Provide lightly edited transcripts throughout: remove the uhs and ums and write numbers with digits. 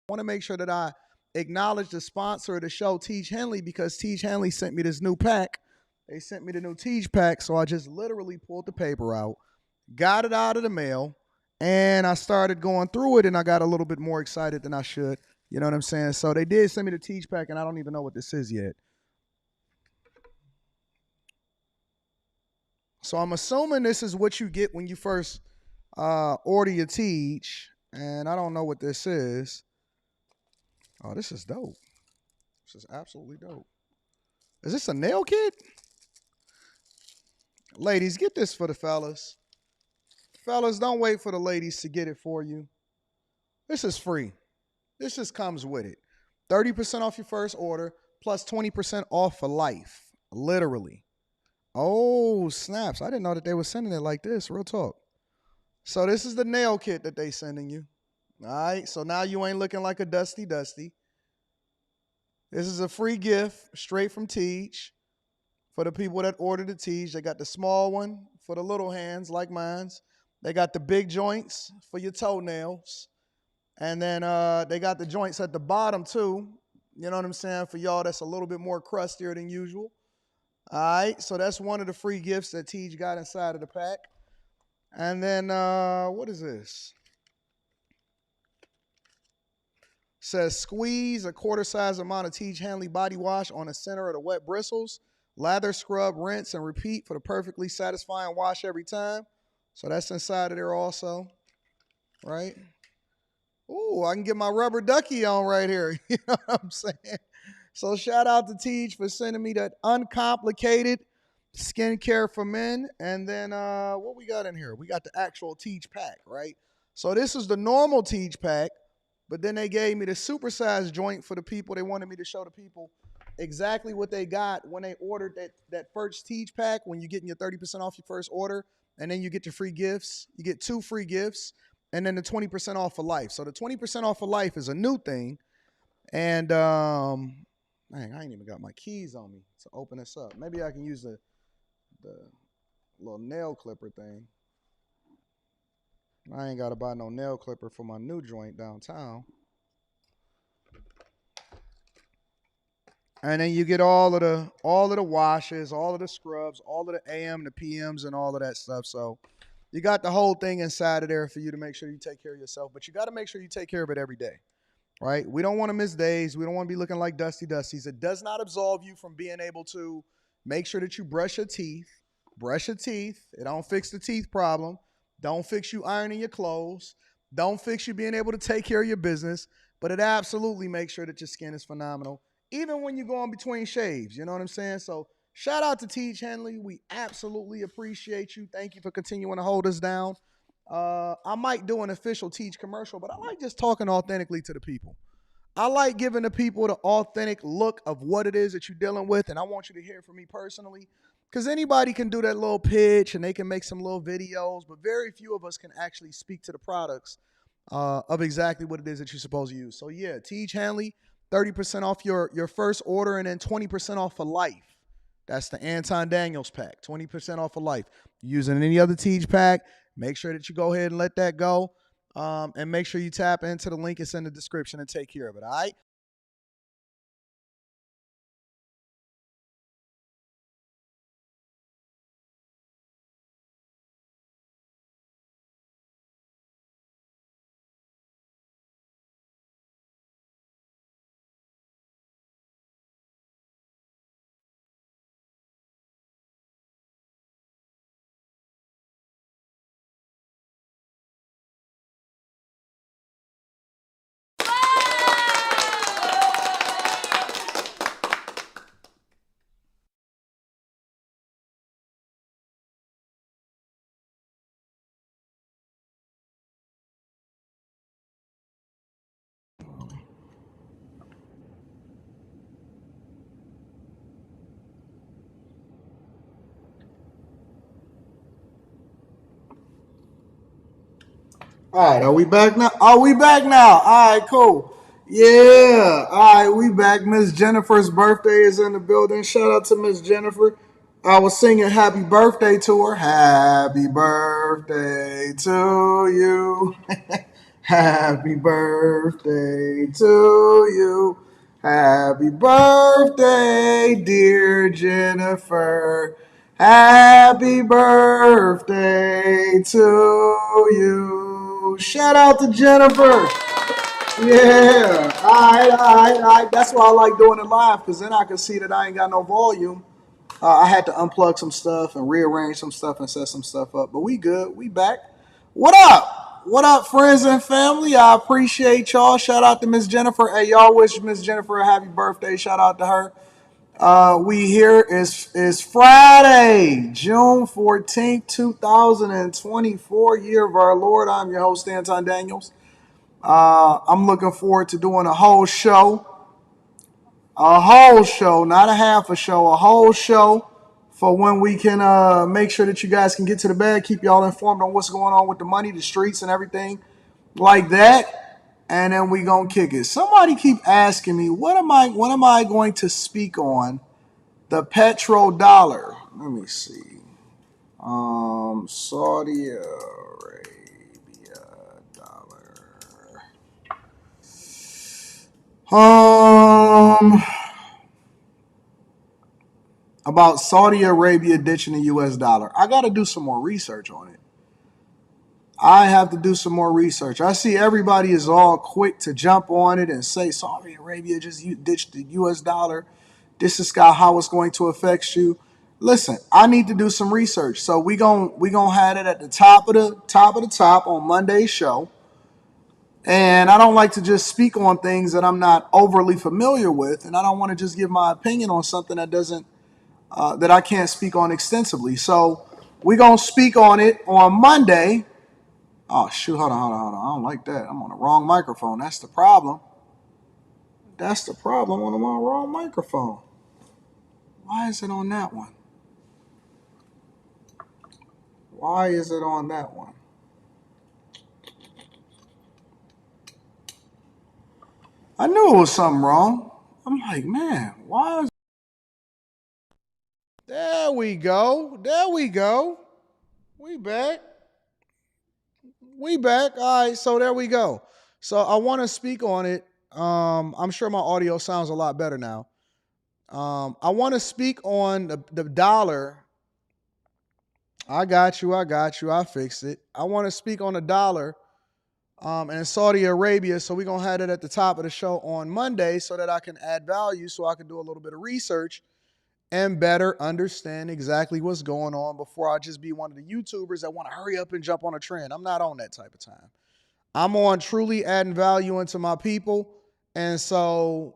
want to make sure that I acknowledge the sponsor of the show, Tiege Hanley, because Tiege Hanley sent me this new pack. They sent me the new Tiege pack, so I just literally pulled the paper out, got it out of the mail, and I started going through it, and I got a little bit more excited than I should. You know what I'm saying? So they did send me the Tiege pack, and I don't even know what this is yet. So I'm assuming this is what you get when you first order your Tiege, and I don't know what this is. Oh, this is dope. This is absolutely dope. Is this a nail kit? Ladies, get this for the fellas. Fellas, don't wait for the ladies to get it for you. This is free. This just comes with it. 30% off your first order plus 20% off for life. Literally. Oh, snaps. I didn't know that they were sending it like this. Real talk. So this is the nail kit that they sending you. All right. So now you ain't looking like a dusty. This is a free gift straight from Tiege for the people that ordered the Tiege. They got the small one for the little hands like mine's. They got the big joints for your toenails. And then they got the joints at the bottom too. You know what I'm saying? For y'all that's a little bit more crustier than usual. All right. So that's one of the free gifts that Tiege got inside of the pack. And then what is this? Says squeeze a quarter size amount of Tiege Hanley body wash on the center of the wet bristles. Lather, scrub, rinse, and repeat for the perfectly satisfying wash every time. So that's inside of there also, right? Ooh, I can get my rubber ducky on right here. You know what I'm saying? So shout out to Tiege for sending me that uncomplicated skincare for men. And then what we got in here? We got the actual Tiege pack, right? So this is the normal Tiege pack, but then they gave me the supersized joint for the people. They wanted me to show the people exactly what they got when they ordered that first Tiege pack, when you're getting your 30% off your first order, and then you get your free gifts. You get 2 free gifts, and then the 20% off for life. So the 20% off for life is a new thing. And man, I ain't even got my keys on me to open this up. Maybe I can use the little nail clipper thing. I ain't got to buy no nail clipper for my new joint downtown. And then you get all of the washes, all of the scrubs, all of the AM, the PMs, and all of that stuff. So you got the whole thing inside of there for you to make sure you take care of yourself. But you got to make sure you take care of it every day, right? We don't want to miss days. We don't want to be looking like dusties. It does not absolve you from being able to make sure that you brush your teeth. Brush your teeth. It don't fix the teeth problem. Don't fix you ironing your clothes. Don't fix you being able to take care of your business. But it absolutely makes sure that your skin is phenomenal, even when you go in between shaves. You know what I'm saying? So shout out to Tiege Hanley. We absolutely appreciate you. Thank you for continuing to hold us down. I might do an official Tiege commercial, but I like just talking authentically to the people. I like giving the people the authentic look of what it is that you're dealing with, and I want you to hear from me personally, because anybody can do that little pitch and they can make some little videos, but very few of us can actually speak to the products of exactly what it is that you're supposed to use. So yeah, Tiege Hanley, 30% off your first order, and then 20% off for life. That's the Anton Daniels pack, 20% off for life. Using any other Tiege pack, make sure that you go ahead and let that go. And make sure you tap into the link that's in the description and take care of it, all right? All right, are we back now? Are we back now? All right, cool. Yeah, all right, we back. Miss Jennifer's birthday is in the building. Shout out to Miss Jennifer. I was singing happy birthday to her. Happy birthday to you. Happy birthday to you. Happy birthday, dear Jennifer. Happy birthday to you. Shout out to Jennifer. Yeah. All right. That's why I like doing it live, because then I can see that I ain't got no volume. I had to unplug some stuff and rearrange some stuff and set some stuff up. But we good. We back. What up? What up, friends and family? I appreciate y'all. Shout out to Miss Jennifer. Hey, y'all wish Miss Jennifer a happy birthday. Shout out to her. We here is Friday, June 14th, 2024, year of our Lord. I'm your host, Anton Daniels. I'm looking forward to doing a whole show, not a half a show, a whole show for when we can make sure that you guys can get to the bed, keep y'all informed on what's going on with the money, the streets, and everything like that. And then we gonna kick it. Somebody keep asking me, when am I going to speak on the petrodollar? Let me see. Saudi Arabia dollar. Um, about Saudi Arabia ditching the US dollar. I got to do some more research on it. I have to do some more research. I see everybody is all quick to jump on it and say Saudi Arabia just ditched the US dollar. This is how it's going to affect you. Listen, I need to do some research. So we gonna have it at the top of the top on Monday's show. And I don't like to just speak on things that I'm not overly familiar with, and I don't want to just give my opinion on something that I can't speak on extensively. So we're going to speak on it on Monday. Oh, shoot. Hold on. I don't like that. I'm on the wrong microphone. That's the problem. That's the problem. I'm on the wrong microphone. Why is it on that one? Why is it on that one? I knew it was something wrong. I'm like, man, why is... There we go. There we go. We back. We back. All right, so there we go. So I want to speak on it. I'm sure my audio sounds a lot better now. I want to speak on the dollar. I got you. I fixed it. I want to speak on the dollar and Saudi Arabia. So we're going to have it at the top of the show on Monday so that I can add value, so I can do a little bit of research and better understand exactly what's going on before I just be one of the YouTubers that want to hurry up and jump on a trend. I'm not on that type of time. I'm on truly adding value into my people. And so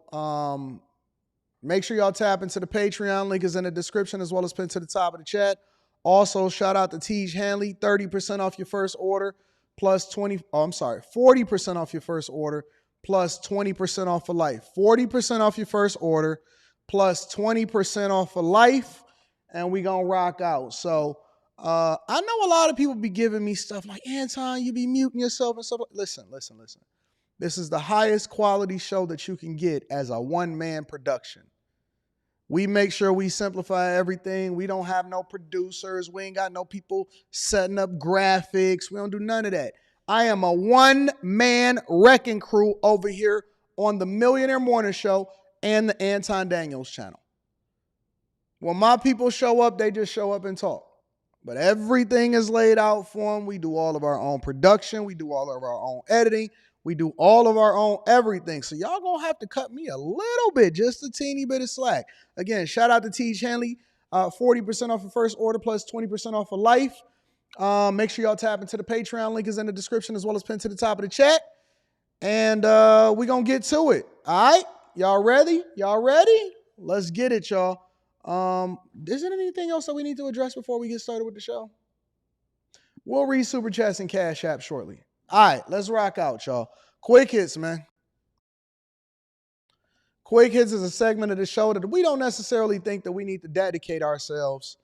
make sure y'all tap into the Patreon. Link is in the description as well as pinned to the top of the chat. Also, shout out to Tiege Hanley, 30% off your first order plus 40% off your first order plus 20% off for life. 40% off your first order plus 20% off for life, and we gonna rock out. So I know a lot of people be giving me stuff like, Anton, you be muting yourself and stuff. Listen. This is the highest quality show that you can get as a one-man production. We make sure we simplify everything. We don't have no producers. We ain't got no people setting up graphics. We don't do none of that. I am a one-man wrecking crew over here on the Millionaire Morning Show and the Anton Daniels channel. When my people show up, they just show up and talk. But everything is laid out for them. We do all of our own production. We do all of our own editing. We do all of our own everything. So y'all gonna have to cut me a little bit, just a teeny bit of slack. Again, shout out to Tiege Hanley. 40% off your first order plus 20% off for life. Make sure y'all tap into the Patreon. Link is in the description as well as pinned to the top of the chat. And we're gonna get to it. All right? Y'all ready? Y'all ready? Let's get it, y'all. Is there anything else that we need to address before we get started with the show? We'll read Super Chats and Cash App shortly. All right, let's rock out, y'all. Quick hits, man. Quick hits is a segment of the show that we don't necessarily think that we need to dedicate ourselves.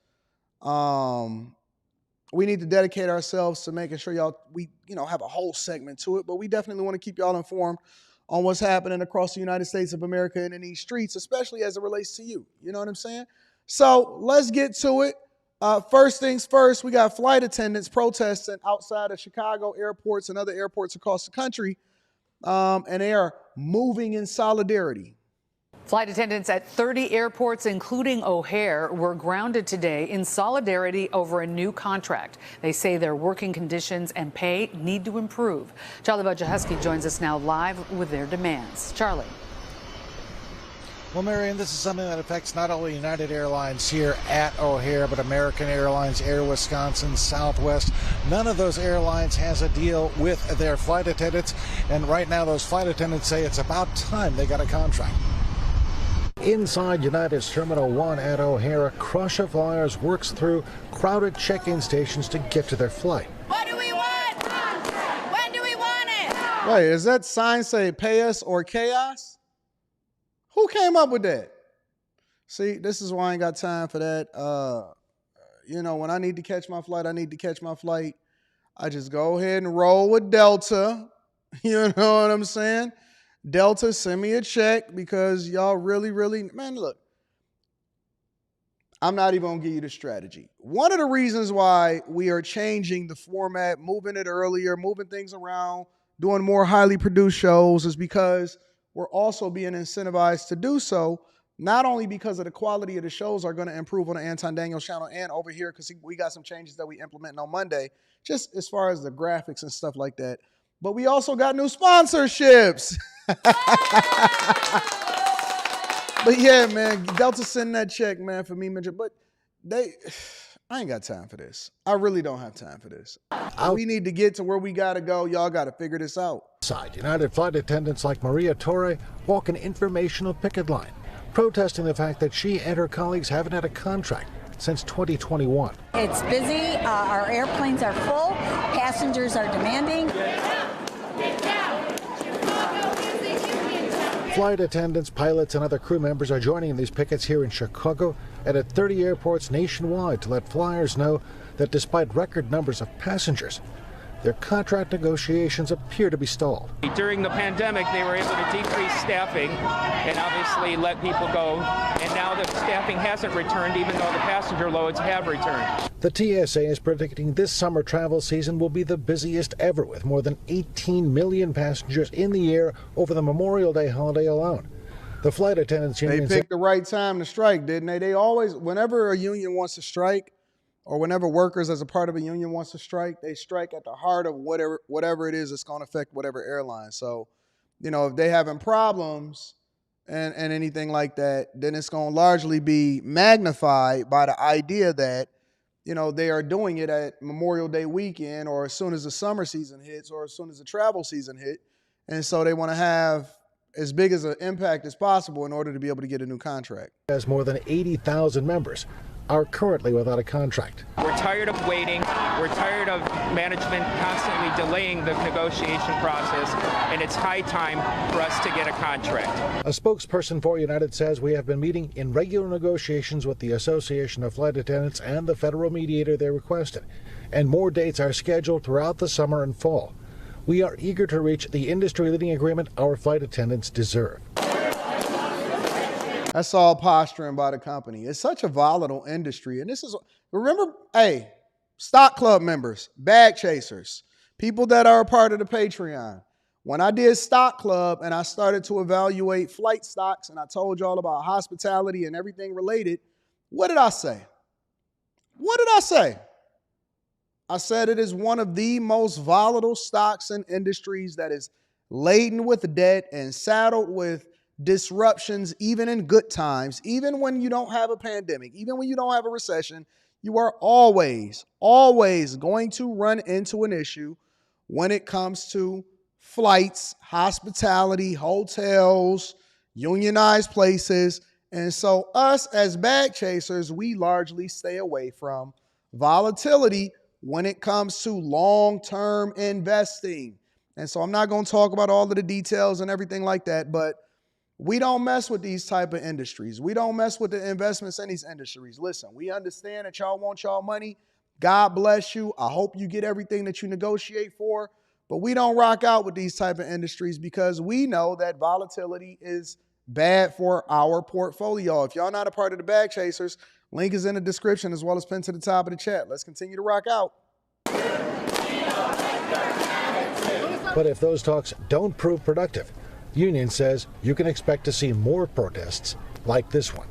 We need to dedicate ourselves to making sure we have a whole segment to it, but we definitely want to keep y'all informed on what's happening across the United States of America and in these streets, especially as it relates to you. You know what I'm saying? So let's get to it. First things first, we got flight attendants protesting outside of Chicago airports and other airports across the country, and they are moving in solidarity. Flight attendants at 30 airports, including O'Hare, were grounded today in solidarity over a new contract. They say their working conditions and pay need to improve. Charlie Budjahusky joins us now live with their demands. Charlie. Well, Marion, this is something that affects not only United Airlines here at O'Hare, but American Airlines, Air Wisconsin, Southwest. None of those airlines has a deal with their flight attendants, and right now those flight attendants say it's about time they got a contract. Inside United's Terminal 1 at O'Hare, a crush of flyers works through crowded check-in stations to get to their flight. What do we want? When do we want it? Wait, is that sign say pay us or chaos? Who came up with that? See, this is why I ain't got time for that. When I need to catch my flight, I need to catch my flight. I just go ahead and roll with Delta. You know what I'm saying? Delta, send me a check because y'all really, man, look, I'm not even going to give you the strategy. One of the reasons why we are changing the format, moving it earlier, moving things around, doing more highly produced shows is because we're also being incentivized to do so, not only because of the quality of the shows are going to improve on the Anton Daniels channel and over here because we got some changes that we implementing on Monday, just as far as the graphics and stuff like that. But we also got new sponsorships. But yeah, man, Delta send that check, man, for me, but I ain't got time for this. I really don't have time for this. We need to get to where we got to go. Y'all got to figure this out. United flight attendants like Maria Torre walk an informational picket line, protesting the fact that she and her colleagues haven't had a contract since 2021. It's busy. Our airplanes are full. Passengers are demanding. Flight attendants, pilots, and other crew members are joining these pickets here in Chicago and at 30 airports nationwide to let flyers know that despite record numbers of passengers, their contract negotiations appear to be stalled. During the pandemic, they were able to decrease staffing and obviously let people go. And now the staffing hasn't returned, even though the passenger loads have returned. The TSA is predicting this summer travel season will be the busiest ever, with more than 18 million passengers in the air over the Memorial Day holiday alone. The flight attendants union They picked the right time to strike, didn't they? They always, whenever a union wants to strike, or whenever workers as a part of a union wants to strike, they strike at the heart of whatever it is that's going to affect whatever airline. So, if they having problems and anything like that, then it's going to largely be magnified by the idea that, they are doing it at Memorial Day weekend or as soon as the summer season hits or as soon as the travel season hit. And so they want to have as big as an impact as possible in order to be able to get a new contract. Has more than 80,000 members are currently without a contract. We're tired of waiting. We're tired of management constantly delaying the negotiation process, and it's high time for us to get a contract. A spokesperson for United says we have been meeting in regular negotiations with the Association of Flight Attendants and the federal mediator they requested, and more dates are scheduled throughout the summer and fall. We are eager to reach the industry-leading agreement our flight attendants deserve. That's all posturing by the company. It's such a volatile industry. And remember, stock club members, bag chasers, people that are a part of the Patreon. When I did stock club and I started to evaluate flight stocks and I told y'all about hospitality and everything related, what did I say? I said it is one of the most volatile stocks and industries that is laden with debt and saddled with disruptions, even in good times, even when you don't have a pandemic, even when you don't have a recession, you are always going to run into an issue when it comes to flights, hospitality, hotels, unionized places. And so us as bag chasers, we largely stay away from volatility when it comes to long-term investing. And so I'm not going to talk about all of the details and everything like that, but we don't mess with these type of industries. We don't mess with the investments in these industries. Listen, we understand that y'all want y'all money. God bless you. I hope you get everything that you negotiate for. But we don't rock out with these type of industries because we know that volatility is bad for our portfolio. If y'all not a part of the bag chasers, Link is in the description as well as pinned to the top of the chat. Let's continue to rock out. But if those talks don't prove productive, the union says you can expect to see more protests like this one.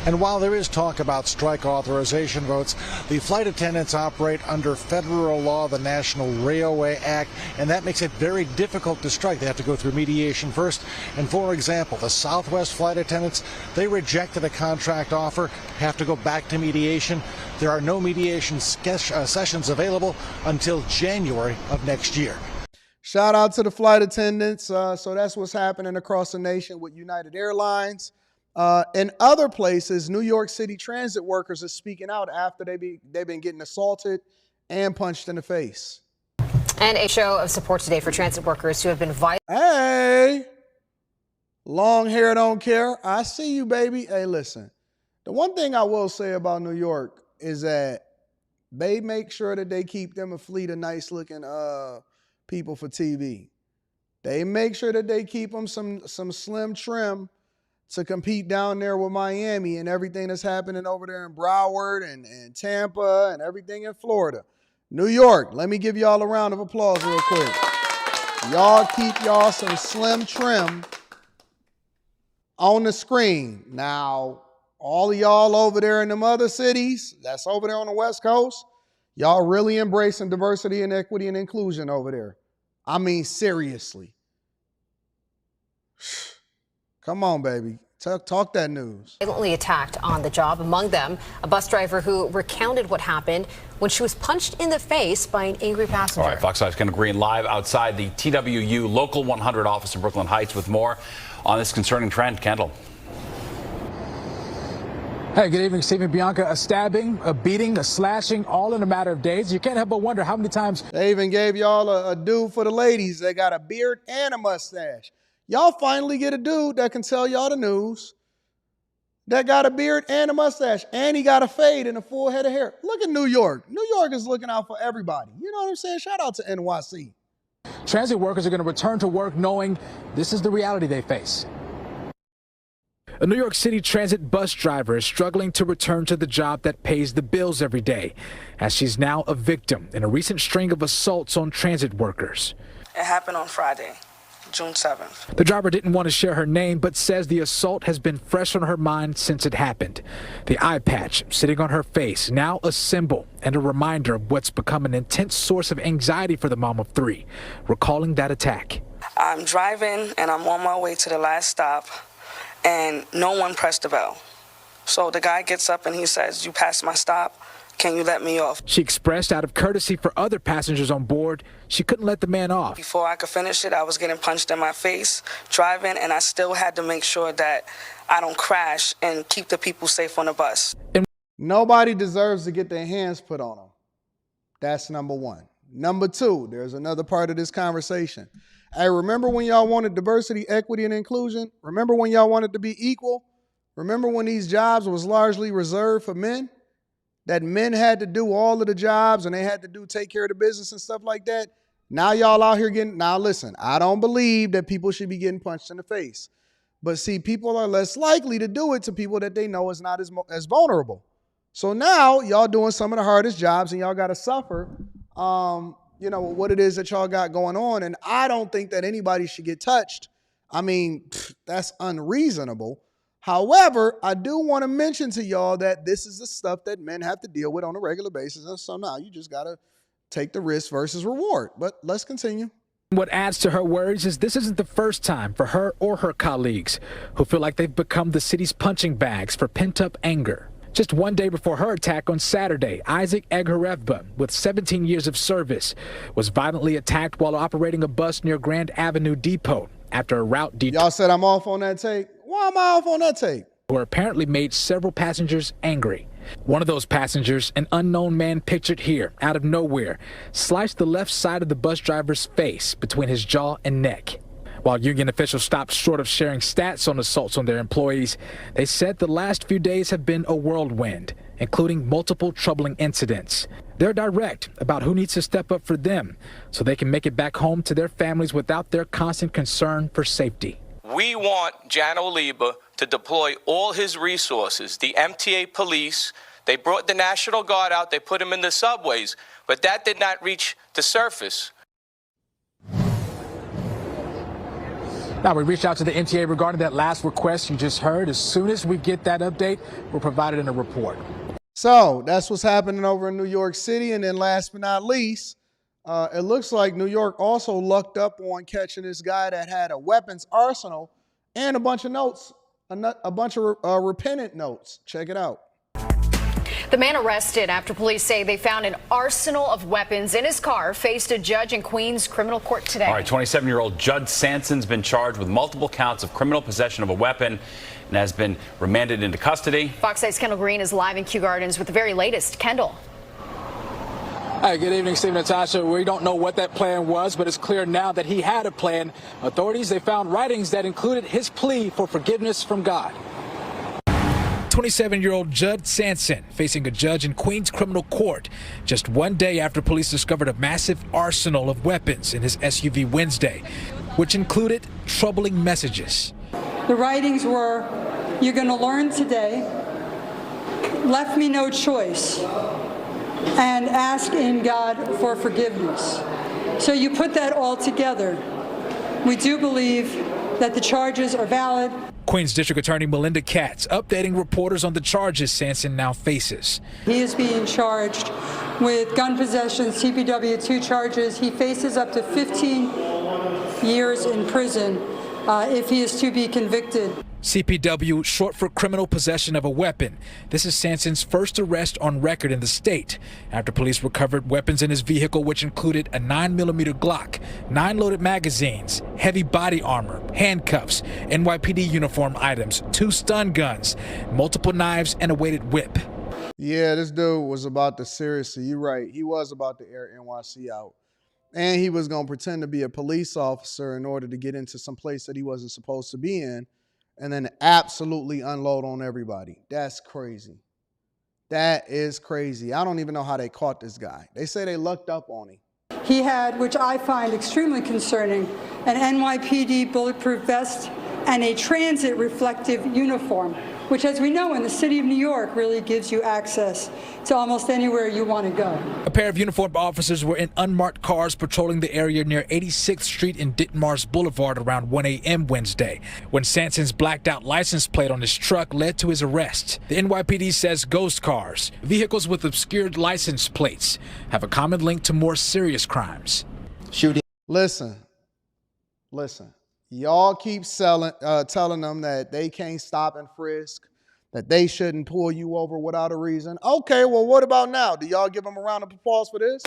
And while there is talk about strike authorization votes, the flight attendants operate under federal law, the National Railway Act, and that makes it very difficult to strike. They have to go through mediation first. And for example, the Southwest flight attendants, they rejected a contract offer, have to go back to mediation. There are no mediation sessions available until January of next year. Shout out to the flight attendants. So that's what's happening across the nation with United Airlines. In other places, New York City transit workers are speaking out after they've been getting assaulted and punched in the face. And a show of support today for transit workers who have been violent. Hey, long hair don't care. I see you, baby. Hey, listen, the one thing I will say about New York is that they make sure that they keep them a fleet of nice looking people for TV. They make sure that they keep them some slim trim to compete down there with Miami and everything that's happening over there in Broward and Tampa and everything in Florida. New York, let me give y'all a round of applause real quick. Y'all keep y'all some slim trim on the screen. Now, all of y'all over there in them other cities, that's over there on the West Coast, y'all really embracing diversity and equity and inclusion over there. I mean, seriously. Come on, baby. Talk that news. Violently attacked on the job. Among them, a bus driver who recounted what happened when she was punched in the face by an angry passenger. All right, Fox 5's Ken Green live outside the TWU Local 100 office in Brooklyn Heights with more on this concerning trend. Kendall. Hey, good evening, Stephen. Bianca, a stabbing, a beating, a slashing, all in a matter of days. You can't help but wonder how many times. They even gave y'all a dude for the ladies that got a beard and a mustache. Y'all finally get a dude that can tell y'all the news that got a beard and a mustache, and he got a fade and a full head of hair. Look at New York. New York is looking out for everybody. You know what I'm saying? Shout out to NYC. Transit workers are going to return to work knowing this is the reality they face. A New York City transit bus driver is struggling to return to the job that pays the bills every day, as she's now a victim in a recent string of assaults on transit workers. It happened on Friday, June 7th. The driver didn't want to share her name, but says the assault has been fresh on her mind since it happened. The eye patch sitting on her face, now a symbol and a reminder of what's become an intense source of anxiety for the mom of three, recalling that attack. I'm driving and I'm on my way to the last stop, and no one pressed the bell. So the guy gets up and he says, "You passed my stop. Can you let me off?" She expressed out of courtesy for other passengers on board, she couldn't let the man off. Before I could finish it, I was getting punched in my face, driving, and I still had to make sure that I don't crash and keep the people safe on the bus. Nobody deserves to get their hands put on them. That's number one. Number two, there's another part of this conversation. Hey, remember when y'all wanted diversity, equity, and inclusion? Remember when y'all wanted to be equal? Remember when these jobs was largely reserved for men? That men had to do all of the jobs and they had to take care of the business and stuff like that? Now y'all out here now listen, I don't believe that people should be getting punched in the face. But see, people are less likely to do it to people that they know is not as vulnerable. So now y'all doing some of the hardest jobs and y'all got to suffer, what it is that y'all got going on. And I don't think that anybody should get touched. I mean, that's unreasonable. However, I do want to mention to y'all that this is the stuff that men have to deal with on a regular basis. And so now you just got to take the risk versus reward. But let's continue. What adds to her worries is this isn't the first time for her or her colleagues who feel like they've become the city's punching bags for pent-up anger. Just one day before her attack on Saturday, Isaac Egharevba, with 17 years of service, was violently attacked while operating a bus near Grand Avenue Depot after a route detour. Y'all said I'm off on that take? Why am I off on that take? Who apparently made several passengers angry. One of those passengers, an unknown man pictured here, out of nowhere, sliced the left side of the bus driver's face between his jaw and neck. While union officials stopped short of sharing stats on assaults on their employees, they said the last few days have been a whirlwind, including multiple troubling incidents. They're direct about who needs to step up for them so they can make it back home to their families without their constant concern for safety. We want Jan Oliba to deploy all his resources, the MTA police. They brought the National Guard out, they put them in the subways, but that did not reach the surface. Now, we reached out to the MTA regarding that last request you just heard. As soon as we get that update, we'll provide it in a report. So that's what's happening over in New York City. And then last but not least, it looks like New York also lucked up on catching this guy that had a weapons arsenal and a bunch of notes, a bunch of repentant notes. Check it out. The man arrested after police say they found an arsenal of weapons in his car faced a judge in Queens criminal court today. All right, 27-year-old Judd Sanson's been charged with multiple counts of criminal possession of a weapon and has been remanded into custody. Fox 8's Kendall Green is live in Kew Gardens with the very latest. Kendall. Hi, good evening, Steve and Natasha. We don't know what that plan was, but it's clear now that he had a plan. Authorities, they found writings that included his plea for forgiveness from God. 27-year-old Judd Sanson facing a judge in Queens criminal court just one day after police discovered a massive arsenal of weapons in his SUV Wednesday, which included troubling messages. The writings were, "You're going to learn today," "Left me no choice," and "Ask in God for forgiveness." So you put that all together. We do believe that the charges are valid. Queens District Attorney Melinda Katz updating reporters on the charges Sanson now faces. He is being charged with gun possession, CPW 2 charges. He faces up to 15 years in prison if he is to be convicted. CPW, short for criminal possession of a weapon. This is Sanson's first arrest on record in the state after police recovered weapons in his vehicle, which included a 9mm Glock, 9 loaded magazines, heavy body armor, handcuffs, NYPD uniform items, 2 stun guns, multiple knives, and a weighted whip. Yeah, this dude was about to, seriously, you're right, he was about to air NYC out. And he was going to pretend to be a police officer in order to get into some place that he wasn't supposed to be in, and then absolutely unload on everybody. That's crazy. That is crazy. I don't even know how they caught this guy. They say they lucked up on him. He had, which I find extremely concerning, an NYPD bulletproof vest and a transit reflective uniform, which, as we know, in the city of New York really gives you access to almost anywhere you want to go. A pair of uniformed officers were in unmarked cars patrolling the area near 86th Street and Ditmars Boulevard around 1 a.m. Wednesday, when Sanson's blacked out license plate on his truck led to his arrest. The NYPD says ghost cars, vehicles with obscured license plates, have a common link to more serious crimes. Shooting. Listen. Y'all keep telling them that they can't stop and frisk, that they shouldn't pull you over without a reason. Okay, well, what about now? Do y'all give them a round of applause for this?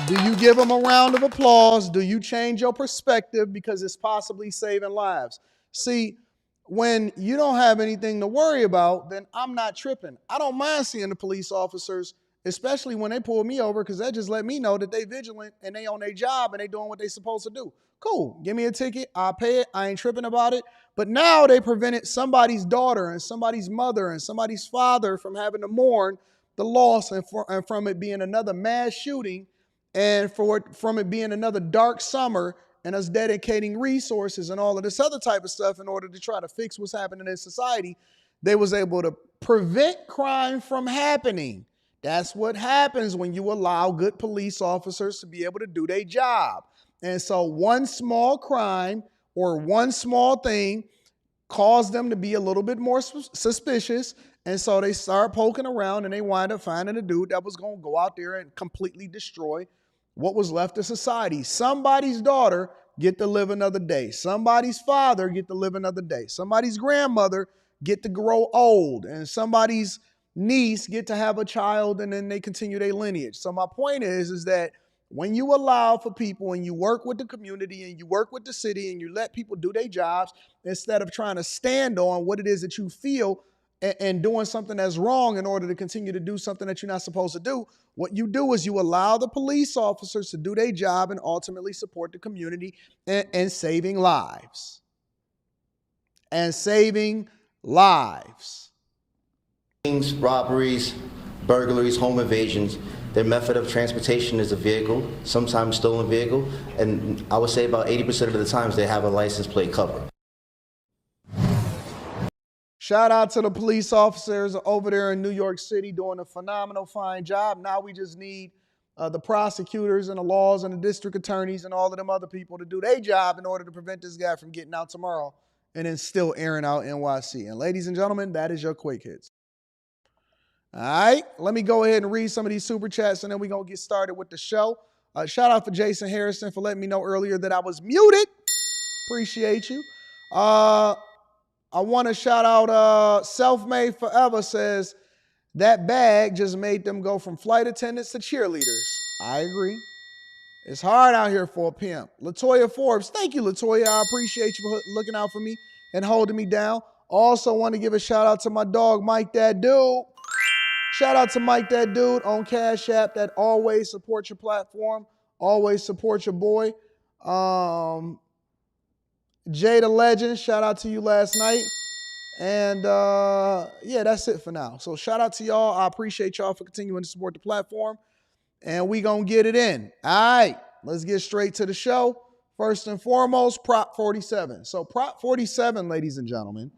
Do you give them a round of applause? Do you change your perspective because it's possibly saving lives? See, when you don't have anything to worry about, then I'm not tripping. I don't mind seeing the police officers, especially when they pull me over, because that just let me know that they vigilant and they on their job and they doing what they supposed to do. Cool, give me a ticket, I'll pay it, I ain't tripping about it. But now they prevented somebody's daughter and somebody's mother and somebody's father from having to mourn the loss and from it being another mass shooting and from it being another dark summer and us dedicating resources and all of this other type of stuff in order to try to fix what's happening in society. They was able to prevent crime from happening. That's what happens when you allow good police officers to be able to do their job. And so one small crime or one small thing caused them to be a little bit more suspicious. And so they start poking around and they wind up finding a dude that was going to go out there and completely destroy what was left of society. Somebody's daughter get to live another day. Somebody's father get to live another day. Somebody's grandmother get to grow old. And somebody's niece get to have a child and then they continue their lineage. So my point is that when you allow for people and you work with the community and you work with the city and you let people do their jobs instead of trying to stand on what it is that you feel and doing something that's wrong in order to continue to do something that you're not supposed to do, what you do is you allow the police officers to do their job and ultimately support the community and saving lives. And saving lives. Robberies, burglaries, home invasions, their method of transportation is a vehicle, sometimes stolen vehicle, and I would say about 80% of the times they have a license plate cover. Shout out to the police officers over there in New York City doing a phenomenal, fine job. Now we just need the prosecutors and the laws and the district attorneys and all of them other people to do their job in order to prevent this guy from getting out tomorrow and then still airing out NYC. And ladies and gentlemen, that is your Quick Hits. All right, let me go ahead and read some of these super chats and then we're going to get started with the show. Shout out for Jason Harrison for letting me know earlier that I was muted. Appreciate you. I want to shout out Self-Made Forever says, that bag just made them go from flight attendants to cheerleaders. I agree. It's hard out here for a pimp. Latoya Forbes, thank you, Latoya. I appreciate you for looking out for me and holding me down. Also want to give a shout out to my dog, Mike That Dude. Shout out to Mike That Dude on Cash App that always supports your platform, always supports your boy. Jay the Legend, shout out to you last night. And yeah, that's it for now. So shout out to y'all. I appreciate y'all for continuing to support the platform. And we gonna get it in. All right, let's get straight to the show. First and foremost, Prop 47. So Prop 47, ladies and gentlemen,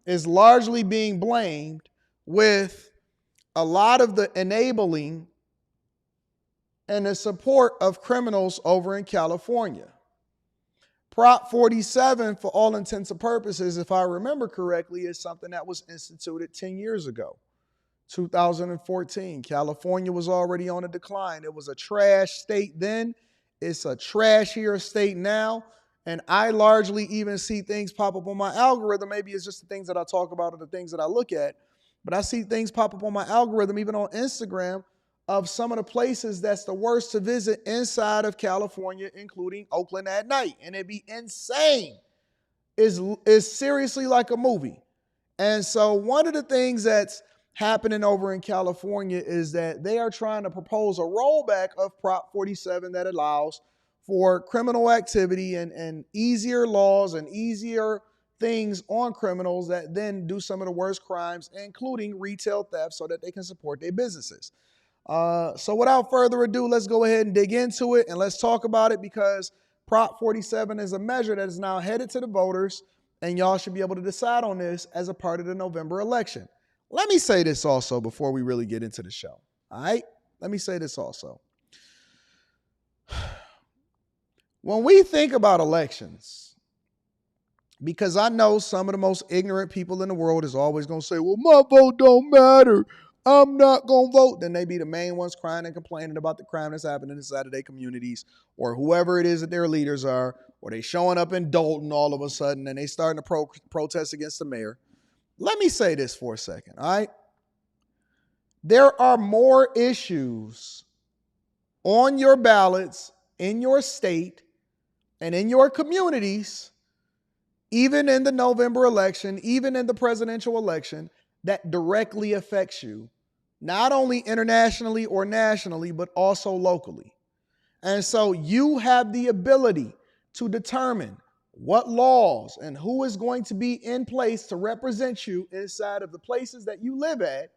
is largely being blamed with a lot of the enabling and the support of criminals over in California. Prop 47, for all intents and purposes, if I remember correctly, is something that was instituted 10 years ago, 2014. California was already on a decline. It was a trash state then. It's a trashier state now. And I largely even see things pop up on my algorithm. Maybe it's just the things that I talk about or the things that I look at. But I see things pop up on my algorithm, even on Instagram, of some of the places that's the worst to visit inside of California, including Oakland at night. And it'd be insane. It's seriously like a movie. And so one of the things that's happening over in California is that they are trying to propose a rollback of Prop 47 that allows for criminal activity and easier laws and easier things on criminals that then do some of the worst crimes, including retail theft, so that they can support their businesses. So without further ado, let's go ahead and dig into it and let's talk about it, because Prop 47 is a measure that is now headed to the voters, and y'all should be able to decide on this as a part of the November election. Let me say this also before we really get into the show. All right? Let me say this also. When we think about elections, because I know some of the most ignorant people in the world is always going to say, well, my vote don't matter. I'm not going to vote. Then they be the main ones crying and complaining about the crime that's happening inside of their communities, or whoever it is that their leaders are, or they showing up in Dalton all of a sudden and they starting to protest against the mayor. Let me say this for a second, all right? There are more issues on your ballots in your state and in your communities, even in the November election, even in the presidential election, that directly affects you, not only internationally or nationally, but also locally. And so you have the ability to determine what laws and who is going to be in place to represent you inside of the places that you live at.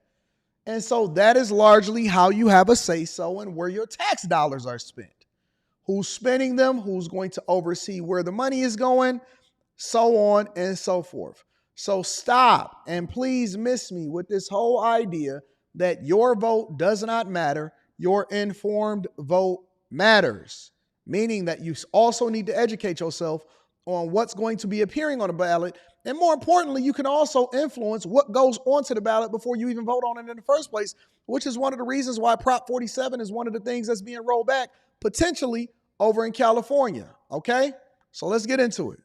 And so that is largely how you have a say-so in where your tax dollars are spent. Who's spending them, who's going to oversee where the money is going, so on and so forth. So stop and please miss me with this whole idea that your vote does not matter. Your informed vote matters, meaning that you also need to educate yourself on what's going to be appearing on the ballot. And more importantly, you can also influence what goes onto the ballot before you even vote on it in the first place, which is one of the reasons why Prop 47 is one of the things that's being rolled back potentially over in California. Okay? So let's get into it.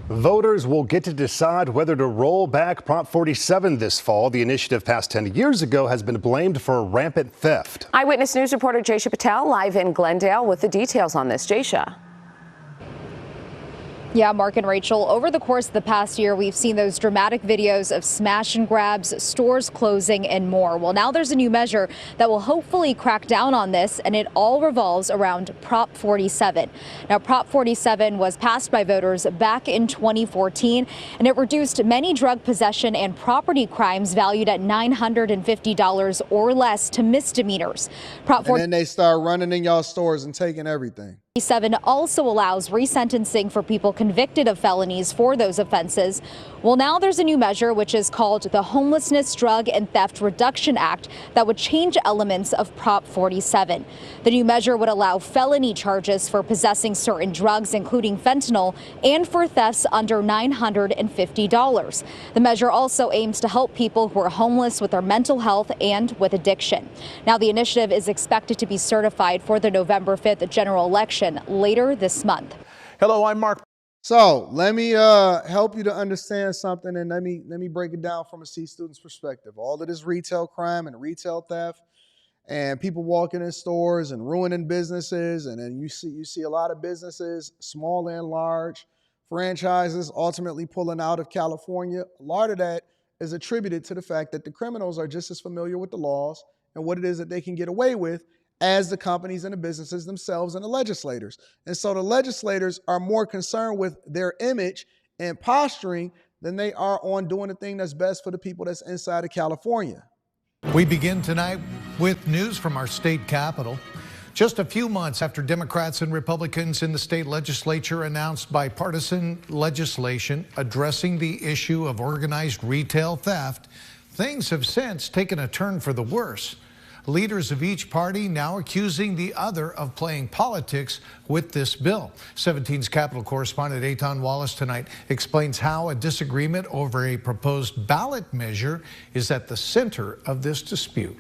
Voters will get to decide whether to roll back Prop 47 this fall. The initiative passed 10 years ago has been blamed for rampant theft. Eyewitness News reporter Jaysha Patel live in Glendale with the details on this. Jaysha. Yeah, Mark and Rachel, over the course of the past year, we've seen those dramatic videos of smash and grabs, stores closing, and more. Well, now there's a new measure that will hopefully crack down on this, and it all revolves around Prop 47. Now, Prop 47 was passed by voters back in 2014, and it reduced many drug possession and property crimes valued at $950 or less to misdemeanors. And then they start running in y'all stores and taking everything. 7 also allows resentencing for people convicted of felonies for those offenses. Well, now there's a new measure which is called the Homelessness, Drug, and Theft Reduction Act that would change elements of Prop 47. The new measure would allow felony charges for possessing certain drugs, including fentanyl, and for thefts under $950. The measure also aims to help people who are homeless with their mental health and with addiction. Now, the initiative is expected to be certified for the November 5th general election later this month. Hello, I'm Mark. So let me help you to understand something, and let me break it down from a C student's perspective. All of this retail crime and retail theft, and people walking in stores and ruining businesses, and then you see a lot of businesses, small and large, franchises ultimately pulling out of California. A lot of that is attributed to the fact that the criminals are just as familiar with the laws and what it is that they can get away with as the companies and the businesses themselves and the legislators. And so the legislators are more concerned with their image and posturing than they are on doing the thing that's best for the people that's inside of California. We begin tonight with news from our state capital. Just a few months after Democrats and Republicans in the state legislature announced bipartisan legislation addressing the issue of organized retail theft, things have since taken a turn for the worse. Leaders of each party now accusing the other of playing politics with this bill. 17's Capitol correspondent Anton Wallace tonight explains how a disagreement over a proposed ballot measure is at the center of this dispute.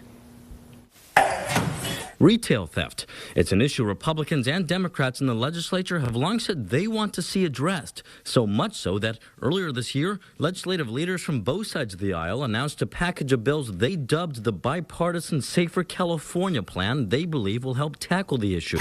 Retail theft. It's an issue Republicans and Democrats in the legislature have long said they want to see addressed. So much so that earlier this year, legislative leaders from both sides of the aisle announced a package of bills they dubbed the bipartisan Safer California plan they believe will help tackle the issue.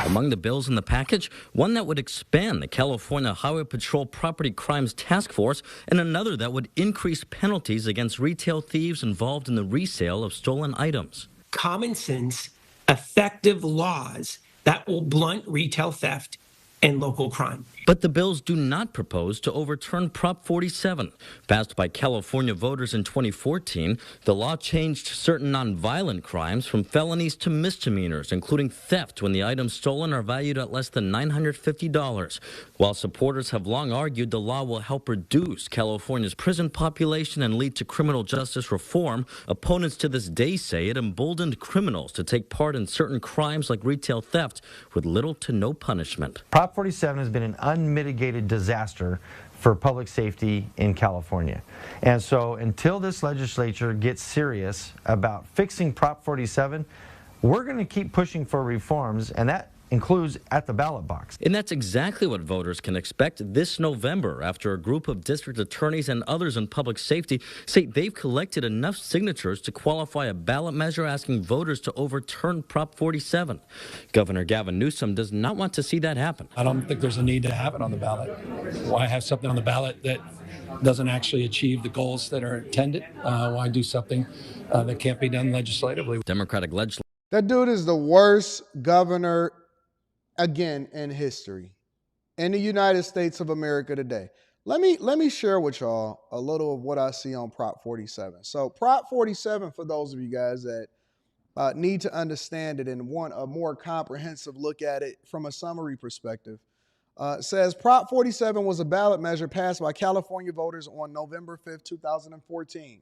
Among the bills in the package, one that would expand the California Highway Patrol Property Crimes Task Force, and another that would increase penalties against retail thieves involved in the resale of stolen items. Common sense, effective laws that will blunt retail theft and local crime. But the bills do not propose to overturn Prop 47. Passed by California voters in 2014, the law changed certain nonviolent crimes from felonies to misdemeanors, including theft when the items stolen are valued at less than $950. While supporters have long argued the law will help reduce California's prison population and lead to criminal justice reform, opponents to this day say it emboldened criminals to take part in certain crimes like retail theft with little to no punishment. Prop 47 has been an unmitigated disaster for public safety in California. And so until this legislature gets serious about fixing Prop 47, we're going to keep pushing for reforms, and that includes at the ballot box. And that's exactly what voters can expect this November after a group of district attorneys and others in public safety say they've collected enough signatures to qualify a ballot measure asking voters to overturn Prop 47. Governor Gavin Newsom does not want to see that happen. I don't think there's a need to have it on the ballot. Why have something on the ballot that doesn't actually achieve the goals that are intended? Why do something that can't be done legislatively? Democratic legislators. That dude is the worst governor again in history in the United States of America today. Let me share with y'all a little of what I see on Prop 47. So Prop 47, for those of you guys that need to understand it and want a more comprehensive look at it from a summary perspective, says Prop 47 was a ballot measure passed by California voters on November 5th, 2014.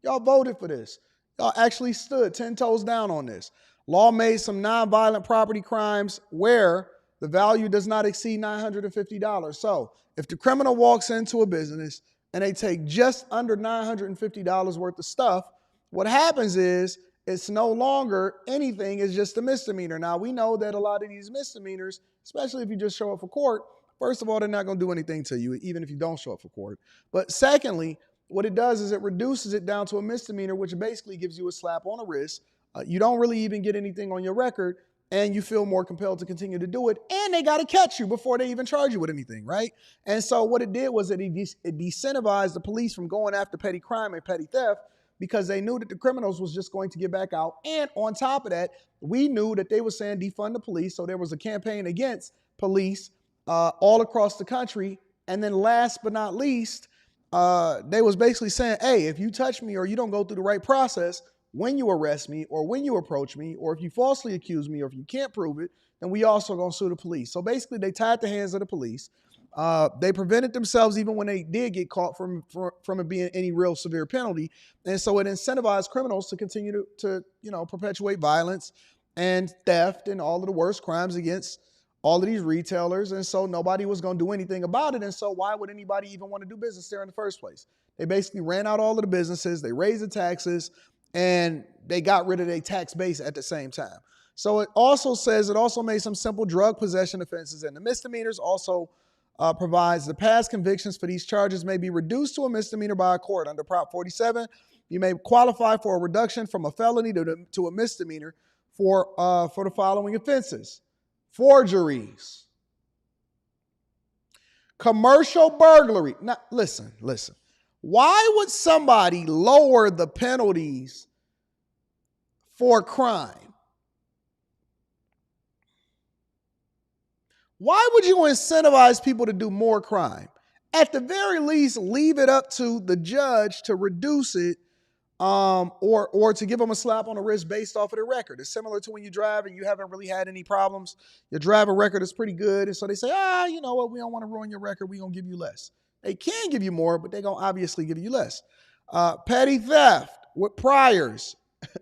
Y'all voted for this. Y'all actually stood 10 toes down on this. Law made some nonviolent property crimes where the value does not exceed $950. So if the criminal walks into a business and they take just under $950 worth of stuff, what happens is it's no longer anything, it's just a misdemeanor. Now, we know that a lot of these misdemeanors, especially if you just show up for court, first of all, they're not going to do anything to you, even if you don't show up for court. But secondly, what it does is it reduces it down to a misdemeanor, which basically gives you a slap on the wrist. You don't really even get anything on your record, and you feel more compelled to continue to do it, and they got to catch you before they even charge you with anything, right? And so what it did was it decentivized the police from going after petty crime and petty theft because they knew that the criminals was just going to get back out. And on top of that, we knew that they were saying defund the police, so there was a campaign against police all across the country. And then last but not least, they was basically saying, hey, if you touch me or you don't go through the right process, when you arrest me or when you approach me, or if you falsely accuse me or if you can't prove it, then we also going to sue the police. So basically, they tied the hands of the police. They prevented themselves even when they did get caught from it being any real severe penalty. And so it incentivized criminals to continue to perpetuate violence and theft and all of the worst crimes against all of these retailers. And so nobody was going to do anything about it. And so why would anybody even want to do business there in the first place? They basically ran out all of the businesses, they raised the taxes, and they got rid of their tax base at the same time. So it also made some simple drug possession offenses and the misdemeanors. Also provides the past convictions for these charges may be reduced to a misdemeanor by a court. Under Prop 47, you may qualify for a reduction from a felony to a misdemeanor for the following offenses: forgeries, commercial burglary. Now, listen. Why would somebody lower the penalties for crime? Why would you incentivize people to do more crime? At the very least, leave it up to the judge to reduce it, or to give them a slap on the wrist based off of their record. It's similar to when you drive and you haven't really had any problems. Your driver record is pretty good, and so they say, you know what, we don't want to ruin your record, we're going to give you less. They can give you more, but they're going to obviously give you less. Petty theft with priors.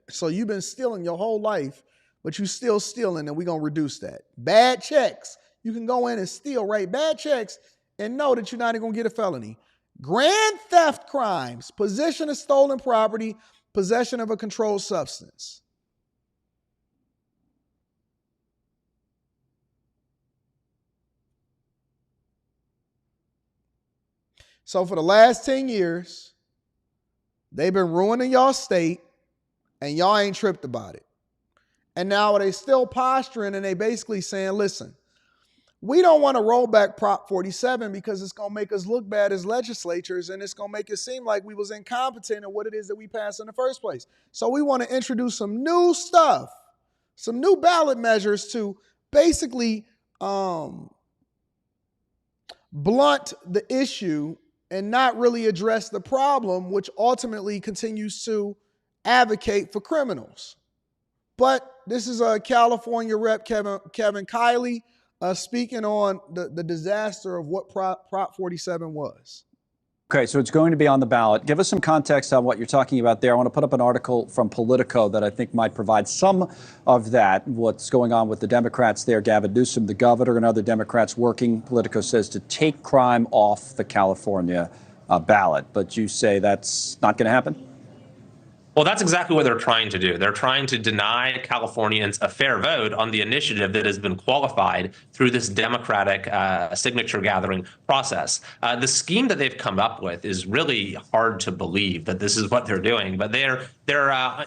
So you've been stealing your whole life, but you still stealing, and we're going to reduce that. Bad checks. You can go in and steal, write bad checks, and know that you're not even going to get a felony. Grand theft crimes, possession of stolen property, possession of a controlled substance. So for the last 10 years, they've been ruining y'all state, and y'all ain't tripped about it. And now they still posturing, and they basically saying, listen, we don't want to roll back Prop 47 because it's going to make us look bad as legislatures, and it's going to make it seem like we was incompetent in what it is that we passed in the first place. So we want to introduce some new stuff, some new ballot measures to basically blunt the issue and not really address the problem, which ultimately continues to advocate for criminals. But this is a California Rep. Kevin Kiley speaking on the disaster of what Prop 47 was. Okay, so it's going to be on the ballot. Give us some context on what you're talking about there. I want to put up an article from Politico that I think might provide some of that, what's going on with the Democrats there. Gavin Newsom, the governor, and other Democrats working, Politico says, to take crime off the California ballot. But you say that's not going to happen? Well, that's exactly what they're trying to do. They're trying to deny Californians a fair vote on the initiative that has been qualified through this democratic signature gathering process. The scheme that they've come up with is really hard to believe that this is what they're doing, but they're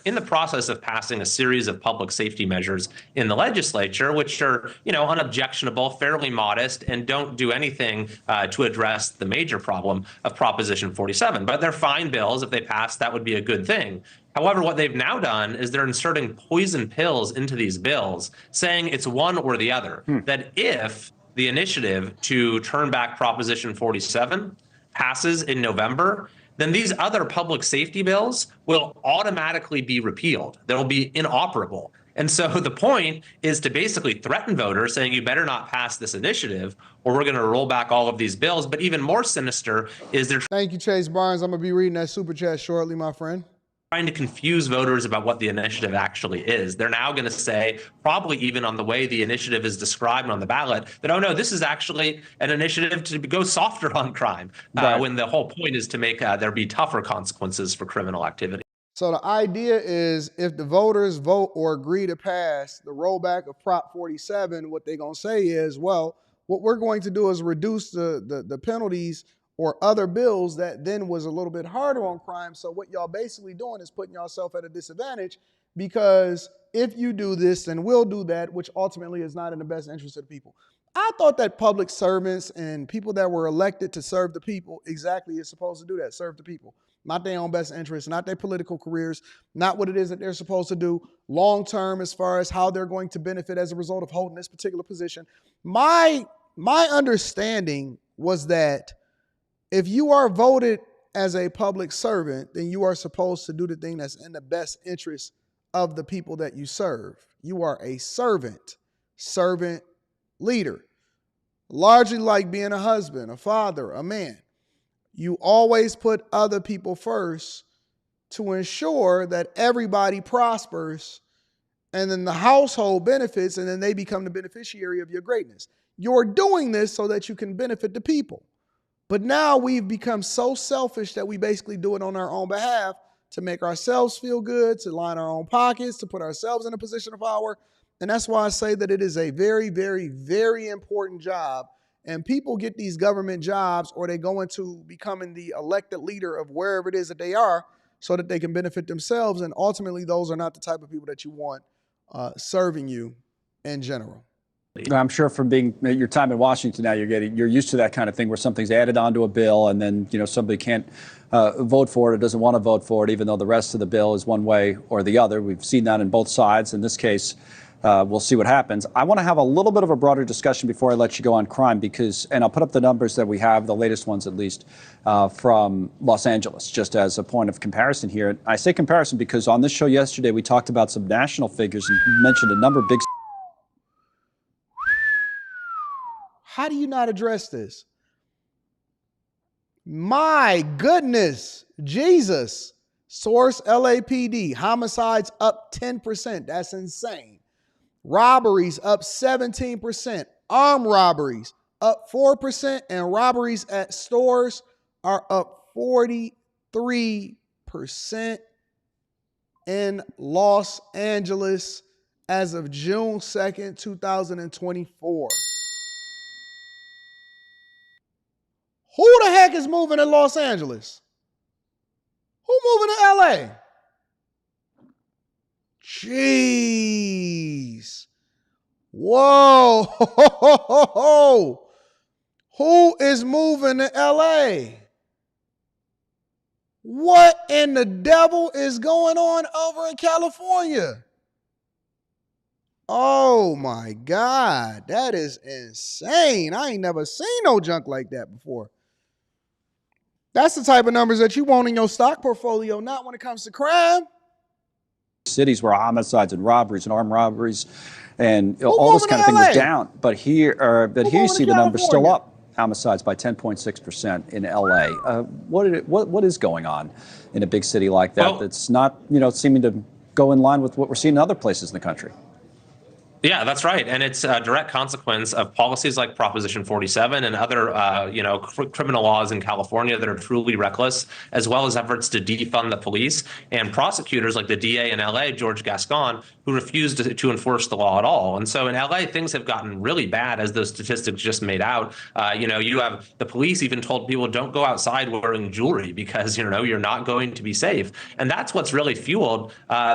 in the process of passing a series of public safety measures in the legislature, which are, unobjectionable, fairly modest, and don't do anything to address the major problem of Proposition 47. But they're fine bills. If they pass, that would be a good thing. However, what they've now done is they're inserting poison pills into these bills, saying it's one or the other. That if the initiative to turn back Proposition 47 passes in November, then these other public safety bills will automatically be repealed. They'll be inoperable. And so the point is to basically threaten voters, saying you better not pass this initiative or we're going to roll back all of these bills. But even more sinister is they're Thank you, Chase Barnes. I'm going to be reading that super chat shortly, my friend. Trying to confuse voters about what the initiative actually is. They're now going to say, probably even on the way the initiative is described on the ballot, that, oh no, this is actually an initiative to go softer on crime, when the whole point is to make there be tougher consequences for criminal activity. So the idea is if the voters vote or agree to pass the rollback of Prop 47, what they're going to say is, well, what we're going to do is reduce the penalties or other bills that then was a little bit harder on crime. So what y'all basically doing is putting yourself at a disadvantage, because if you do this, then we'll do that, which ultimately is not in the best interest of the people. I thought that public servants and people that were elected to serve the people exactly is supposed to do that, serve the people, not their own best interests, not their political careers, not what it is that they're supposed to do long-term as far as how they're going to benefit as a result of holding this particular position. My understanding was that if you are voted as a public servant, then you are supposed to do the thing that's in the best interest of the people that you serve. You are a servant, servant leader. Largely like being a husband, a father, a man. You always put other people first to ensure that everybody prospers, and then the household benefits, and then they become the beneficiary of your greatness. You're doing this so that you can benefit the people. But now we've become so selfish that we basically do it on our own behalf to make ourselves feel good, to line our own pockets, to put ourselves in a position of power. And that's why I say that it is a very, very, very important job. And people get these government jobs, or they go into becoming the elected leader of wherever it is that they are, so that they can benefit themselves. And ultimately, those are not the type of people that you want serving you in general. I'm sure from being your time in Washington now, you're used to that kind of thing where something's added onto a bill, and then somebody can't vote for it or doesn't want to vote for it, even though the rest of the bill is one way or the other. We've seen that in both sides. In this case, we'll see what happens. I want to have a little bit of a broader discussion before I let you go on crime, and I'll put up the numbers that we have, the latest ones at least, from Los Angeles, just as a point of comparison here. I say comparison because on this show yesterday, we talked about some national figures and mentioned a number of big. How do you not address this? My goodness, Jesus. Source LAPD, homicides up 10%. That's insane. Robberies up 17%. Armed robberies up 4%. And robberies at stores are up 43% in Los Angeles as of June 2nd, 2024. Who the heck is moving to Los Angeles? Who moving to LA? Jeez. Whoa. Who is moving to LA? What in the devil is going on over in California? Oh my God. That is insane. I ain't never seen no junk like that before. That's the type of numbers that you want in your stock portfolio, not when it comes to crime. Cities where homicides and robberies and armed robberies and all this kind of thing was down. But here you see the numbers still up. Homicides by 10.6% in LA. What is going on in a big city like that that's not seeming to go in line with what we're seeing in other places in the country? Yeah, that's right. And it's a direct consequence of policies like Proposition 47 and other, criminal laws in California that are truly reckless, as well as efforts to defund the police and prosecutors like the DA in LA, George Gascon, who refused to enforce the law at all. And so in LA, things have gotten really bad, as those statistics just made out. You have the police even told people don't go outside wearing jewelry because, you're not going to be safe. And that's what's really fueled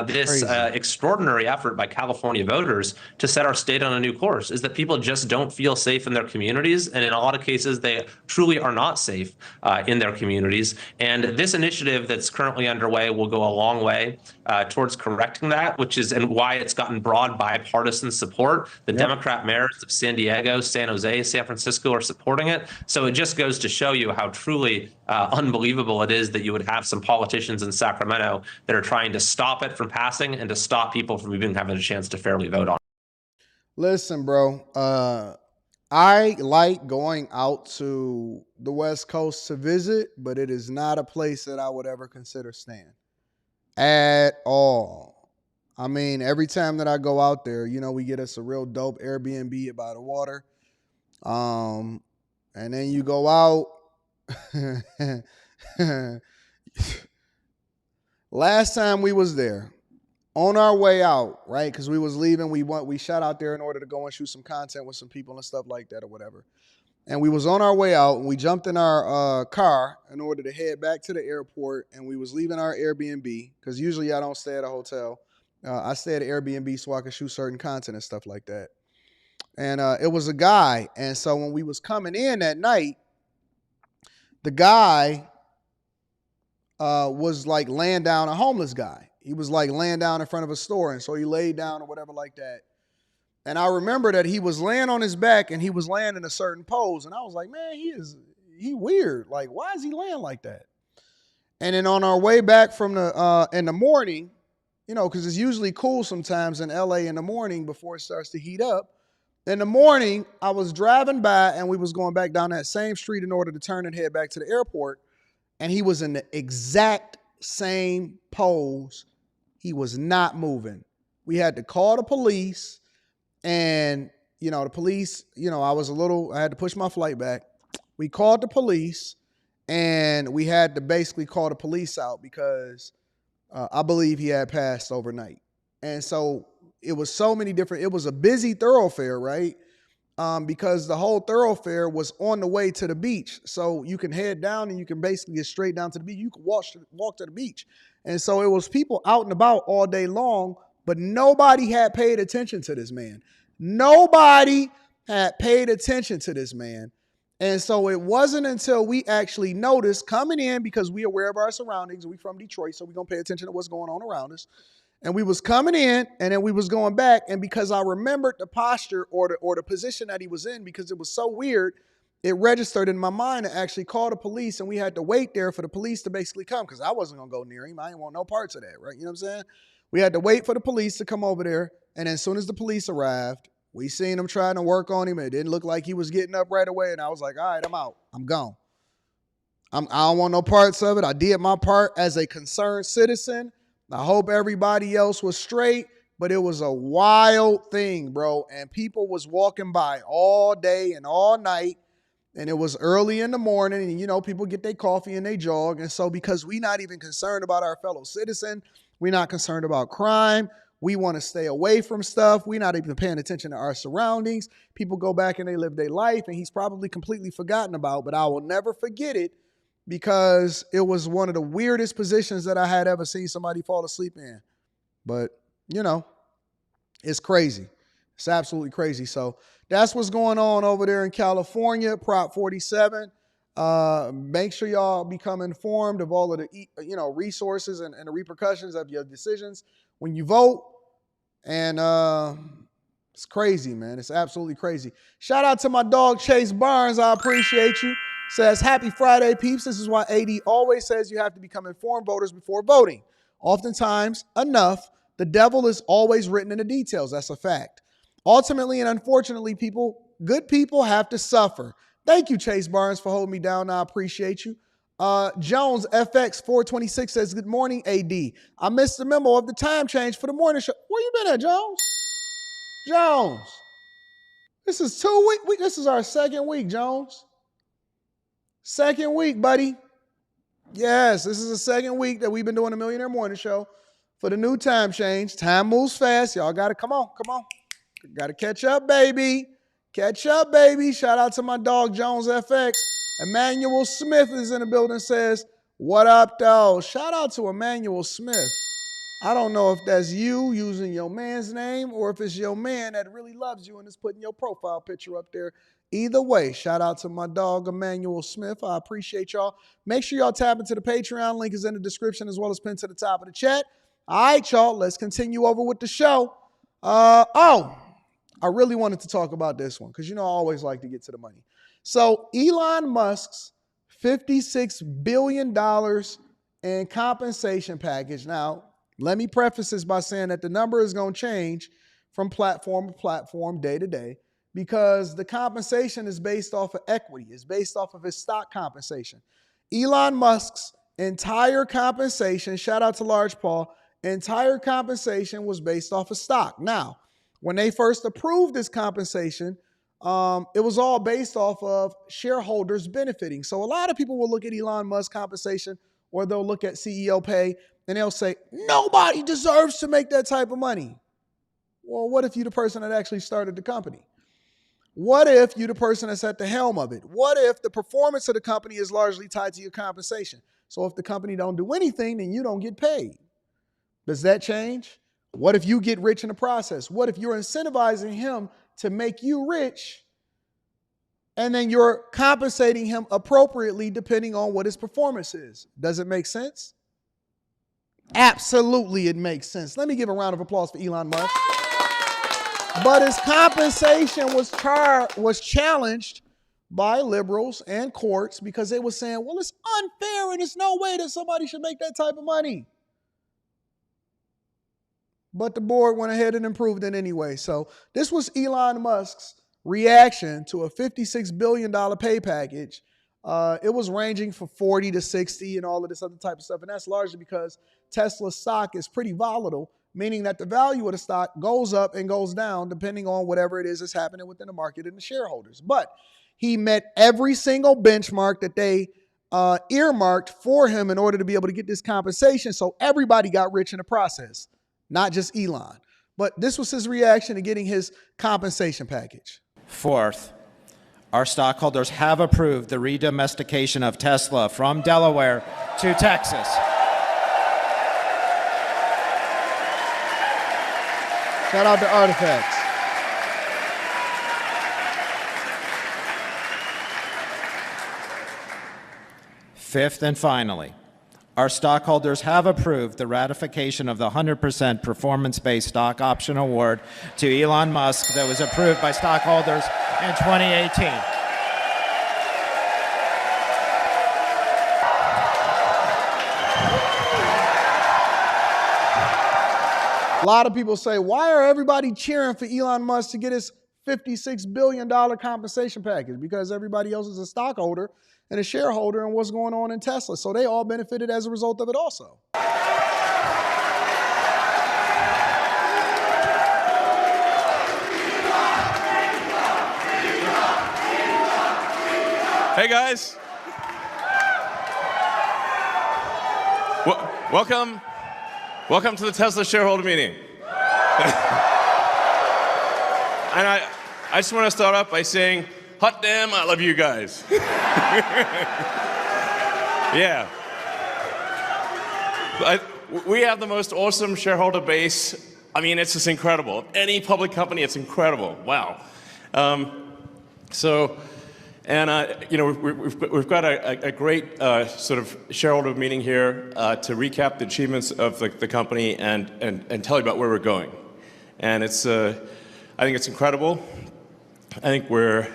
this extraordinary effort by California voters to set our state on a new course, is that people just don't feel safe in their communities. And in a lot of cases, they truly are not safe in their communities. And this initiative that's currently underway will go a long way towards correcting that, and why it's gotten broad bipartisan support. The Democrat mayors of San Diego, San Jose, San Francisco are supporting it. So it just goes to show you how truly unbelievable it is that you would have some politicians in Sacramento that are trying to stop it from passing and to stop people from even having a chance to fairly vote on it. Listen, bro, I like going out to the West Coast to visit, but it is not a place that I would ever consider staying at all. I mean, every time that I go out there, we get us a real dope Airbnb by the water. And then you go out. Last time we was there, on our way out, right? Because we was leaving, we shot out there in order to go and shoot some content with some people and stuff like that or whatever. And we was on our way out, and we jumped in our car in order to head back to the airport, and we was leaving our Airbnb, because usually I don't stay at a hotel. I stay at an Airbnb so I can shoot certain content and stuff like that. And it was a guy, and so when we was coming in that night, the guy was like laying down, a homeless guy. He was like laying down in front of a store, and so he laid down or whatever like that. And I remember that he was laying on his back, and he was laying in a certain pose, and I was like, man, he weird. Like, why is he laying like that? And then on our way back from in the morning, because it's usually cool sometimes in LA in the morning before it starts to heat up, In the morning, I was driving by and we was going back down that same street in order to turn and head back to the airport. And he was in the exact same pose. He was not moving. We had to call the police, and, the police, I had to push my flight back. We called the police, and we had to basically call the police out because I believe he had passed overnight. And so it was so many different, it was a busy thoroughfare, right? Because the whole thoroughfare was on the way to the beach. So you can head down and you can basically get straight down to the beach. You can walk to the beach. And so it was people out and about all day long, but nobody had paid attention to this man. Nobody had paid attention to this man. And so it wasn't until we actually noticed coming in, because we are aware of our surroundings. We from Detroit, so we're going to pay attention to what's going on around us. And we was coming in, and then we was going back. And because I remembered the posture or the position that he was in, because it was so weird, it registered in my mind to actually call the police. And we had to wait there for the police to basically come, because I wasn't going to go near him. I didn't want no parts of that, right? You know what I'm saying? We had to wait for the police to come over there. And as soon as the police arrived, we seen him trying to work on him. It didn't look like he was getting up right away. And I was like, all right, I'm out. I'm gone. I don't want no parts of it. I did my part as a concerned citizen. I hope everybody else was straight, but it was a wild thing, bro. And people was walking by all day and all night, and it was early in the morning, and people get their coffee and they jog. And so because we not even concerned about our fellow citizen, we're not concerned about crime, we want to stay away from stuff, we're not even paying attention to our surroundings. People go back and they live their life, and he's probably completely forgotten about, but I will never forget it, because it was one of the weirdest positions that I had ever seen somebody fall asleep in. But, it's crazy. It's absolutely crazy. So that's what's going on over there in California, Prop 47. Make sure y'all become informed of all of the, resources and the repercussions of your decisions when you vote. And it's crazy, man. It's absolutely crazy. Shout out to my dog, Chase Barnes. I appreciate you. Says, happy Friday, peeps. This is why AD always says you have to become informed voters before voting. Oftentimes, enough, the devil is always written in the details. That's a fact. Ultimately and unfortunately, good people have to suffer. Thank you, Chase Barnes, for holding me down. I appreciate you. Jones FX 426 says, good morning, AD. I missed the memo of the time change for the morning show. Where you been at, Jones? Jones. This is 2 weeks. This is our second week, Jones. Second week, buddy. Yes, this is the second week that we've been doing the Millionaire Morning Show for the new time change. Time moves fast. Y'all got to come on. Got to catch up, baby. Catch up, baby. Shout out to my dog, Jones FX. Emmanuel Smith is in the building, says, what up, though? Shout out to Emmanuel Smith. I don't know if that's you using your man's name or if it's your man that really loves you and is putting your profile picture up there. Either way, shout out to my dog, Emmanuel Smith. I appreciate y'all. Make sure y'all tap into the Patreon. Link is in the description as well as pinned to the top of the chat. All right, y'all. Let's continue over with the show. I really wanted to talk about this one because, I always like to get to the money. So Elon Musk's $56 billion in compensation package. Now, let me preface this by saying that the number is going to change from platform to platform, day to day, because the compensation is based off of equity. It's based off of his stock compensation. Elon Musk's entire compensation, shout out to Large Paul, entire compensation was based off of stock. Now, when they first approved this compensation, it was all based off of shareholders benefiting. So a lot of people will look at Elon Musk's compensation, or they'll look at CEO pay, and they'll say, nobody deserves to make that type of money. Well, what if you're the person that actually started the company? What if you're the person that's at the helm of it? What if the performance of the company is largely tied to your compensation? So if the company don't do anything, then you don't get paid. Does that change? What if you get rich in the process? What if you're incentivizing him to make you rich, and then you're compensating him appropriately depending on what his performance is? Does it make sense? Absolutely, it makes sense. Let me give a round of applause for Elon Musk. But his compensation was challenged by liberals and courts because they were saying, well, it's unfair and there's no way that somebody should make that type of money. but the board went ahead and approved it anyway. So this was Elon Musk's reaction to a $56 billion pay package. It was ranging from 40 to 60 and all of this other type of stuff. And that's largely because Tesla's stock is pretty volatile, meaning that the value of the stock goes up and goes down depending on whatever it is that's happening within the market and the shareholders. But he met every single benchmark that they earmarked for him in order to be able to get this compensation. So everybody got rich in the process, not just Elon. But this was his reaction to getting his compensation package. Fourth, our stockholders have approved the redomestication of Tesla from Delaware to Texas. Shout out to Artifacts. Fifth and finally, our stockholders have approved the ratification of the 100% performance-based stock option award to Elon Musk that was approved by stockholders in 2018. A lot of people say, why are everybody cheering for Elon Musk to get his $56 billion compensation package? Because everybody else is a stockholder and a shareholder in what's going on in Tesla. So they all benefited as a result of it also. Hey guys. Welcome to the Tesla shareholder meeting. And I just want to start off by saying, hot damn, I love you guys. Yeah. We have the most awesome shareholder base. I mean, it's just incredible. Any public company, it's incredible. Wow. We've got a great sort of shareholder meeting here to recap the achievements of the company and tell you about where we're going. And it's, I think it's incredible. I think we're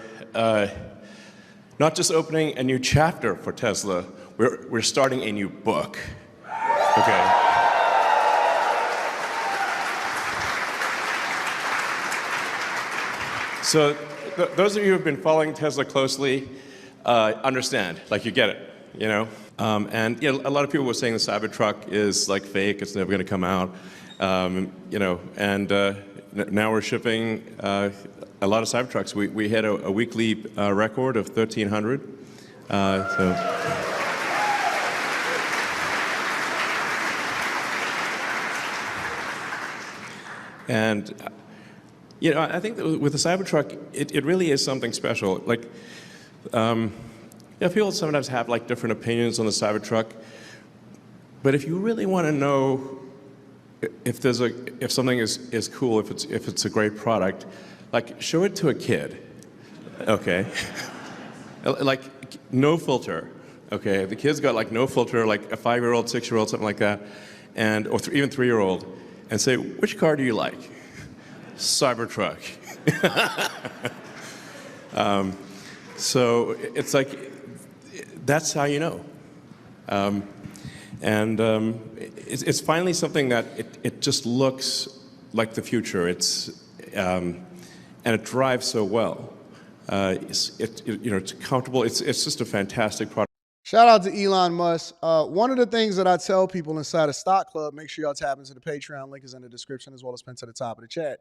not just opening a new chapter for Tesla, we're starting a new book. Okay. So those of you who have been following Tesla closely understand, like you get it, you know? And you know, a lot of people were saying the Cybertruck is like fake, it's never gonna come out, you know, and now we're shipping a lot of Cybertrucks. We hit a weekly record of 1,300. And you know, I think that with the Cybertruck, it really is something special. Like, you know, people sometimes have like different opinions on the Cybertruck, but if you really want to know if something is cool, if it's a great product, like show it to a kid, okay? Like no filter, okay? The kid's got like no filter, like a 5-year-old, 6-year-old, something like that, and or even 3-year-old, and say, which car do you like? Cybertruck. So it's like, that's how you know. It's finally something that it just looks like the future. And it drives so well. It's comfortable. It's just a fantastic product. Shout out to Elon Musk. One of the things that I tell people inside of Stock Club, make sure y'all tap into the Patreon, link is in the description as well as pinned to the top of the chat.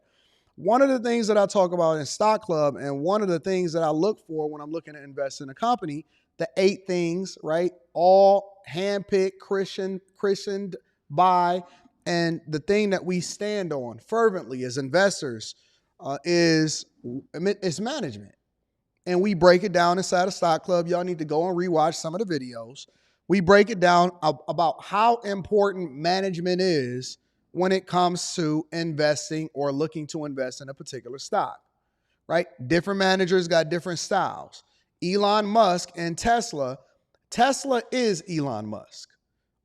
One of the things that I talk about in Stock Club, and one of the things that I look for when I'm looking to invest in a company, the 8 things, right? All handpicked, christened by, and the thing that we stand on fervently as investors is management. And we break it down inside of Stock Club. Y'all need to go and rewatch some of the videos. We break it down about how important management is when it comes to investing or looking to invest in a particular stock, right? Different managers got different styles. Elon Musk and Tesla is Elon Musk.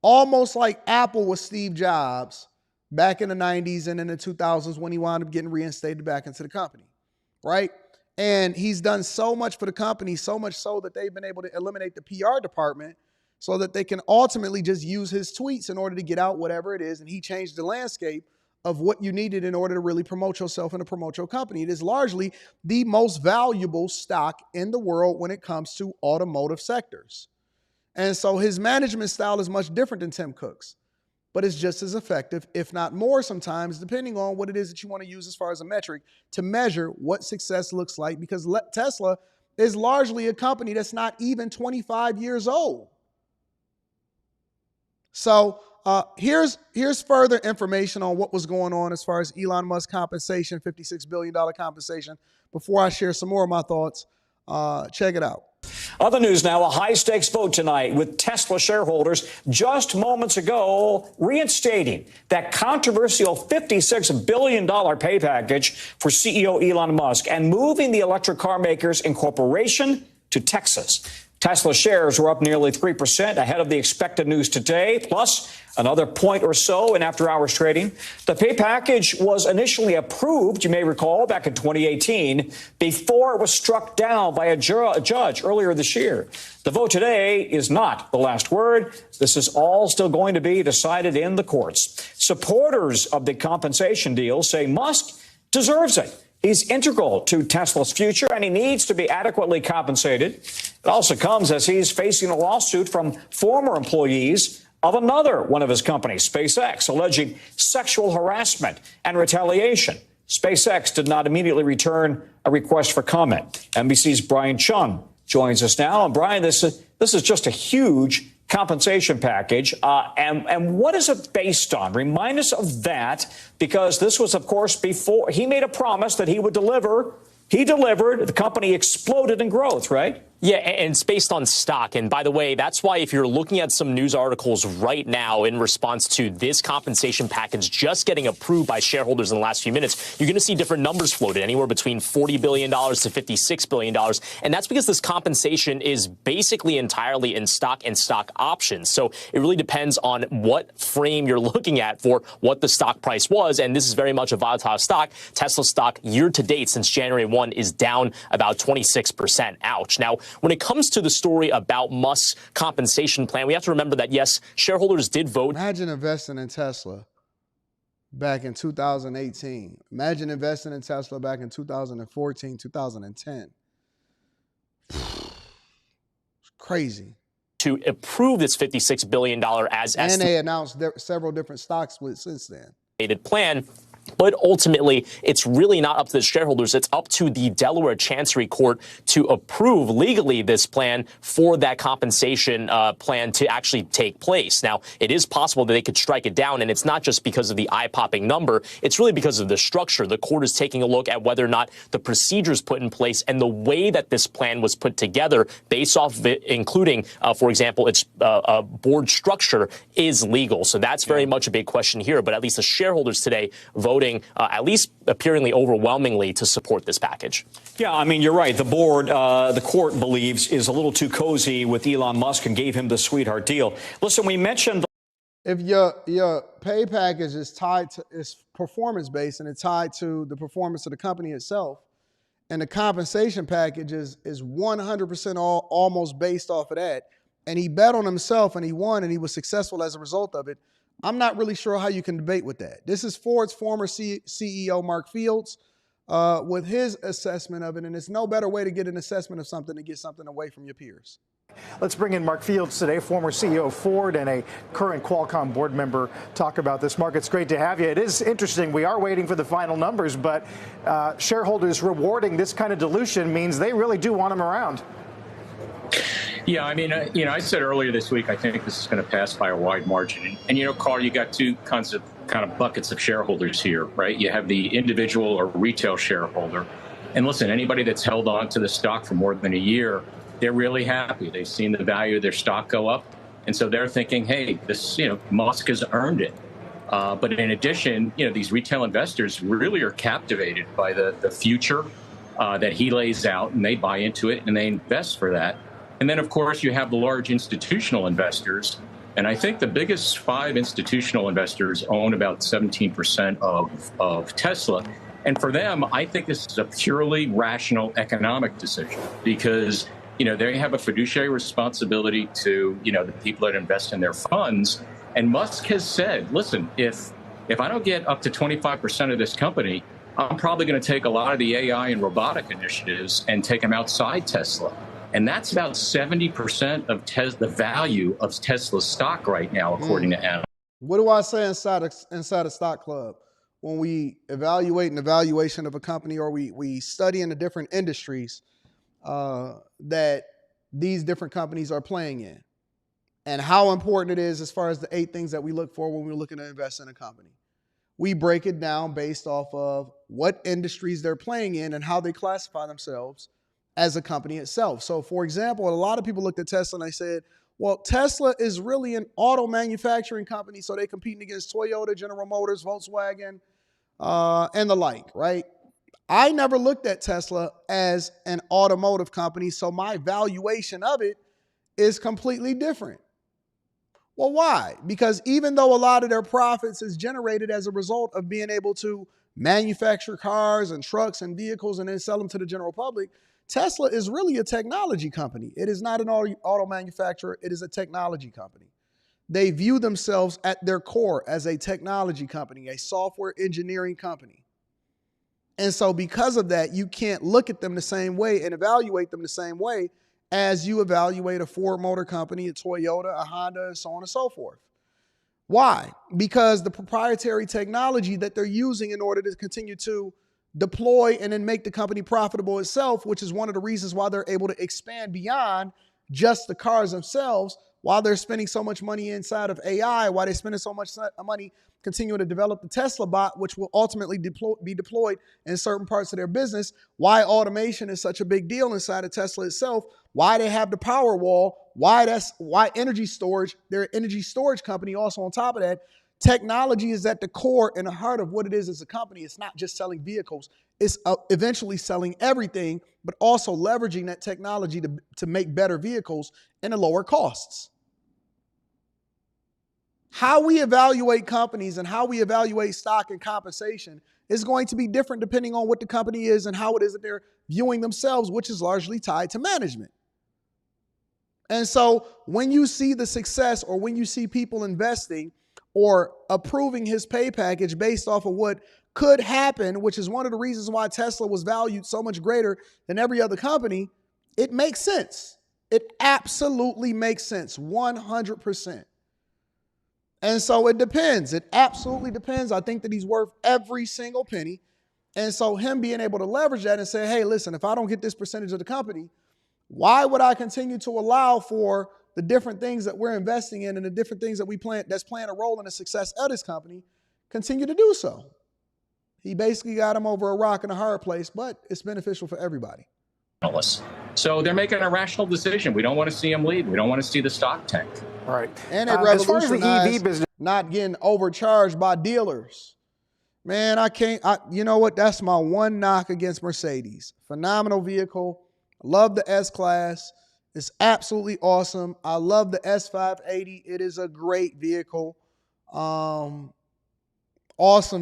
Almost like Apple was Steve Jobs back in the 90s and in the 2000s when he wound up getting reinstated back into the company, right? And he's done so much for the company, so much so that they've been able to eliminate the PR department so that they can ultimately just use his tweets in order to get out whatever it is. And he changed the landscape of what you needed in order to really promote yourself and to promote your company. It is largely the most valuable stock in the world when it comes to automotive sectors. And so his management style is much different than Tim Cook's, but it's just as effective, if not more sometimes, depending on what it is that you want to use as far as a metric to measure what success looks like, because Tesla is largely a company that's not even 25 years old. So here's further information on what was going on as far as Elon Musk compensation, $56 billion compensation. Before I share some more of my thoughts, check it out. Other news now, a high-stakes vote tonight with Tesla shareholders just moments ago reinstating that controversial $56 billion pay package for CEO Elon Musk and moving the electric car makers incorporation to Texas. Tesla shares were up nearly 3% ahead of the expected news today, plus another point or so in after-hours trading. The pay package was initially approved, you may recall, back in 2018, before it was struck down by a judge earlier this year. The vote today is not the last word. This is all still going to be decided in the courts. Supporters of the compensation deal say Musk deserves it. He's integral to Tesla's future, and he needs to be adequately compensated. It also comes as he's facing a lawsuit from former employees of another one of his companies, SpaceX, alleging sexual harassment and retaliation. SpaceX did not immediately return a request for comment. NBC's Brian Chung joins us now. And Brian, this is just a huge compensation package. And what is it based on? Remind us of that, because this was, of course, before he made a promise that he would deliver. He delivered. The company exploded in growth, right? Yeah, and it's based on stock. And by the way, that's why if you're looking at some news articles right now in response to this compensation package just getting approved by shareholders in the last few minutes, you're going to see different numbers floated, anywhere between $40 billion to $56 billion. And that's because this compensation is basically entirely in stock and stock options. So it really depends on what frame you're looking at for what the stock price was. And this is very much a volatile stock. Tesla stock year to date since January 1 is down about 26%. Ouch. Now, when it comes to the story about Musk's compensation plan, we have to remember that, yes, shareholders did vote. Imagine investing in Tesla back in 2018. Imagine investing in Tesla back in 2014, 2010. It's crazy. To approve this $56 billion as and they announced several different stock splits since then. Plan. But ultimately, it's really not up to the shareholders. It's up to the Delaware Chancery Court to approve legally this plan for that compensation plan to actually take place. Now, it is possible that they could strike it down, and it's not just because of the eye-popping number. It's really because of the structure. The court is taking a look at whether or not the procedures put in place and the way that this plan was put together based off of it, including, for example, its board structure, is legal. So that's very much a big question here. But at least the shareholders today voting, at least appearingly overwhelmingly, to support this package. Yeah, I mean, you're right. The board, the court believes, is a little too cozy with Elon Musk and gave him the sweetheart deal. Listen, we mentioned if your pay package is tied to, is performance based and it's tied to the performance of the company itself, and the compensation package is 100% almost based off of that, and he bet on himself and he won and he was successful as a result of it, I'm not really sure how you can debate with that. This is Ford's former CEO, Mark Fields, with his assessment of it. And it's no better way to get an assessment of something to get something away from your peers. Let's bring in Mark Fields today, former CEO of Ford and a current Qualcomm board member, talk about this. Mark, it's great to have you. It is interesting. We are waiting for the final numbers, but shareholders rewarding this kind of dilution means they really do want him around. Yeah, I mean, I said earlier this week, I think this is going to pass by a wide margin. And Carl, you got two kinds of kind of buckets of shareholders here, right? You have the individual or retail shareholder. And listen, anybody that's held on to the stock for more than a year, they're really happy. They've seen the value of their stock go up. And so they're thinking, hey, this, Musk has earned it. But in addition, these retail investors really are captivated by the future that he lays out, and they buy into it and they invest for that. And then, of course, you have the large institutional investors. And I think the biggest 5 institutional investors own about 17% of Tesla. And for them, I think this is a purely rational economic decision because, they have a fiduciary responsibility to, the people that invest in their funds. And Musk has said, listen, if if I don't get up to 25% of this company, I'm probably going to take a lot of the AI and robotic initiatives and take them outside Tesla. And that's about 70% of the value of Tesla's stock right now, according to Anton. What do I say inside a stock club? When we evaluate an evaluation of a company, or we study in the different industries that these different companies are playing in, and how important it is as far as the 8 things that we look for when we're looking to invest in a company. We break it down based off of what industries they're playing in and how they classify themselves as a company itself. So, for example, a lot of people looked at Tesla and they said, well, Tesla is really an auto manufacturing company, so they're competing against Toyota, General Motors, Volkswagen, and the like, right? I never looked at Tesla as an automotive company, so my valuation of it is completely different. Well, why? Because even though a lot of their profits is generated as a result of being able to manufacture cars and trucks and vehicles and then sell them to the general public, Tesla is really a technology company. It is not an auto manufacturer. It is a technology company. They view themselves at their core as a technology company, a software engineering company. And so because of that, you can't look at them the same way and evaluate them the same way as you evaluate a Ford Motor Company, a Toyota, a Honda, and so on and so forth. Why? Because the proprietary technology that they're using in order to continue to deploy and then make the company profitable itself, which is one of the reasons why they're able to expand beyond just the cars themselves, while they're spending so much money inside of AI, why they're spending so much money continuing to develop the Tesla bot, which will ultimately be deployed in certain parts of their business, why automation is such a big deal inside of Tesla itself, why they have the power wall, why energy storage, they're an energy storage company also on top of that. Technology is at the core and the heart of what it is as a company. It's not just selling vehicles. It's eventually selling everything, but also leveraging that technology to make better vehicles and to lower costs. How we evaluate companies and how we evaluate stock and compensation is going to be different depending on what the company is and how it is that they're viewing themselves, which is largely tied to management. And so when you see the success, or when you see people investing or approving his pay package based off of what could happen, which is one of the reasons why Tesla was valued so much greater than every other company, it makes sense. It absolutely makes sense, 100%. And so it depends. It absolutely depends. I think that he's worth every single penny. And so him being able to leverage that and say, hey, listen, if I don't get this percentage of the company, why would I continue to allow for the different things that we're investing in and the different things that that's playing a role in the success of this company, continue to do so? He basically got him over a rock and a hard place, but it's beneficial for everybody. So they're making a rational decision. We don't want to see them leave. We don't want to see the stock tank. All right. And it as far as the EV business, not getting overcharged by dealers. Man, you know what? That's my one knock against Mercedes. Phenomenal vehicle. Love the S-Class. It's absolutely awesome. I love the S580. It is a great vehicle. Awesome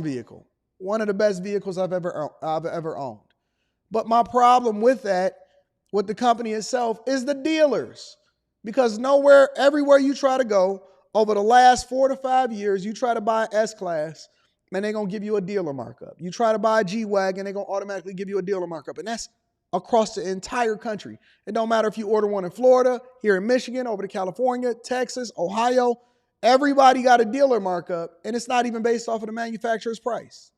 vehicle. One of the best vehicles I've ever owned. But my problem with the company itself, is the dealers. Because everywhere you try to go, over the last 4 to 5 years, you try to buy S-Class, and they're going to give you a dealer markup. You try to buy a G-Wagon, they're going to automatically give you a dealer markup. And that's across the entire country. It don't matter if you order one in Florida, here in Michigan, over to California, Texas, Ohio. Everybody got a dealer markup, and it's not even based off of the manufacturer's price.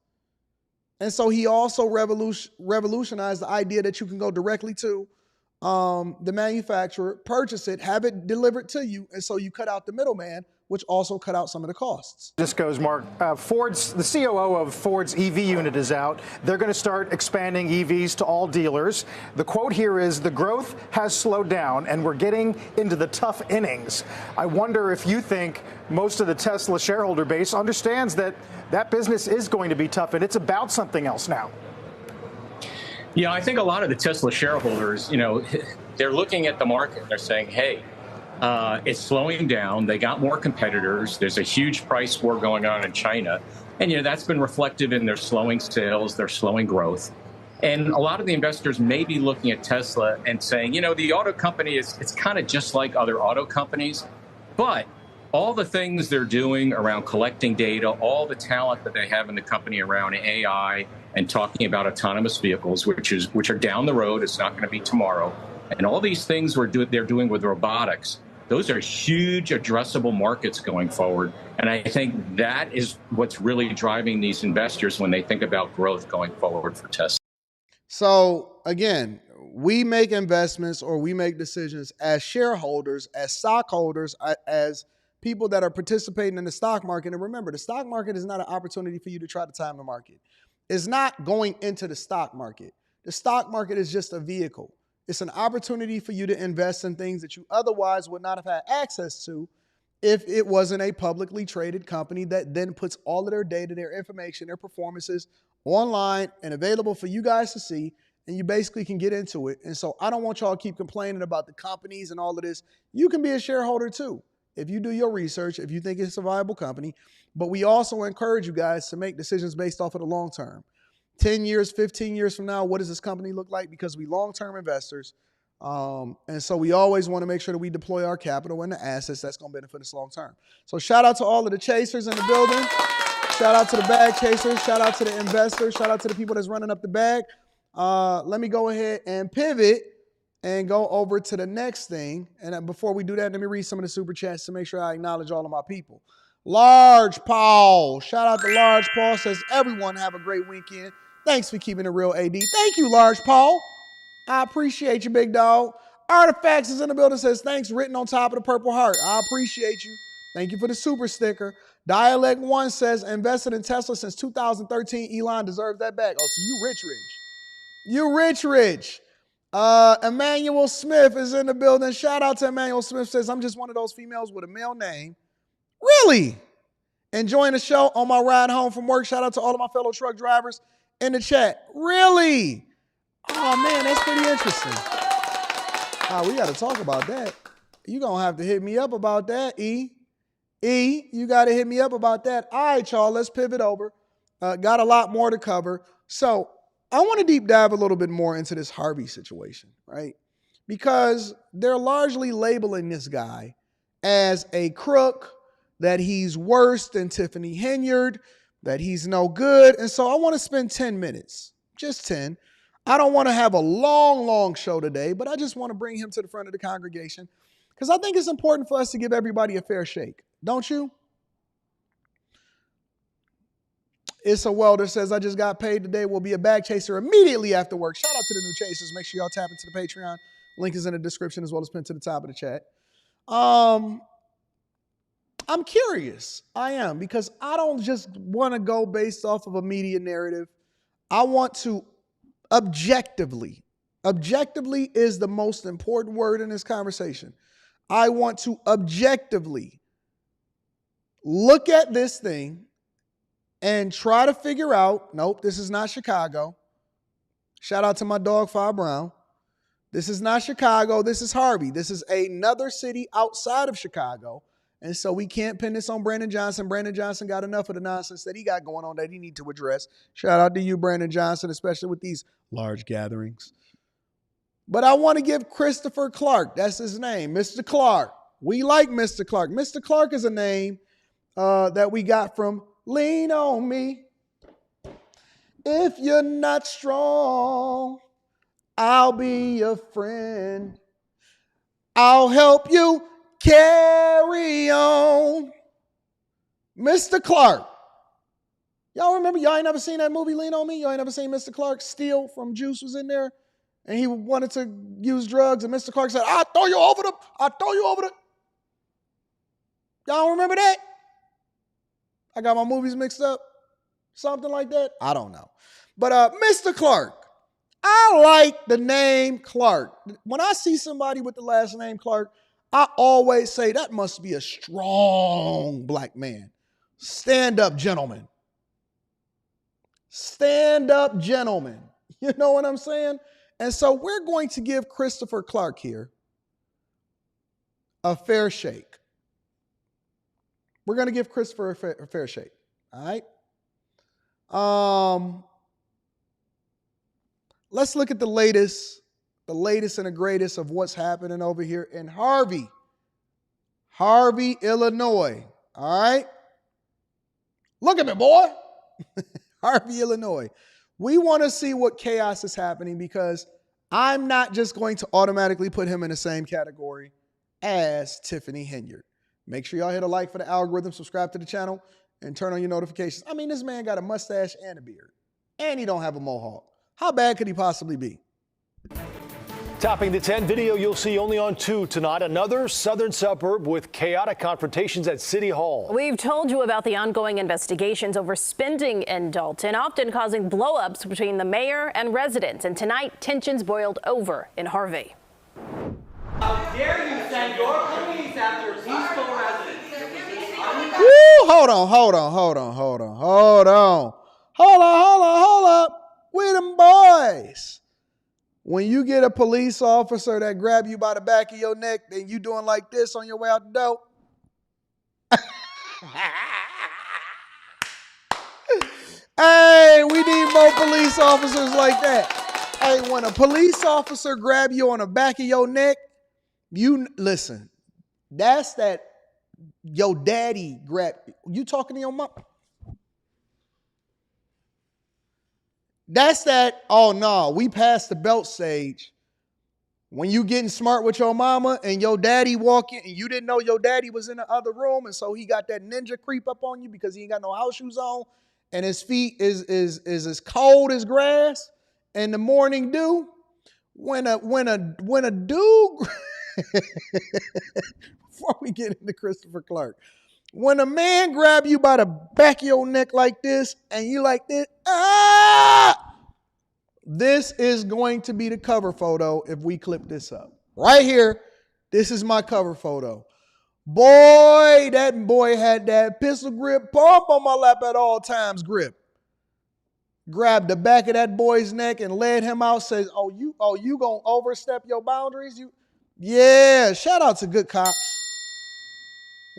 And so he also revolutionized the idea that you can go directly to the manufacturer, purchase it, have it delivered to you, and so you cut out the middleman, which also cut out some of the costs. This goes, Mark. The COO of Ford's EV unit is out. They're going to start expanding EVs to all dealers. The quote here is, the growth has slowed down and we're getting into the tough innings. I wonder if you think most of the Tesla shareholder base understands that that business is going to be tough and it's about something else now. Yeah, I think a lot of the Tesla shareholders, they're looking at the market. They're saying, hey, it's slowing down. They got more competitors. There's a huge price war going on in China. And, that's been reflective in their slowing sales, their slowing growth. And a lot of the investors may be looking at Tesla and saying, the auto company it's kind of just like other auto companies, but all the things they're doing around collecting data, all the talent that they have in the company around AI and talking about autonomous vehicles, which are down the road. It's not going to be tomorrow. And all these things they're doing with robotics, those are huge addressable markets going forward. And I think that is what's really driving these investors when they think about growth going forward for Tesla. So again, we make investments or we make decisions as shareholders, as stockholders, as people that are participating in the stock market. And remember, the stock market is not an opportunity for you to try to time the market. It's not going into the stock market. The stock market is just a vehicle. It's an opportunity for you to invest in things that you otherwise would not have had access to if it wasn't a publicly traded company that then puts all of their data, their information, their performances online and available for you guys to see, and you basically can get into it. And so I don't want y'all to keep complaining about the companies and all of this. You can be a shareholder too if you do your research, if you think it's a viable company. But we also encourage you guys to make decisions based off of the long term. 10 years, 15 years from now, what does this company look like? Because we long-term investors. And so we always want to make sure that we deploy our capital into assets that's going to benefit us long-term. So shout out to all of the chasers in the building. Shout out to the bag chasers. Shout out to the investors. Shout out to the people that's running up the bag. Let me go ahead and pivot and go over to the next thing. And before we do that, let me read some of the super chats to make sure I acknowledge all of my people. Large Paul. Shout out to Large Paul. Says, everyone have a great weekend. Thanks for keeping it real, AD. Thank you, Large Paul. I appreciate you, big dog. Artifacts is in the building. Says, thanks, written on top of the Purple Heart. I appreciate you. Thank you for the super sticker. Dialect 1 says, invested in Tesla since 2013. Elon deserves that back. Oh, so you rich. You rich. Emmanuel Smith is in the building. Shout out to Emmanuel Smith. Says, I'm just one of those females with a male name. Really? Enjoying the show on my ride home from work. Shout out to all of my fellow truck drivers in the chat. Really? Oh, man, that's pretty interesting. We got to talk about that. You're going to have to hit me up about that, E, you got to hit me up about that. All right, y'all, let's pivot over. Got a lot more to cover. So I want to deep dive a little bit more into this Harvey situation, right? Because they're largely labeling this guy as a crook, that he's worse than Tiffany Henyard, that he's no good. And so I want to spend 10 minutes, just 10. I don't want to have a long show today, but I just want to bring him to the front of the congregation because I think it's important for us to give everybody a fair shake. Don't you? Issa Welder says, I just got paid today. Will be a bag chaser immediately after work. Shout out to the new chasers. Make sure y'all tap into the Patreon. Link is in the description as well as pinned to the top of the chat. I'm curious. I am, because I don't just want to go based off of a media narrative. I want to objectively is the most important word in this conversation. I want to objectively look at this thing and try to figure out, nope, this is not Chicago. Shout out to my dog, Fi Brown. This is not Chicago. This is Harvey. This is another city outside of Chicago. And so we can't pin this on Brandon Johnson. Brandon Johnson got enough of the nonsense that he got going on that he need to address. Shout out to you, Brandon Johnson, especially with these large gatherings. But I want to give Christopher Clark, that's his name, Mr. Clark. We like Mr. Clark. Mr. Clark is a name that we got from Lean On Me. If you're not strong, I'll be your friend. I'll help you carry on. Mr. Clark. Y'all remember, y'all ain't never seen that movie, Lean On Me? Y'all ain't never seen Mr. Clark? Steele from Juice was in there, and he wanted to use drugs, and Mr. Clark said, I'll throw you over the. Y'all remember that? I got my movies mixed up. Something like that. I don't know. But Mr. Clark, I like the name Clark. When I see somebody with the last name Clark, I always say that must be a strong black man. Stand up, gentlemen. Stand up, gentlemen. You know what I'm saying? And so we're going to give Christopher Clark here a fair shake. We're going to give Christopher a fair shake. All right? Let's look at the latest and the greatest of what's happening over here in Harvey Harvey, Illinois. All right? Look at me, boy. Harvey, Illinois. We want to see what chaos is happening because I'm not just going to automatically put him in the same category as Tiffany Henyard. Make sure y'all hit a like for the algorithm, subscribe to the channel, and turn on your notifications. I mean, this man got a mustache and a beard, and he don't have a mohawk. How bad could he possibly be? Topping the 10 video you'll see only on 2 tonight, another southern suburb with chaotic confrontations at City Hall. We've told you about the ongoing investigations over spending in Dalton, often causing blow-ups between the mayor and residents. And tonight, tensions boiled over in Harvey. How dare you send your police after peaceful residents? Woo, hold up. We them boys. When you get a police officer that grab you by the back of your neck, then you doing like this on your way out the door. Hey, we need more police officers like that. Hey, when a police officer grab you on the back of your neck, you listen. That's that your daddy grab. You talking to your mom? That's that, oh no, we passed the belt stage. When you getting smart with your mama and your daddy walking and you didn't know your daddy was in the other room and so he got that ninja creep up on you because he ain't got no house shoes on and his feet is as cold as grass and the morning dew. When a dude, before we get into Christopher Clark, when a man grab you by the back of your neck like this and you like this, this is going to be the cover photo if we clip this up. Right here, this is my cover photo. Boy, that boy had that pistol grip, pump on my lap at all times grip. Grabbed the back of that boy's neck and led him out, says, oh, you gonna overstep your boundaries? Yeah, shout out to good cops.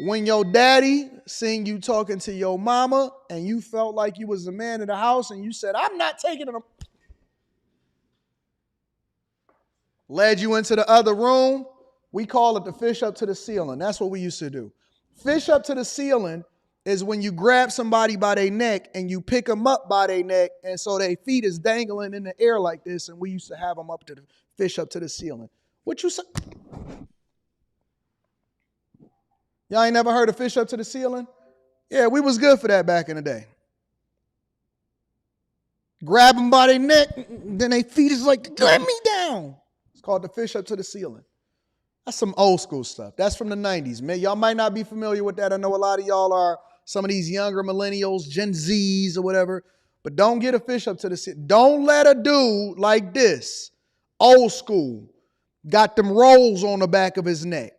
When your daddy seen you talking to your mama and you felt like you was the man of the house and you said, I'm not taking it. Led you into the other room. We call it the fish up to the ceiling. That's what we used to do. Fish up to the ceiling is when you grab somebody by their neck and you pick them up by their neck and so their feet is dangling in the air like this, and we used to have them up to the fish up to the ceiling. What you say? Y'all ain't never heard of fish up to the ceiling? Yeah, we was good for that back in the day. Grab them by their neck, then their feet is like, let me down. It's called the fish up to the ceiling. That's some old school stuff. That's from the 90s. Man, y'all might not be familiar with that. I know a lot of y'all are some of these younger millennials, Gen Zs or whatever, but don't get a fish up to the ceiling. Don't let a dude like this, old school, got them rolls on the back of his neck.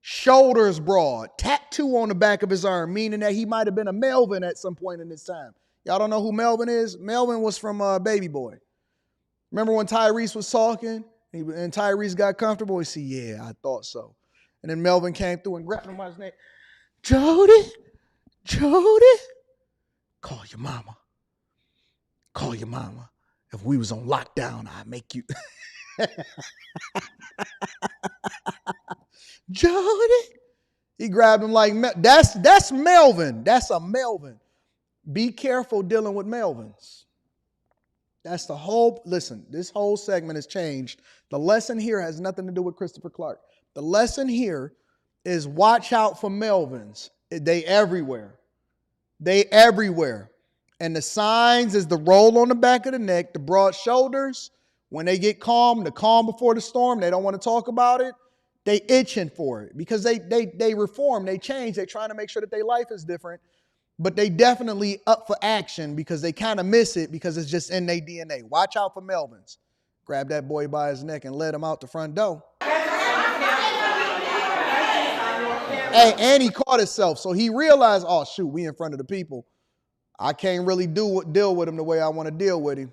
Shoulders broad, tattoo on the back of his arm, meaning that he might have been a Melvin at some point in his time. Y'all don't know who Melvin is? Melvin was from Baby Boy. Remember when Tyrese was talking and Tyrese got comfortable? He said, yeah, I thought so. And then Melvin came through and grabbed him by his neck. Jody, call your mama. Call your mama. If we was on lockdown, I'd make you. Jody. He grabbed him like, that's Melvin. That's a Melvin. Be careful dealing with Melvins. That's the whole, listen, this whole segment has changed. The lesson here has nothing to do with Christopher Clark. The lesson here is watch out for Melvins. They everywhere. They everywhere. And the signs is the roll on the back of the neck, the broad shoulders. When they get calm, the calm before the storm, they don't want to talk about it. They itching for it because they reform, they change, they're trying to make sure that their life is different, but they definitely up for action because they kind of miss it because it's just in their DNA. Watch out for Melvins. Grab that boy by his neck and let him out the front door. Hey, and he caught himself, so he realized, oh shoot, we in front of the people. I can't really deal with him the way I want to deal with him.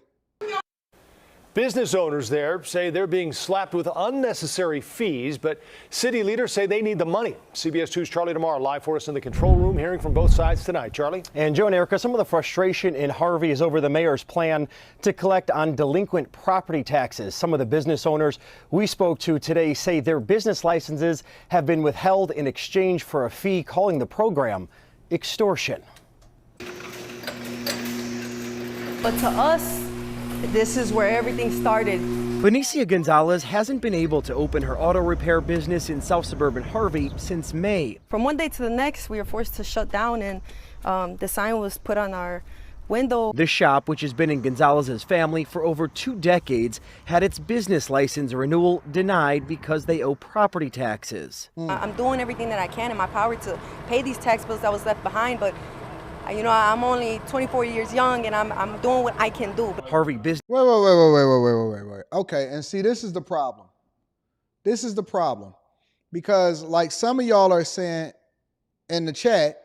Business owners there say they're being slapped with unnecessary fees, but city leaders say they need the money. CBS 2's Charlie DeMar live for us in the control room, hearing from both sides tonight. Charlie? And Joe and Erica, some of the frustration in Harvey is over the mayor's plan to collect on delinquent property taxes. Some of the business owners we spoke to today say their business licenses have been withheld in exchange for a fee, calling the program extortion. But to us, this is where everything started. Benicia Gonzalez hasn't been able to open her auto repair business in South Suburban Harvey since May. From one day to the next, we were forced to shut down, and the sign was put on our window. The shop, which has been in Gonzalez's family for over 2 decades, had its business license renewal denied because they owe property taxes. I'm doing everything that I can in my power to pay these tax bills that was left behind, but you know, I'm only 24 years young, and I'm doing what I can do. Harvey business. Wait. Okay, and see, this is the problem. This is the problem. Because like some of y'all are saying in the chat,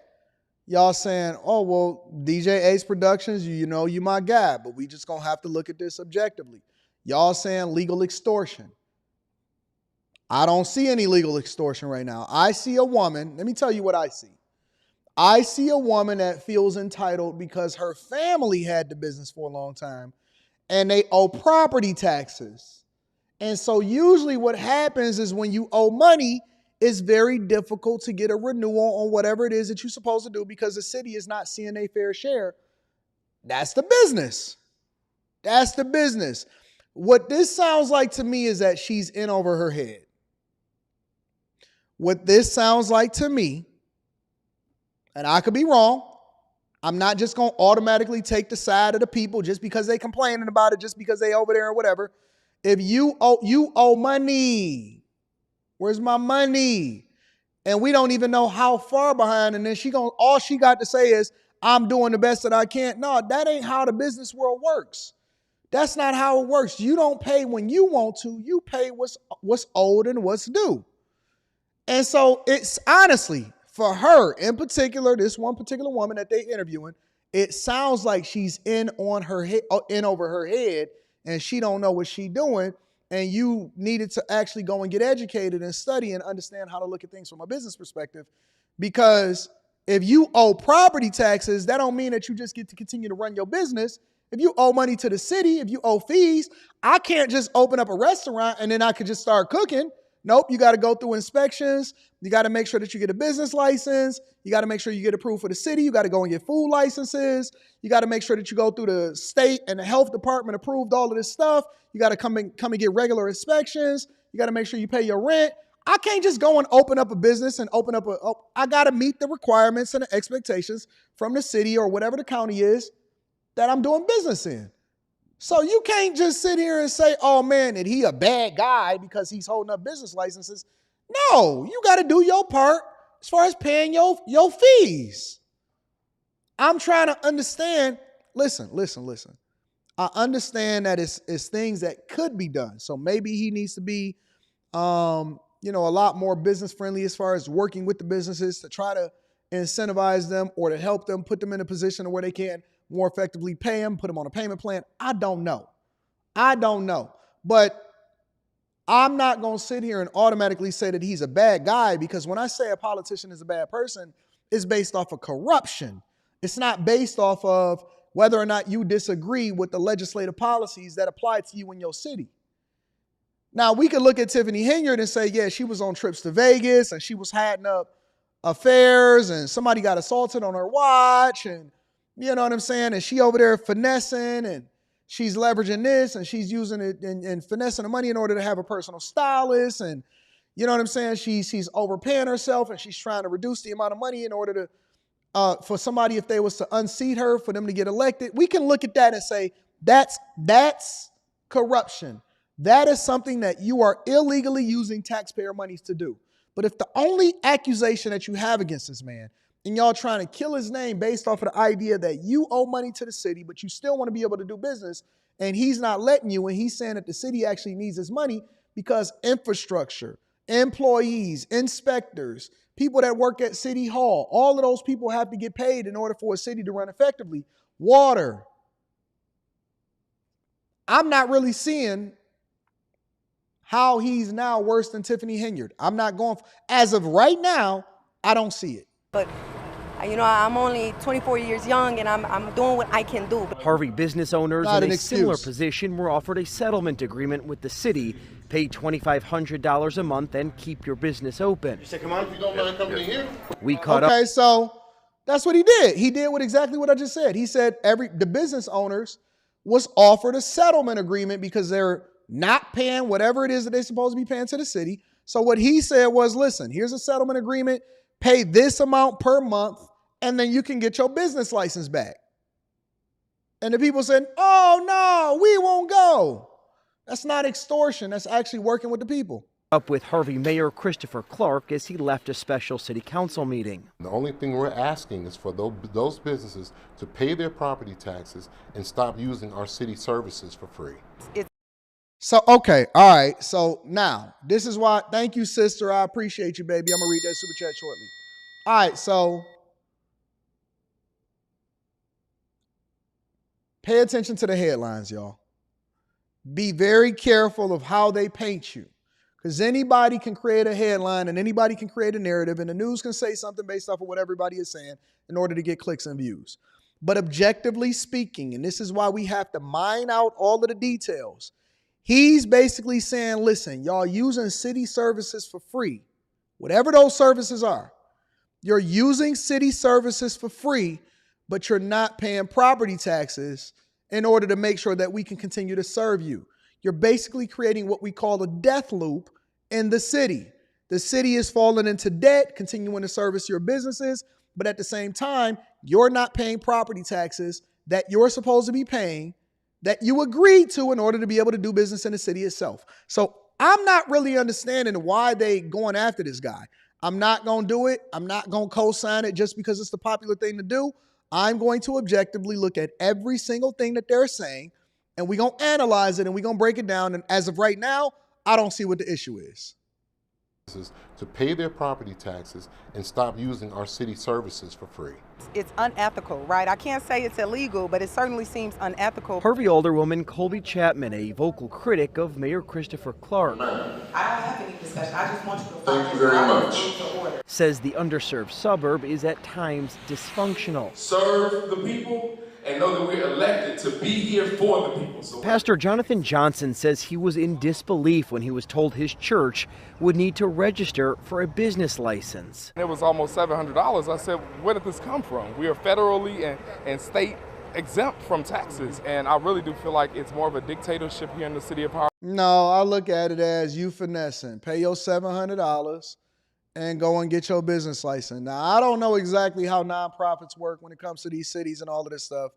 y'all saying, oh, well, DJ Ace Productions, you know, you my guy, but we just gonna have to look at this objectively. Y'all saying legal extortion. I don't see any legal extortion right now. I see a woman, let me tell you what I see. I see a woman that feels entitled because her family had the business for a long time and they owe property taxes. And so usually what happens is when you owe money, it's very difficult to get a renewal on whatever it is that you're supposed to do because the city is not seeing a fair share. That's the business. That's the business. What this sounds like to me is that she's in over her head. What this sounds like to me, and I could be wrong. I'm not just going to automatically take the side of the people just because they complaining about it, just because they over there or whatever. If you owe money, where's my money? And we don't even know how far behind. And then all she got to say is, I'm doing the best that I can. No, that ain't how the business world works. That's not how it works. You don't pay when you want to. You pay what's owed and what's due. And so it's honestly, for her in particular, this one particular woman that they interviewing, it sounds like she's in over her head, and she don't know what she doing. And you needed to actually go and get educated and study and understand how to look at things from a business perspective. Because if you owe property taxes, that don't mean that you just get to continue to run your business. If you owe money to the city, if you owe fees, I can't just open up a restaurant and then I could just start cooking. Nope, you got to go through inspections. You got to make sure that you get a business license. You got to make sure you get approved for the city. You got to go and get food licenses. You got to make sure that you go through the state and the health department approved all of this stuff. You got to come and get regular inspections. You got to make sure you pay your rent. I can't just go and open up a business and I got to meet the requirements and the expectations from the city or whatever the county is that I'm doing business in. So you can't just sit here and say, oh man, that he a bad guy because he's holding up business licenses. No, you got to do your part as far as paying your fees. I'm trying to understand. Listen. I understand that it's things that could be done. So maybe he needs to be, a lot more business friendly as far as working with the businesses to try to incentivize them or to help them, put them in a position where they can more effectively pay them, put them on a payment plan. I don't know. But I'm not going to sit here and automatically say that he's a bad guy, because when I say a politician is a bad person, it's based off of corruption. It's not based off of whether or not you disagree with the legislative policies that apply to you in your city. Now, we could look at Tiffany Henyard and say, yeah, she was on trips to Vegas and she was hiding up affairs and somebody got assaulted on her watch, and you know what I'm saying? And she over there finessing and she's leveraging this and she's using it and finessing the money in order to have a personal stylist. And you know what I'm saying? She's overpaying herself and she's trying to reduce the amount of money in order to, for somebody, if they was to unseat her, for them to get elected. We can look at that and say, that's corruption. That is something that you are illegally using taxpayer monies to do. But if the only accusation that you have against this man, and y'all trying to kill his name based off of the idea that you owe money to the city, but you still want to be able to do business, and he's not letting you, and he's saying that the city actually needs his money because infrastructure, employees, inspectors, people that work at City Hall, all of those people have to get paid in order for a city to run effectively. Water. I'm not really seeing how he's now worse than Tiffany Henyard. I'm not going, as of right now, I don't see it. But I'm only 24 years young, and I'm doing what I can do. Harvey business owners Not in an a similar excuse. position were offered a settlement agreement with the city. Pay $2,500 a month and keep your business open. You said, come on, if you don't mind coming in here. We caught up. Okay, so that's what he did. He did exactly what I just said. He said the business owners was offered a settlement agreement because they're not paying whatever it is that they're supposed to be paying to the city. So what he said was, listen, here's a settlement agreement, pay this amount per month, and then you can get your business license back. And the people said, oh no, we won't go. That's not extortion. That's actually working with the people. Up with Harvey Mayor Christopher Clark as he left a special city council meeting. The only thing we're asking is for those businesses to pay their property taxes and stop using our city services for free. So, okay, all right. So now, this is why, thank you, sister. I appreciate you, baby. I'm going to read that super chat shortly. All right, so pay attention to the headlines, y'all. Be very careful of how they paint you. Because anybody can create a headline and anybody can create a narrative, and the news can say something based off of what everybody is saying in order to get clicks and views. But objectively speaking, and this is why we have to mine out all of the details, he's basically saying, listen, y'all using city services for free, whatever those services are. You're using city services for free, but you're not paying property taxes in order to make sure that we can continue to serve you. You're basically creating what we call a death loop in the city. The city is falling into debt, continuing to service your businesses, but at the same time, you're not paying property taxes that you're supposed to be paying, that you agreed to in order to be able to do business in the city itself. So I'm not really understanding why they going after this guy. I'm not going to do it. I'm not going to co-sign it just because it's the popular thing to do. I'm going to objectively look at every single thing that they're saying, and we're going to analyze it, and we're going to break it down. And as of right now, I don't see what the issue is. To pay their property taxes and stop using our city services for free. It's unethical, right? I can't say it's illegal, but it certainly seems unethical. Harvey Alderwoman Colby Chapman, a vocal critic of Mayor Christopher Clark, I don't have any discussion. I just want you to Thank you very much. says the underserved suburb is at times dysfunctional. Serve the people and know that we're elected to be here for the people. So Pastor Jonathan Johnson says he was in disbelief when he was told his church would need to register for a business license. It was almost $700. I said, where did this come from? We are federally and state exempt from taxes, and I really do feel like it's more of a dictatorship here in the city of Harvey. No, I look at it as you finessing. Pay your $700 and go and get your business license. Now, I don't know exactly how nonprofits work when it comes to these cities and all of this stuff,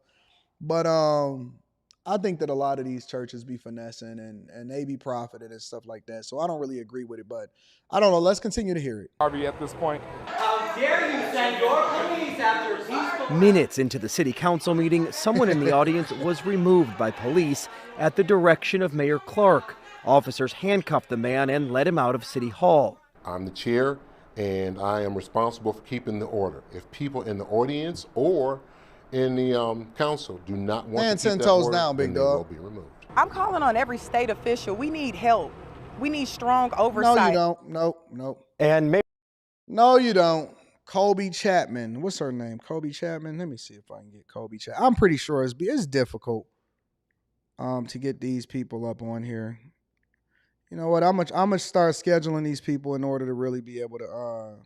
but I think that a lot of these churches be finessing and they be profiting and stuff like that. So I don't really agree with it, but I don't know. Let's continue to hear it. Harvey, at this point. How dare you send your police after peaceful... Minutes into the city council meeting, someone in the audience was removed by police at the direction of Mayor Clark. Officers handcuffed the man and led him out of City Hall. I'm the chair, and I am responsible for keeping the order. If people in the audience or in the council do not want to keep that order, down, big then they will be removed. I'm calling on every state official. We need help. We need strong oversight. No, you don't. Nope. And no, you don't. Colby Chapman. What's her name? Colby Chapman. Let me see if I can get Colby Chapman. I'm pretty sure it's difficult to get these people up on here. You know what? I'm gonna start scheduling these people in order to really be able to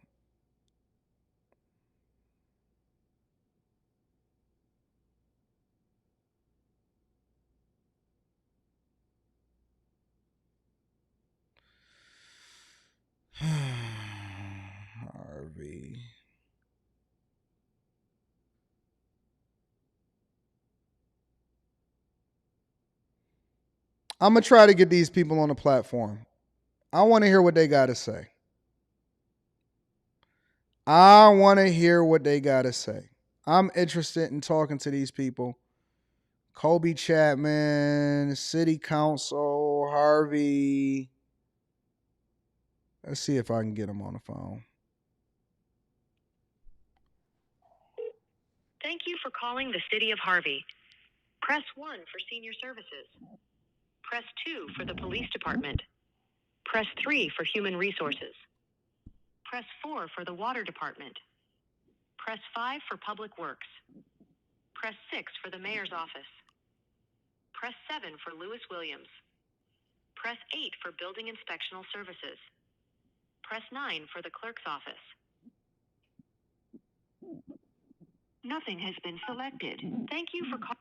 Harvey. I'm going to try to get these people on the platform. I want to hear what they got to say. I'm interested in talking to these people. Colby Chapman, City Council, Harvey. Let's see if I can get them on the phone. Thank you for calling the City of Harvey. Press 1 for senior services. Press 2 for the police department. Press 3 for human resources. Press 4 for the water department. Press 5 for public works. Press 6 for the mayor's office. Press 7 for Lewis Williams. Press 8 for building inspectional services. Press 9 for the clerk's office. Nothing has been selected. Thank you for calling.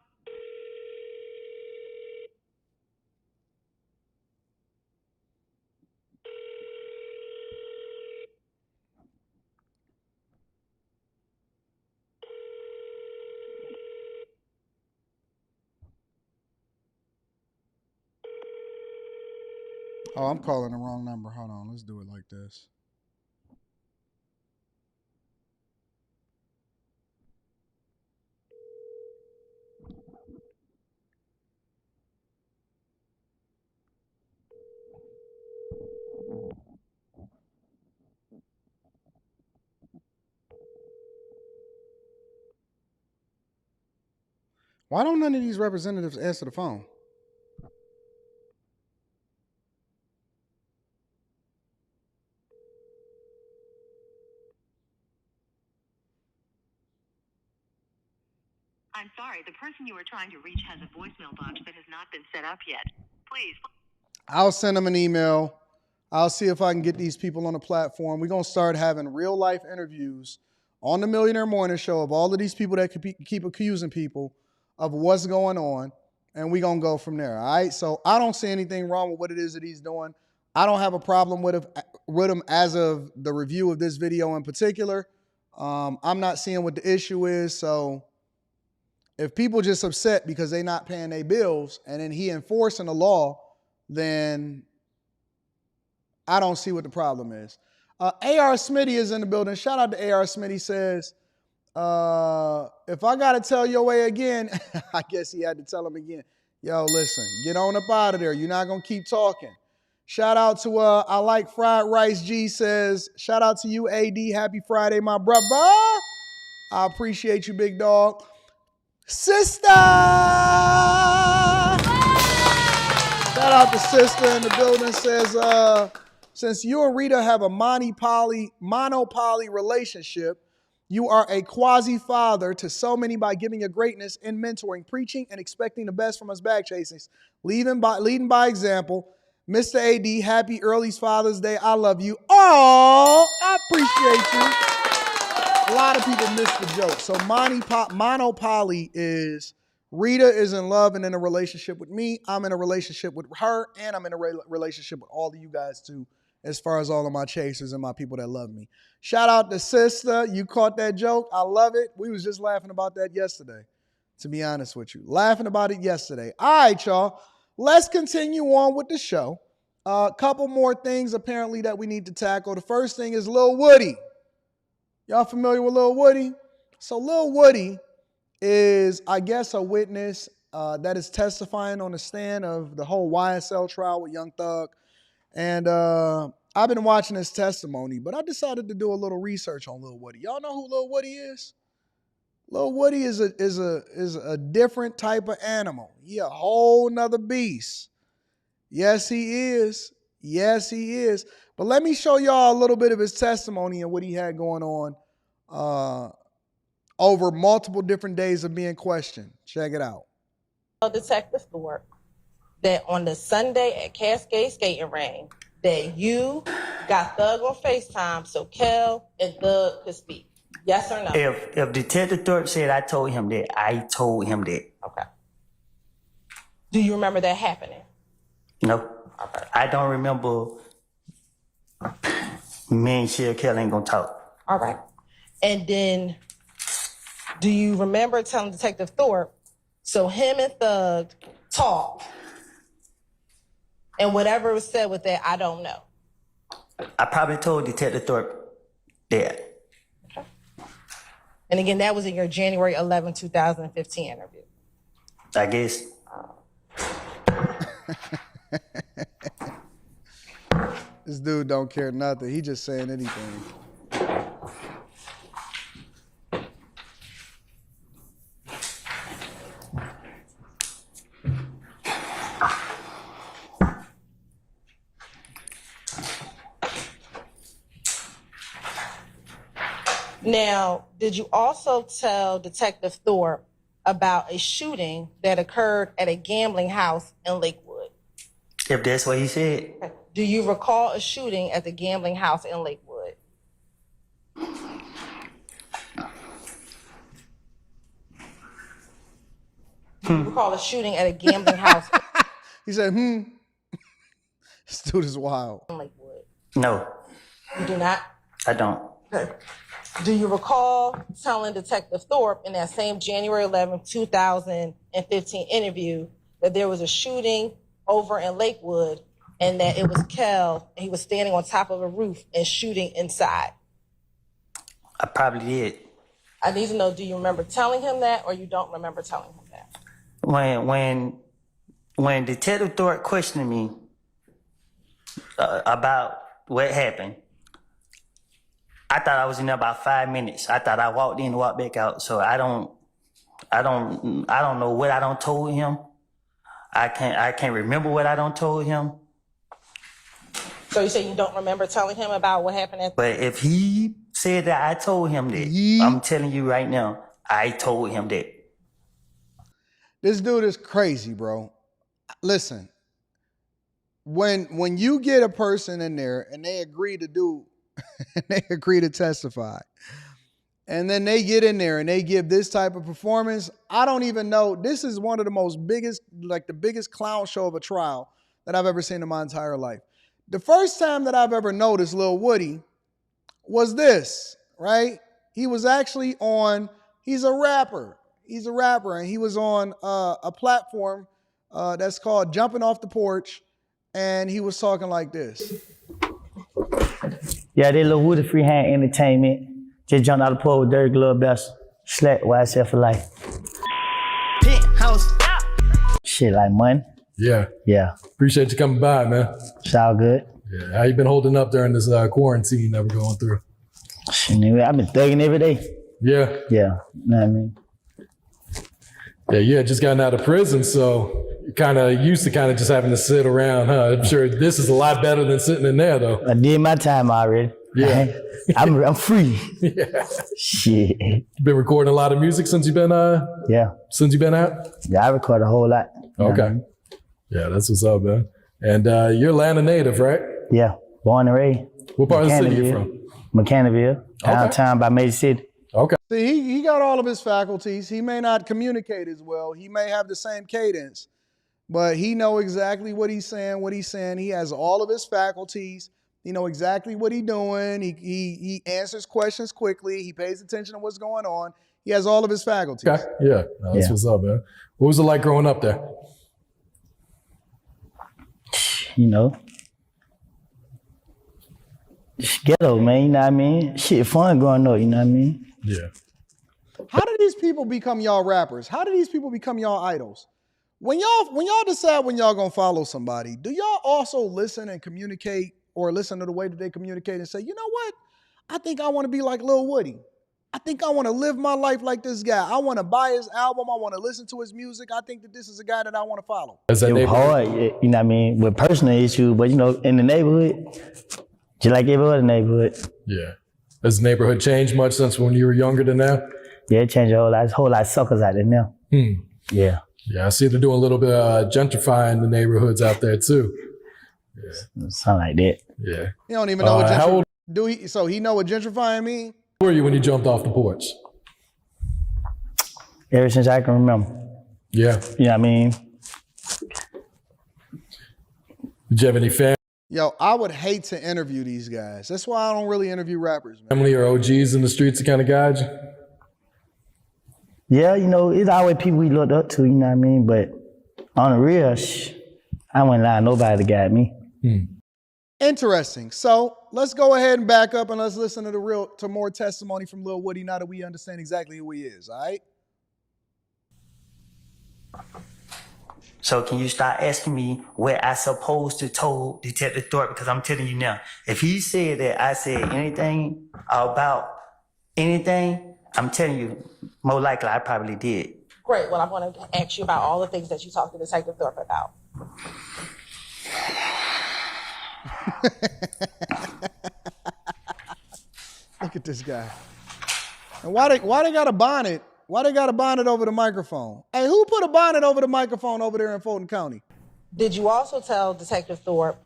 Oh, I'm calling the wrong number. Hold on. Let's do it like this. Why don't none of these representatives answer the phone? I'm sorry, the person you are trying to reach has a voicemail box that has not been set up yet. Please. I'll send them an email. I'll see if I can get these people on the platform. We're going to start having real life interviews on the Millionaire Morning Show of all of these people that keep accusing people of what's going on. And we're going to go from there. All right. So I don't see anything wrong with what it is that he's doing. I don't have a problem with him as of the review of this video in particular. I'm not seeing what the issue is. So if people just upset because they're not paying their bills and then he enforcing the law, then I don't see what the problem is. A.R. Smitty is in the building. Shout out to A.R. Smitty. Says, if I got to tell your way again, I guess he had to tell him again. Yo, listen, get on up out of there. You're not going to keep talking. Shout out to I Like Fried Rice G says, shout out to you, AD. Happy Friday, my brother. I appreciate you, big dog. Sister! Shout out to Sister in the building. Says, since you and Rita have a monopoly relationship, you are a quasi-father to so many by giving your greatness in mentoring, preaching, and expecting the best from us bag chasers. Leading by example. Mr. AD, happy early Father's Day. I love you. Oh, I appreciate you. A lot of people miss the joke. So monopoly is Rita is in love and in a relationship with me. I'm in a relationship with her, and I'm in a relationship with all of you guys too, as far as all of my chasers and my people that love me. Shout out to Sister. You caught that joke. I love it. We was just laughing about that yesterday, to be honest with you. Laughing about it yesterday. All right, y'all. Let's continue on with the show. A couple more things apparently that we need to tackle. The first thing is Lil Woody. Y'all familiar with Lil Woody? So Lil Woody is, I guess, a witness that is testifying on the stand of the whole YSL trial with Young Thug. And I've been watching his testimony, but I decided to do a little research on Lil Woody. Y'all know who Lil Woody is? Lil Woody is a different type of animal. He a whole nother beast. Yes, he is. Yes, he is. But let me show y'all a little bit of his testimony and what he had going on over multiple different days of being questioned. Check it out. Detective Stewart, that on the Sunday at Cascade Skating Ring, that you got Thug on FaceTime so Kel and Thug could speak. Yes or no? If Detective Thorpe said I told him that, I told him that. Okay. Do you remember that happening? No. Okay. I don't remember. Me and Shea Kel ain't gonna talk. All right. And then, do you remember telling Detective Thorpe, so him and Thug talked, and whatever was said with that, I don't know? I probably told Detective Thorpe that. Okay. And again, that was in your January 11, 2015 interview. I guess. This dude don't care nothing. He just saying anything. Now, did you also tell Detective Thorpe about a shooting that occurred at a gambling house in Lakewood? If that's what he said. Do you recall a shooting at the gambling house in Lakewood? Do you recall a shooting at a gambling house? He said, This dude is wild. In Lakewood. No, You do not? I don't. Okay. Do you recall telling Detective Thorpe in that same January 11, 2015 interview that there was a shooting over in Lakewood and that it was Kel and he was standing on top of a roof and shooting inside? I probably did. I need to know, do you remember telling him that or you don't remember telling him that? When Detective Thorpe questioned me about what happened, I thought I was in there about 5 minutes. I thought I walked in and walked back out. So I don't know what I done told him. I can't remember what I done told him. So you say you don't remember telling him about what happened at? But if he said that I told him that, I'm telling you right now, I told him that. This dude is crazy, bro. Listen, when you get a person in there and they agree to do, they agree to testify, and then they get in there and they give this type of performance, I don't even know. This is one of the biggest clown show of a trial that I've ever seen in my entire life. The first time that I've ever noticed Lil Woody was this, right? He was actually on, he's a rapper, and he was on a platform that's called Jumping Off the Porch, and he was talking like this. Yeah, they Lil Woody Freehand Entertainment. Just jumped out of the pool with Dirk Lil Best. Slack YSF for life. Penthouse. Shit like money. Yeah. Yeah. Appreciate you coming by, man. It's all good. Yeah. How you been holding up during this quarantine that we're going through? Shit, nigga, I've been thugging every day. Yeah. Yeah. You know what I mean? Yeah, you had just gotten out of prison, so you're kind of used to kind of just having to sit around, huh? I'm sure this is a lot better than sitting in there, though. I did my time already. Yeah. I'm free. Yeah. Shit. You been recording a lot of music since you've been since you've been out? Yeah, I record a whole lot. Okay. Yeah, that's what's up, man. And you're Atlanta native, right? Yeah, born and raised. What part of the city you from? Mechanicsville, downtown by Major City. Okay. See, he got all of his faculties. He may not communicate as well. He may have the same cadence, but he know exactly what he's saying, He has all of his faculties. He know exactly what he's doing. He answers questions quickly. He pays attention to what's going on. He has all of his faculties. Okay. Yeah, that's what's up, man. What was it like growing up there? You know, just ghetto, man, you know what I mean? Shit, fun growing up, you know what I mean? Yeah. How do these people become y'all rappers? How do these people become y'all idols? When y'all decide when y'all gonna follow somebody, do y'all also listen and communicate or listen to the way that they communicate and say, you know what? I think I want to be like Lil Woody. I think I want to live my life like this guy. I want to buy his album. I want to listen to his music. I think that this is a guy that I want to follow. It was hard, you know what I mean, with personal issues, but you know, in the neighborhood, just like every other neighborhood. Yeah. Has the neighborhood changed much since when you were younger than now? Yeah, it changed a whole lot. There's a whole lot of suckers out there now. Yeah. Yeah, I see they're doing a little bit of gentrifying the neighborhoods out there too. Yeah. Something like that. Yeah. He don't even know what how old gentrifying. So he know what gentrifying mean? were you when you jumped off the porch? Ever since I can remember. Yeah. You know what I mean? Did you have any Yo, I would hate to interview these guys. That's why I don't really interview rappers, man. family or OGs in the streets to kind of guide you? Yeah, you know, it's always people we looked up to, you know what I mean? But on the real, I wouldn't allow nobody to guide me. Interesting. So let's go ahead and back up and let's listen to more testimony from Lil Woody now that we understand exactly who he is, all right? So can you start asking me what I supposed to told Detective Thorpe? Because I'm telling you now, if he said that I said anything about anything, I'm telling you, more likely I probably did. Great. Well, I want to ask you about all the things that you talked to Detective Thorpe about. Look at this guy. And why they got a bonnet? Why they got a bonnet over the microphone? Hey, who put a bonnet over the microphone over there in Fulton County? Did you also tell Detective Thorpe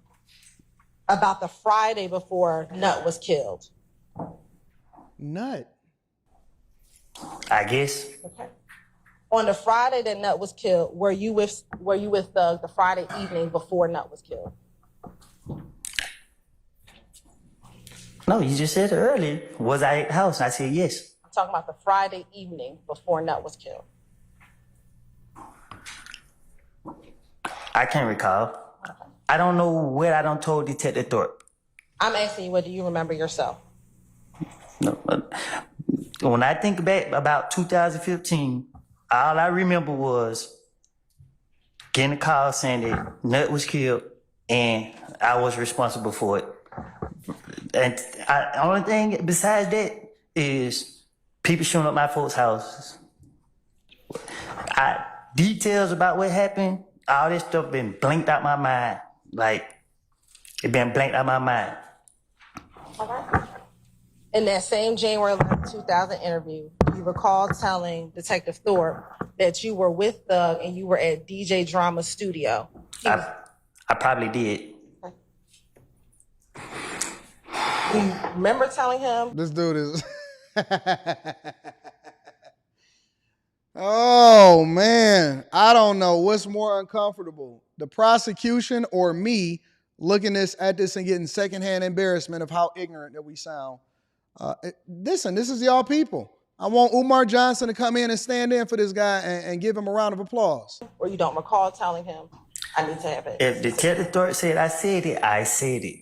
about the Friday before Nut was killed? Nut? I guess. Okay. On the Friday that Nut was killed, were you with Thug the Friday evening before Nut was killed? No, you just said it earlier. Was I at the house? I said yes. I'm talking about the Friday evening before Nut was killed. I can't recall. I don't know what I done told Detective Thorpe. I'm asking you, what do you remember yourself? No, when I think back about 2015, all I remember was getting a call saying that Nut was killed and I was responsible for it. And the only thing besides that is people showing up at my folks' houses. Details about what happened, all this stuff been blanked out my mind. Like, it been blanked out my mind. All right. In that same January 11, 2000 interview, you recall telling Detective Thorpe that you were with Thug and you were at DJ Drama's studio. I probably did. Do you remember telling him? This dude is... Oh, man. I don't know what's more uncomfortable, the prosecution or me looking at this and getting secondhand embarrassment of how ignorant that we sound. Listen, this is y'all people. I want Umar Johnson to come in and stand in for this guy and give him a round of applause. Or you don't recall telling him, I need to have it. If Detective Thorpe said I said it, I said it.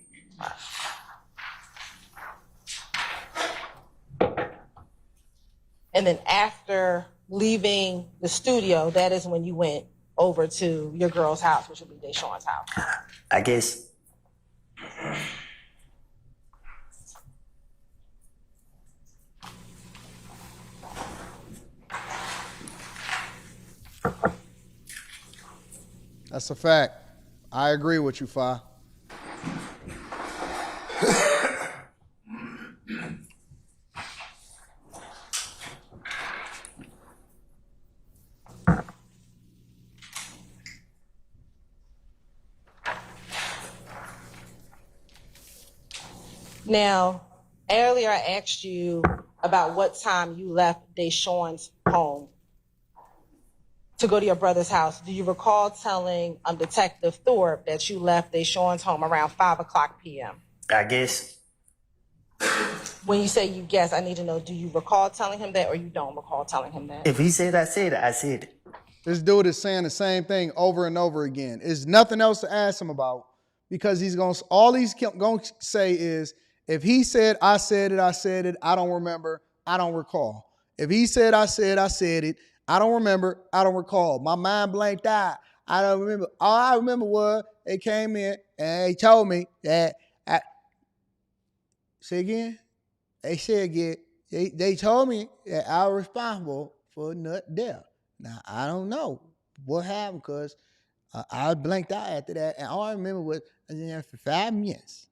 And then after leaving the studio, that is when you went over to your girl's house, which would be Deshaun's house. I guess. That's a fact. I agree with you, Fa. Now, earlier I asked you about what time you left Deshaun's home to go to your brother's house. Do you recall telling Detective Thorpe that you left Deshaun's home around 5:00 p.m.? I guess. When you say you guess, I need to know, do you recall telling him that or you don't recall telling him that? If he said I said it, I said it. This dude is saying the same thing over and over again. There's nothing else to ask him about because all he's going to say is, if he said, I said it, I don't remember, I don't recall. If he said, I said it, I don't remember, I don't recall. My mind blanked out. I don't remember. All I remember was they came in and they told me that, say again? They said again, they told me that I was responsible for Nut death. Now, I don't know what happened because I was blanked out after that. And all I remember was I was in there for 5 minutes.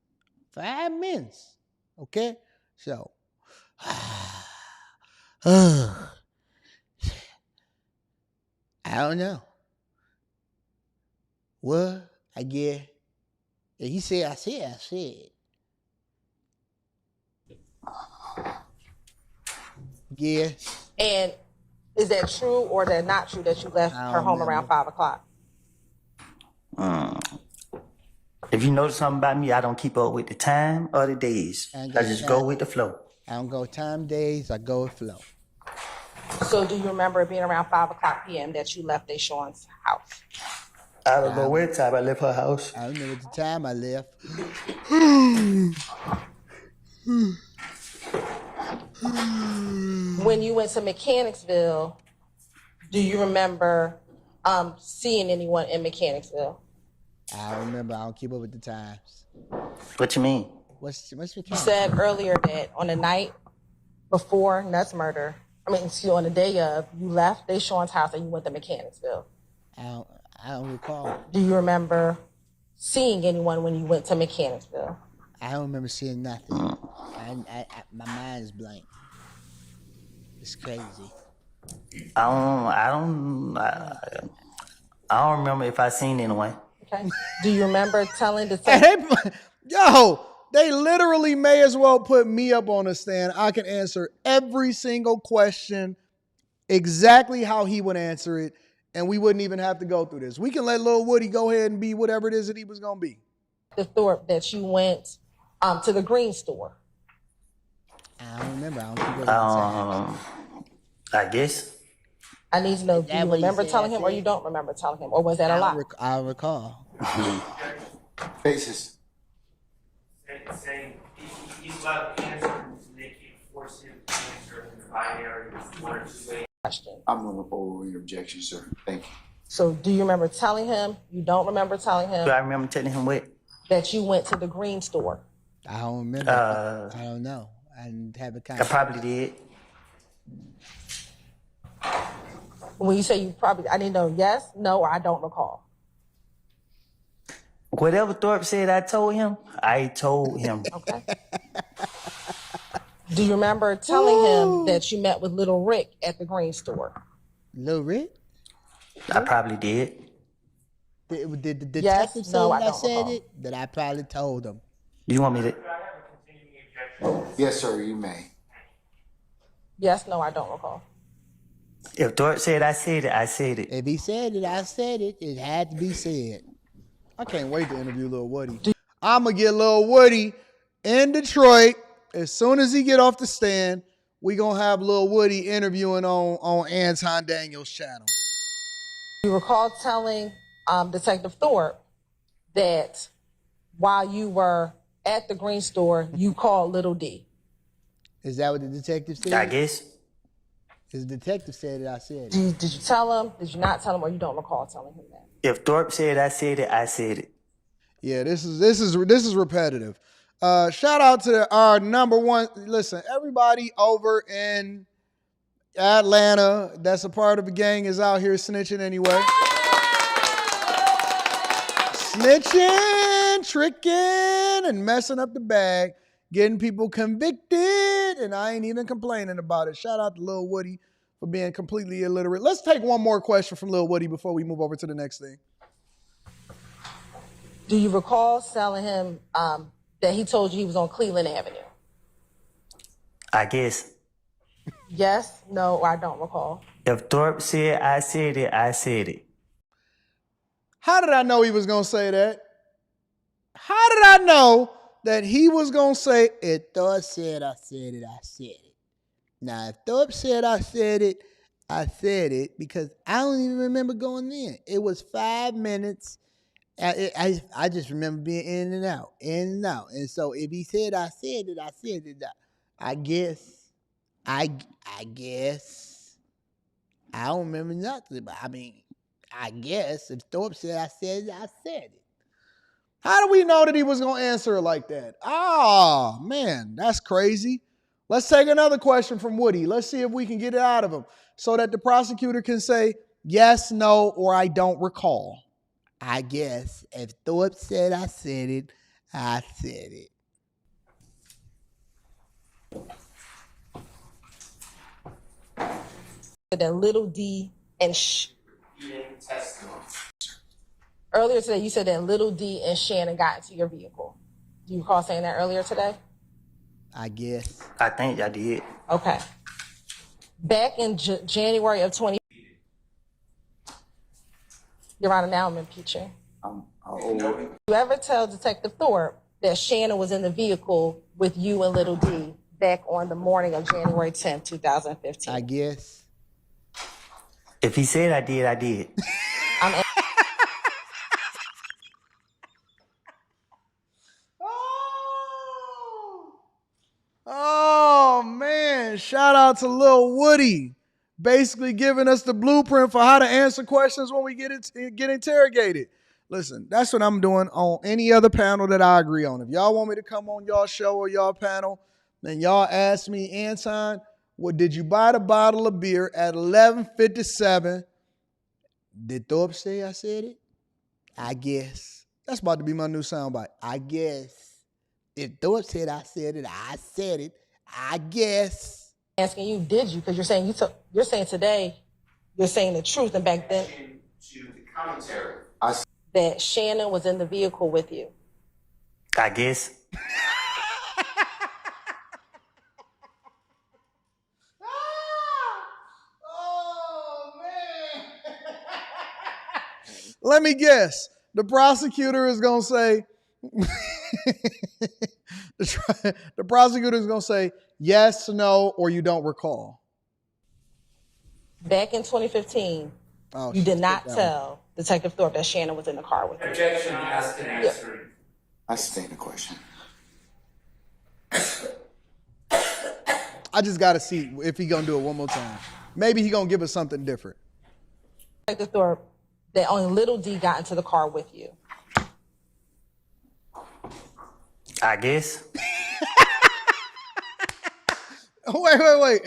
5 minutes. Okay? So, I don't know. Well, I guess if he said I said. Yeah. And is that true or that not true that you left her home around 5:00? If you notice something about me, I don't keep up with the time or the days. I just go with the flow. I don't go time, days, I go with flow. So do you remember it being around 5:00 p.m. that you left Deshaun's house? I don't know what time I left her house. I remember the time I left. When you went to Mechanicsville, do you remember seeing anyone in Mechanicsville? I don't remember. I don't keep up with the times. What you mean? What's You said earlier that on the night before Nut's murder, on the day of, you left Deshaun's house and you went to Mechanicsville. I don't recall. Do you remember seeing anyone when you went to Mechanicsville? I don't remember seeing nothing. My mind is blank. It's crazy. I don't remember if I seen anyone. Okay. Do you remember telling the They literally may as well put me up on the stand. I can answer every single question exactly how he would answer it, and we wouldn't even have to go through this. We can let Lil Woody go ahead and be whatever it is that he was going to be. the Thorpe that you went to the green store? I don't remember. I don't think it was I guess. I need to know, do you remember telling him or you don't remember telling him? Or was that a lie? I recall. Faces. Saying he's allowed to answer, and they can't force him to answer in the binary one or two ways. I'm going to forward your objection, sir. Thank you. So do you remember telling him? You don't remember telling him? Do I remember telling him what? That you went to the green store. I don't remember. I don't know. I didn't have a conversation. I probably did. When you say you probably, I didn't know yes, no, or I don't recall. Whatever Thorpe said I told him, I told him. Okay. Do you remember telling him that you met with Little Rick at the green store? Little Rick? I probably did. Did the detective Yes, say no, that I I don't said recall. it? That I probably told him. You want me to? Yes, sir, you may. Yes, no, I don't recall. If Thorpe said I said it, I said it. If he said it, I said it. It had to be said. I can't wait to interview Lil Woody. I'm going to get Lil Woody in Detroit. As soon as he get off the stand, we going to have Lil Woody interviewing on Anton Daniels' channel. You recall telling Detective Thorpe that while you were at the green store, you called Little D. Is that what the detective said? I guess. The detective said it, I said it. Did you tell him? Did you not tell him, or you don't recall telling him that? If Thorpe said I said it, I said it. Yeah, this is repetitive. Shout out to our number one. Listen, everybody over in Atlanta that's a part of the gang is out here snitching anyway. Snitching, tricking, and messing up the bag, getting people convicted, and I ain't even complaining about it. Shout out to Lil Woody for being completely illiterate. Let's take one more question from Lil Woody before we move over to the next thing. Do you recall telling him that he told you he was on Cleveland Avenue? I guess. Yes, no, or I don't recall. If Thorpe said I said it, I said it. How did I know he was going to say that? How did I know that he was going to say, if Thorpe said I said it, I said it? Now, if Thorpe said I said it because I don't even remember going in. It was 5 minutes. I just remember being in and out. And so if he said I said it, I said it. I guess. I guess. I don't remember nothing. But I mean, I guess if Thorpe said I said it, I said it. How do we know that he was going to answer it like that? Oh, man, that's crazy. Let's take another question from Woody. Let's see if we can get it out of him so that the prosecutor can say yes, no, or I don't recall. I guess if Thorpe said I said it, I said it. That Little D and earlier today, you said that Little D and Shannon got into your vehicle. Do you recall saying that earlier today? I guess. I think I did. Okay. Back in January of 20. Your Honor, now I'm impeaching. You ever tell Detective Thorpe that Shannon was in the vehicle with you and Little D back on the morning of January 10th, 2015? I guess. If he said I did, I did. Oh, man. Shout out to Lil Woody. Basically giving us the blueprint for how to answer questions when we get interrogated. Listen, that's what I'm doing on any other panel that I agree on. If y'all want me to come on y'all show or y'all panel, then y'all ask me, Anton, well, did you buy the bottle of beer at 11:57? Did Thorpe say I said it? I guess. That's about to be my new soundbite. I guess. If Thorpe said I said it, I said it. I guess. Asking you, did you? Because you're saying you're saying today, you're saying the truth, and back then To the commentary. that Shannon was in the vehicle with you. I guess. Let me guess. The prosecutor is going to say, the prosecutor is going to say yes, no, or you don't recall. Back in 2015, you did not tell Detective Thorpe that Shannon was in the car with you. Objection, asked and answered. I sustain the question. I just got to see if he going to do it one more time. Maybe he going to give us something different. Detective Thorpe, that only Little D got into the car with you. I guess. Wait.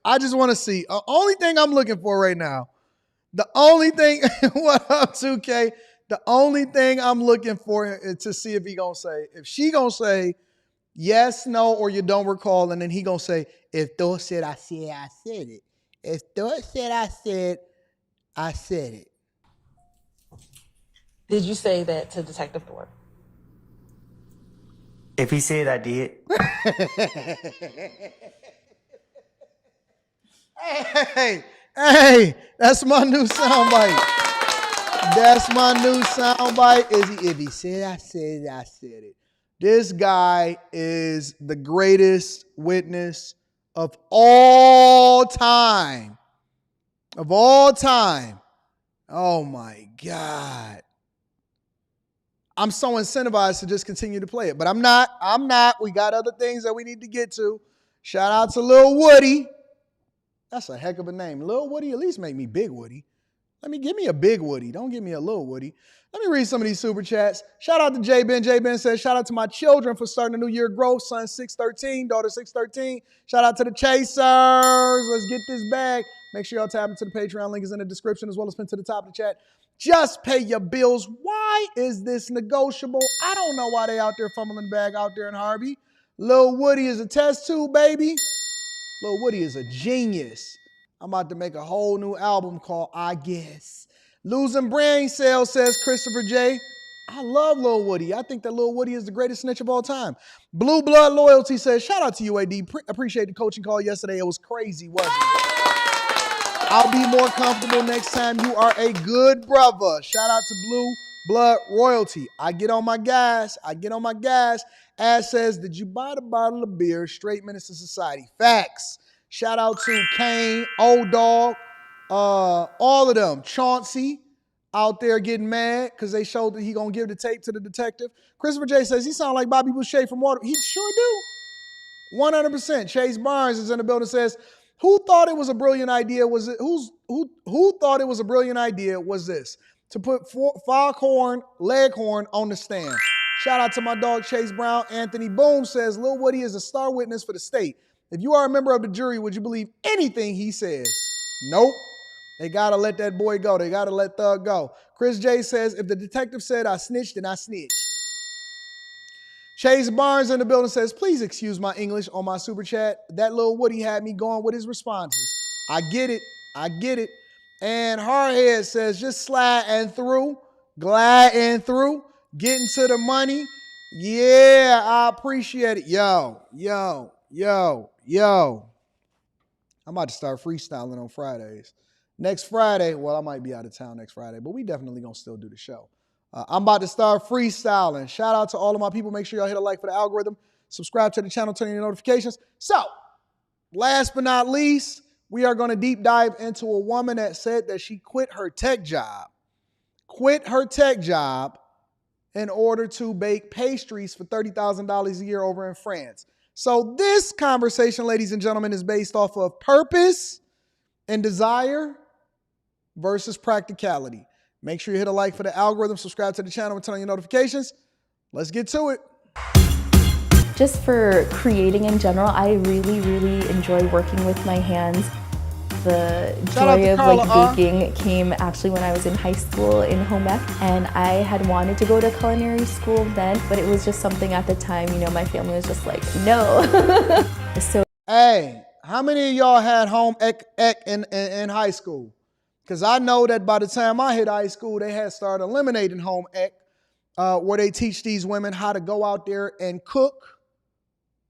I just want to see. Only thing I'm looking for right now. The only thing, what up, 2K? The only thing I'm looking for is to see if he going to say, if she going to say yes, no, or you don't recall, and then he going to say, if Thor said I said, I said it. If Thor said I said, I said it. Did you say that to Detective Thorpe? If he said I did. Hey, that's my new soundbite. That's my new soundbite. If he said I said it, I said it. This guy is the greatest witness of all time. Of all time. Oh my God. I'm so incentivized to just continue to play it. But I'm not. We got other things that we need to get to. Shout out to Lil Woody. That's a heck of a name. Lil Woody, at least make me Big Woody. Give me a Big Woody. Don't give me a Lil Woody. Let me read some of these super chats. Shout out to J Ben. J Ben says, shout out to my children for starting a new year of growth. Son 613, daughter 613. Shout out to the Chasers. Let's get this bag. Make sure y'all tap into the Patreon. Link is in the description as well as pinned to the top of the chat. Just pay your bills. Why is this negotiable? I don't know why they out there fumbling the bag out there in Harvey. Lil Woody is a test tube, baby. Lil Woody is a genius. I'm about to make a whole new album called I Guess. Losing brain cells, says Christopher J. I love Lil Woody. I think that Lil Woody is the greatest snitch of all time. Blue Blood Loyalty says, shout out to UAD. Appreciate the coaching call yesterday. It was crazy, wasn't it? I'll be more comfortable next time. You are a good brother. Shout out to Blue Blood Royalty. I get on my gas. Ash says, did you buy the bottle of beer? Straight Menace to Society. Facts. Shout out to Kane, Old Dog, all of them. Chauncey out there getting mad because they showed that he going to give the tape to the detective. Christopher J says, he sound like Bobby Boucher from Water. He sure do. 100%. Chase Barnes is in the building, says, who thought it was a brilliant idea? Was it who thought it was a brilliant idea was this? To put Foghorn Leghorn on the stand. Shout out to my dog Chase Brown. Anthony Boom says, Lil Woody is a star witness for the state. If you are a member of the jury, would you believe anything he says? Nope. They got to let that boy go. They got to let Thug go. Chris J says, if the detective said I snitched, then I snitched. Chase Barnes in the building says, please excuse my English on my super chat. That Lil Woody had me going with his responses. I get it. And Hardhead says, just gliding through, getting to the money. Yeah, I appreciate it. Yo. I'm about to start freestyling on Fridays. Next Friday, well, I might be out of town next Friday, but we definitely going to still do the show. I'm about to start freestyling. Shout out to all of my people. Make sure y'all hit a like for the algorithm. Subscribe to the channel, turn on your notifications. So, last but not least, we are going to deep dive into a woman that said that she quit her tech job in order to bake pastries for $30,000 a year over in France. So this conversation, ladies and gentlemen, is based off of purpose and desire versus practicality. Make sure you hit a like for the algorithm, subscribe to the channel, and turn on your notifications. Let's get to it. Just for creating in general, I really, really enjoy working with my hands. The joy of baking came actually when I was in high school in home ec, and I had wanted to go to culinary school then, but it was just something at the time, my family was just like, no. Hey, How many of y'all had home ec in high school? Because I know that by the time I hit high school, they had started eliminating home ec, where they teach these women how to go out there and cook.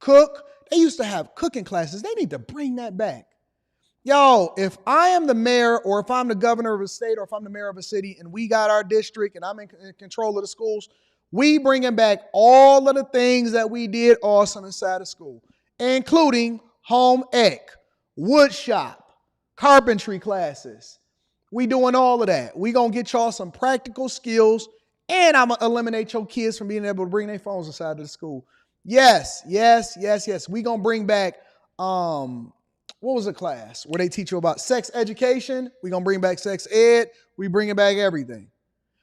They used to have cooking classes. They need to bring that back. Yo, if I am the mayor, or if I'm the governor of a state, or if I'm the mayor of a city, and we got our district and I'm in control of the schools, we bringing back all of the things that we did awesome inside of school, including home ec, wood shop, carpentry classes. We doing all of that. We gonna get y'all some practical skills, and I'm gonna eliminate your kids from being able to bring their phones inside of the school. Yes. We gonna bring back what was the class where they teach you about sex education? We're going to bring back sex ed. We bringing back everything.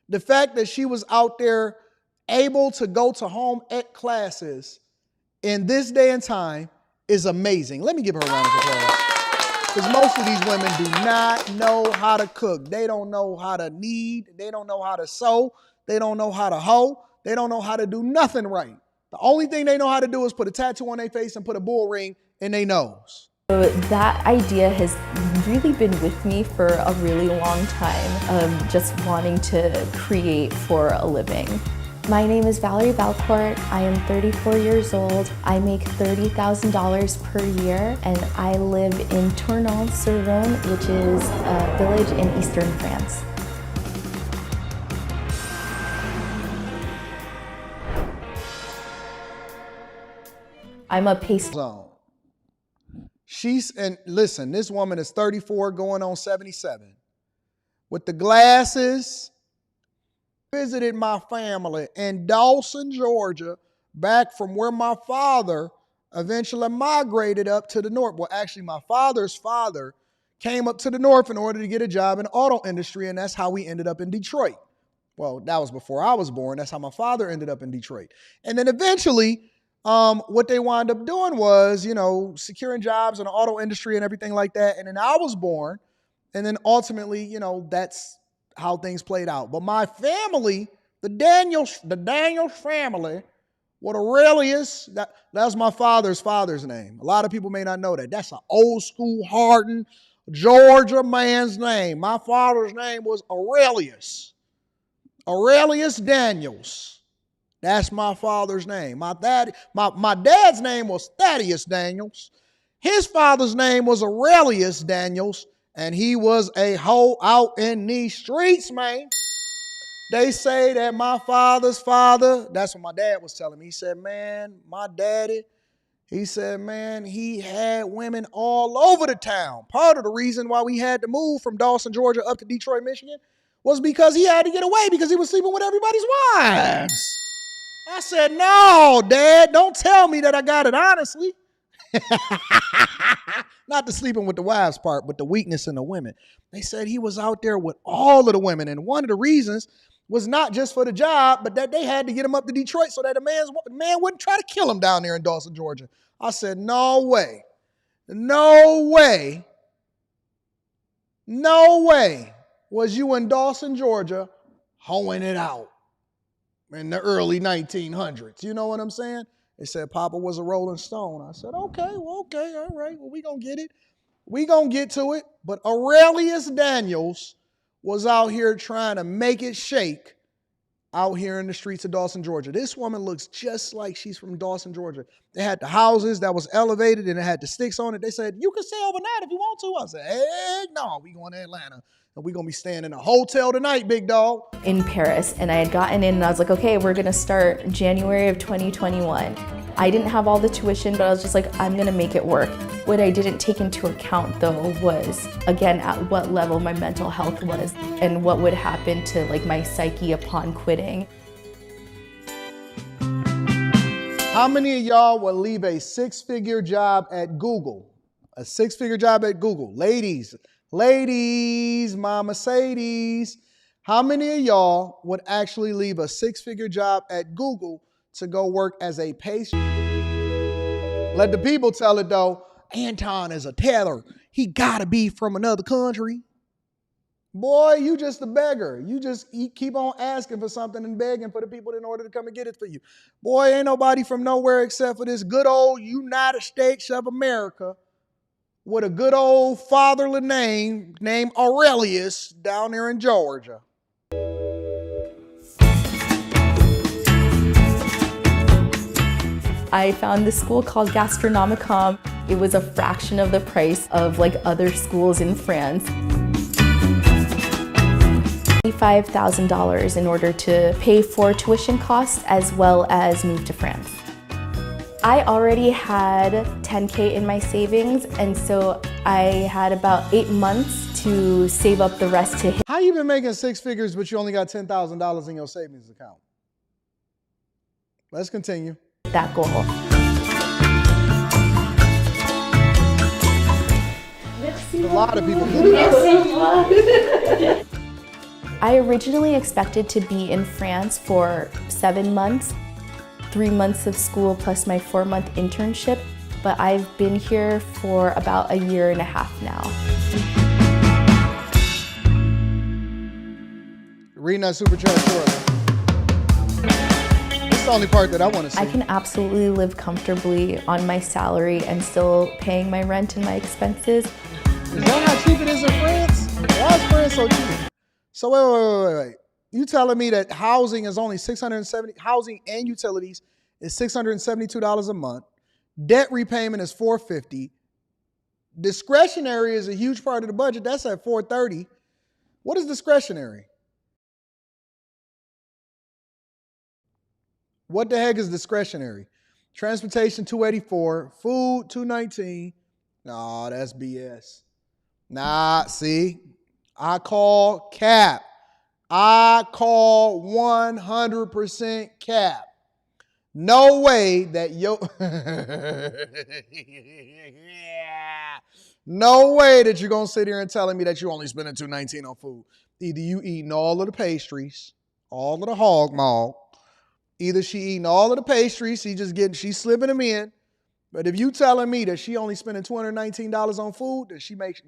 The fact that she was out there able to go to home ec classes in this day and time is amazing. Let me give her a round of applause. Because most of these women do not know how to cook. They don't know how to knead. They don't know how to sew. They don't know how to hoe. They don't know how to do nothing right. The only thing they know how to do is put a tattoo on their face and put a bull ring in their nose. So that idea has really been with me for a really long time of just wanting to create for a living. My name is Valerie Valcourt. I am 34 years old. I make $30,000 per year, and I live in Tournon-sur-Rhône, which is a village in eastern France. I'm a pastry. And listen, this woman is 34 going on 77. With the glasses, visited my family in Dawson, Georgia, back from where my father eventually migrated up to the north. Well, actually, my father's father came up to the north in order to get a job in the auto industry, and that's how we ended up in Detroit. Well, that was before I was born. That's how my father ended up in Detroit. And then eventually, what they wound up doing was, securing jobs in the auto industry and everything like that. And then I was born. And then ultimately, that's how things played out. But my family, the Daniels family, what Aurelius, that's my father's name. A lot of people may not know that. That's an old school, hardened Georgia man's name. My father's name was Aurelius Daniels. That's my father's name. My dad's name was Thaddeus Daniels. His father's name was Aurelius Daniels, and he was a hoe out in these streets, man. They say that my father's father, that's what my dad was telling me. He said, man, my daddy, he said, man, he had women all over the town. Part of the reason why we had to move from Dawson, Georgia up to Detroit, Michigan was because he had to get away because he was sleeping with everybody's wives. I said, no, Dad, don't tell me that I got it honestly. Not the sleeping with the wives part, but the weakness in the women. They said he was out there with all of the women. And one of the reasons was not just for the job, but that they had to get him up to Detroit so that a man wouldn't try to kill him down there in Dawson, Georgia. I said, no way. No way. No way was you in Dawson, Georgia, hoeing it out in the early 1900s. You know what I'm saying? They said Papa was a Rolling Stone. I said, okay, all right. Well, we going to get it. We going to get to it. But Aurelius Daniels was out here trying to make it shake out here in the streets of Dawson, Georgia. This woman looks just like she's from Dawson, Georgia. They had the houses that was elevated and it had the sticks on it. They said, you can stay overnight if you want to. I said, hey, no, we going to Atlanta. And we're going to be staying in a hotel tonight, big dog. In Paris, and I had gotten in and I was like, okay, we're going to start January of 2021. I didn't have all the tuition, but I was just like, I'm going to make it work. What I didn't take into account though was, again, at what level my mental health was and what would happen to like my psyche upon quitting. How many of y'all will leave a six-figure job at Google? A six-figure job at Google. Ladies, Mama Sadies, how many of y'all would actually leave a six-figure job at Google to go work as a pastry? Let the people tell it though. Anton is a teller. He gotta be from another country. Boy, you just a beggar. You just keep on asking for something and begging for the people in order to come and get it for you. Boy, ain't nobody from nowhere except for this good old United States of America with a good old fatherly name named Aurelius down there in Georgia. I found this school called Gastronomicom. It was a fraction of the price of like other schools in France. $25,000 in order to pay for tuition costs as well as move to France. I already had $10K in my savings, and so I had about 8 months to save up the rest to hit. How you been making six figures but you only got $10,000 in your savings account? Let's continue. That goal. A lot of people do that. I originally expected to be in France for 7 months, 3 months of school plus my 4-month internship, but I've been here for about 1.5 years now. Reading that super chat shortly. This is the only part that I want to see. I can absolutely live comfortably on my salary and still paying my rent and my expenses. Is that how cheap it is in France? Why is France so cheap? So wait. You telling me that housing is only housing and utilities is $672 a month. Debt repayment is $450. Discretionary is a huge part of the budget. That's at $430. What is discretionary? What the heck is discretionary? Transportation, $284. Food, $219. No, that's BS. Nah, see? I call cap. I call 100% cap. No way that no way that you're going to sit here and telling me that you're only spending $219 on food. Either you eating all of the pastries, all of the hog maw. Either she eating all of the pastries, she's slipping them in. But if you telling me that she only spending $219 on food, then she makes...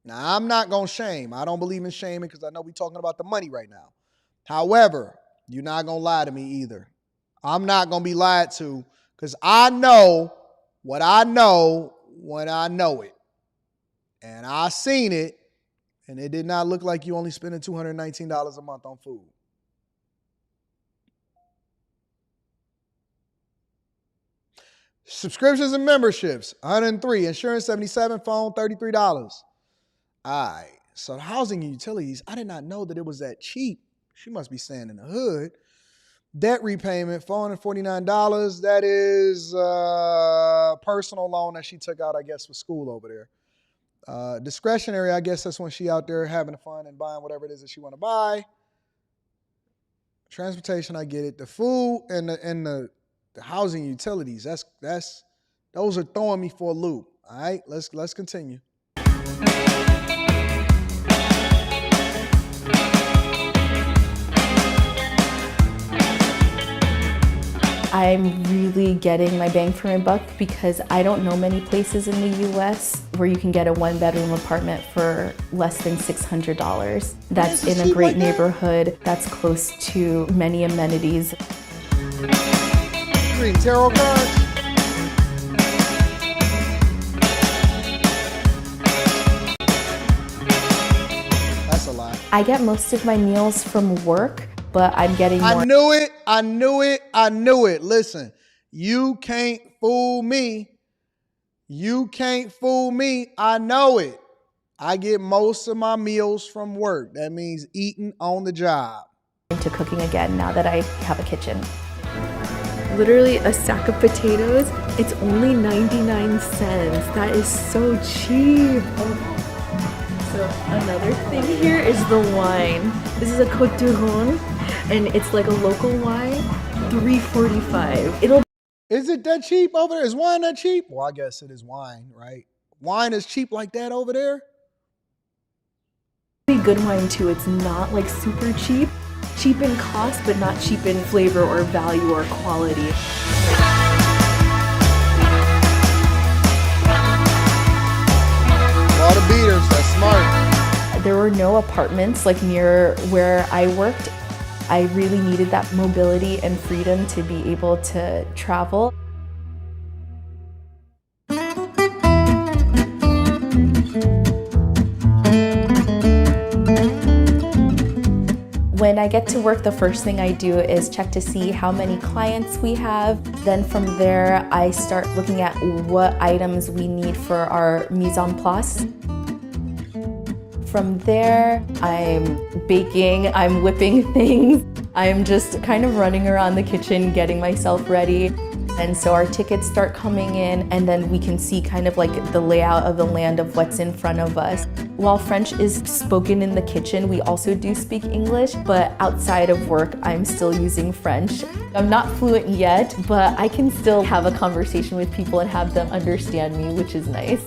Now, I'm not going to shame. I don't believe in shaming because I know we're talking about the money right now. However, you're not going to lie to me either. I'm not going to be lied to because I know what I know when I know it. And I seen it, and it did not look like you only spending $219 a month on food. Subscriptions and memberships, $103. Insurance, $77. Phone, $33. All right. So the housing and utilities, I did not know that it was that cheap. She must be staying in the hood. Debt repayment, $449. That is a personal loan that she took out, I guess, for school over there. Discretionary, I guess that's when she out there having fun and buying whatever it is that she want to buy. Transportation, I get it. The food and the housing utilities, those are throwing me for a loop. All right, let's continue. I'm really getting my bang for my buck because I don't know many places in the US where you can get a 1-bedroom apartment for less than $600. That's in a great neighborhood, that's close to many amenities. Green tarot cards. That's a lie. I get most of my meals from work, but I'm getting more. I knew it. Listen, you can't fool me. I know it. I get most of my meals from work. That means eating on the job. Into cooking again now that I have a kitchen. Literally a sack of potatoes, it's only 99 cents. That is so cheap. So another thing here is the wine. This is a Côte du Rhône, and it's like a local wine, $3.45. Is it that cheap over there? Is wine that cheap? Well, I guess it is wine, right? Wine is cheap like that over there? Good wine too. It's not like super cheap. Cheap in cost, but not cheap in flavor or value or quality. A lot of beaters, that's smart. There were no apartments like near where I worked. I really needed that mobility and freedom to be able to travel. When I get to work, the first thing I do is check to see how many clients we have. Then from there, I start looking at what items we need for our mise en place. From there, I'm baking, I'm whipping things. I'm just kind of running around the kitchen, getting myself ready. And so our tickets start coming in, and then we can see kind of like the layout of the land of what's in front of us. While French is spoken in the kitchen, we also do speak English, but outside of work, I'm still using French. I'm not fluent yet, but I can still have a conversation with people and have them understand me, which is nice.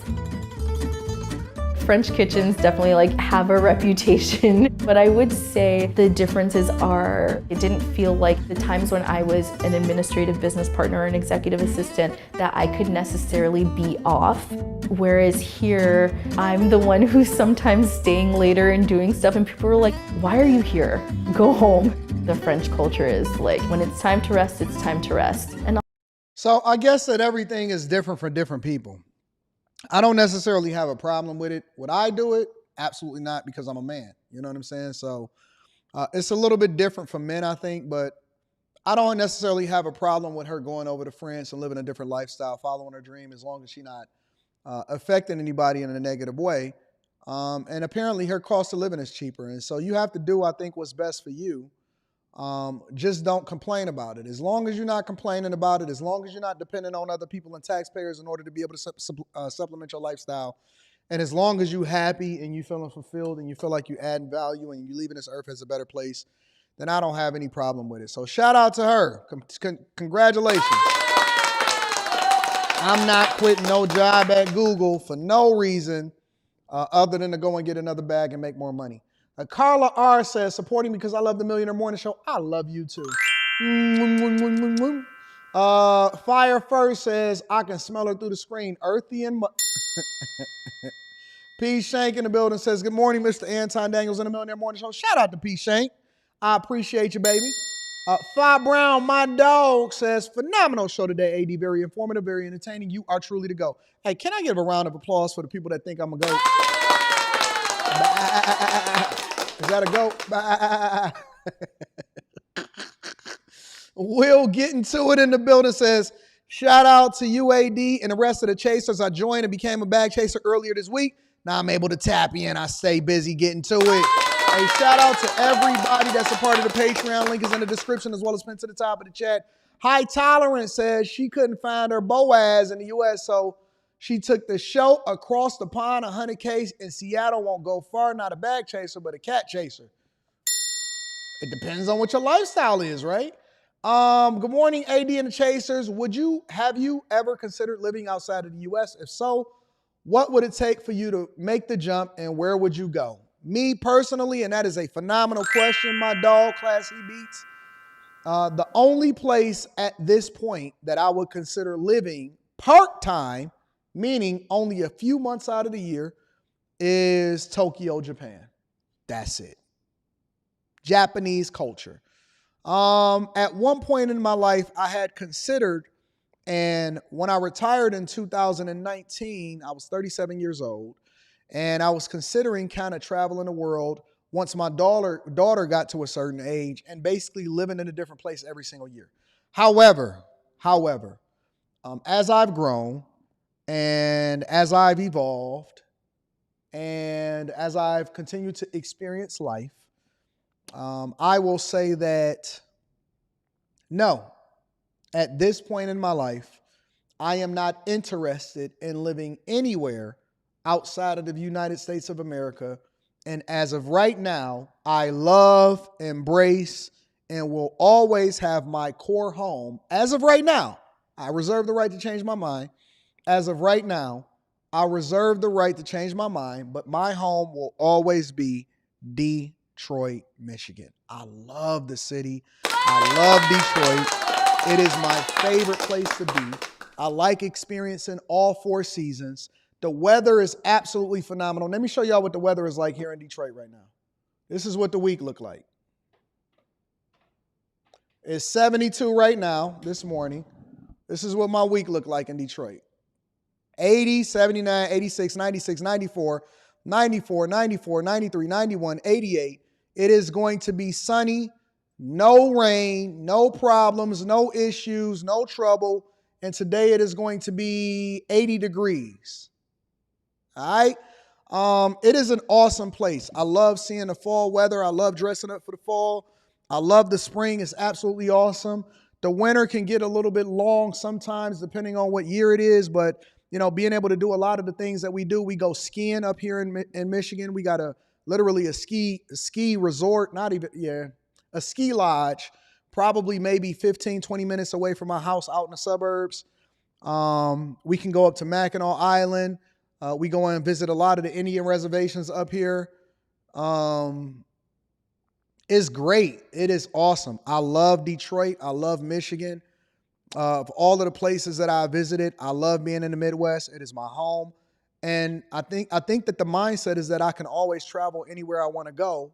French kitchens definitely have a reputation, but I would say the differences are, it didn't feel like the times when I was an administrative business partner or an executive assistant that I could necessarily be off. Whereas here, I'm the one who's sometimes staying later and doing stuff, and people are like, why are you here? Go home. The French culture is like, when it's time to rest, it's time to rest. So I guess that everything is different for different people. I don't necessarily have a problem with it. Would I do it? Absolutely not, because I'm a man. You know what I'm saying? So it's a little bit different for men, I think, but I don't necessarily have a problem with her going over to France and living a different lifestyle, following her dream, as long as she's not affecting anybody in a negative way. And apparently her cost of living is cheaper. And so you have to do, I think, what's best for you. Just don't complain about it. As long as you're not complaining about it, as long as you're not depending on other people and taxpayers in order to be able to supplement your lifestyle, and as long as you're happy and you feeling fulfilled and you feel like you add value and you leaving this earth as a better place, then I don't have any problem with it. So shout out to her. Congratulations. I'm not quitting no job at Google for no reason other than to go and get another bag and make more money. Carla R says, supporting me because I love the Millionaire Morning Show. I love you too. Fire First says, I can smell her through the screen. Earthy and P. Shank in the building says, good morning, Mr. Anton Daniels in the Millionaire Morning Show. Shout out to P. Shank. I appreciate you, baby. Fi Brown, my dog, says, phenomenal show today, AD. Very informative, very entertaining. You are truly the GOAT. Hey, can I give a round of applause for the people that think I'm a GOAT? Is that a GOAT? Will get into it in the building says, shout out to UAD and the rest of the chasers. I joined and became a bag chaser earlier this week. Now I'm able to tap in. I stay busy getting to it. Hey, shout out to everybody that's a part of the Patreon. Link is in the description as well as pinned to the top of the chat. High Tolerance says she couldn't find her Boaz in the U.S., so she took the show across the pond. 100K in Seattle won't go far. Not a bag chaser, but a cat chaser. It depends on what your lifestyle is, right? Good morning, AD and the Chasers. Have you ever considered living outside of the U.S.? If so, what would it take for you to make the jump, and where would you go? Me personally, and that is a phenomenal question, my dog, Class E Beats. The only place at this point that I would consider living part-time, meaning only a few months out of the year, is Tokyo, Japan. That's it. Japanese culture. At one point in my life, I had considered, and when I retired in 2019, I was 37 years old, and I was considering kind of traveling the world once my daughter got to a certain age and basically living in a different place every single year. However, as I've grown and as I've evolved and as I've continued to experience life, I will say that no, at this point in my life, I am not interested in living anywhere outside of the United States of America. And as of right now, I love, embrace, and will always have my core home. As of right now, I reserve the right to change my mind. As of right now, I reserve the right to change my mind, but my home will always be Detroit, Michigan. I love the city. I love Detroit. It is my favorite place to be. I like experiencing all 4 seasons. The weather is absolutely phenomenal. Let me show y'all what the weather is like here in Detroit right now. This is what the week looked like. It's 72 right now, this morning. This is what my week looked like in Detroit. 80, 79, 86, 96, 94, 94, 94, 93, 91, 88. It is going to be sunny, no rain, no problems, no issues, no trouble. And today it is going to be 80 degrees. All right. It is an awesome place. I love seeing the fall weather. I love dressing up for the fall. I love the spring. It's absolutely awesome. The winter can get a little bit long sometimes, depending on what year it is. But being able to do a lot of the things that we do, we go skiing up here in Michigan. We got literally a ski resort, a ski lodge, probably maybe 15, 20 minutes away from my house out in the suburbs. We can go up to Mackinac Island. We go and visit a lot of the Indian reservations up here. It's great. It is awesome. I love Detroit. I love Michigan. Of all of the places that I visited, I love being in the Midwest. It is my home. And I think that the mindset is that I can always travel anywhere I want to go,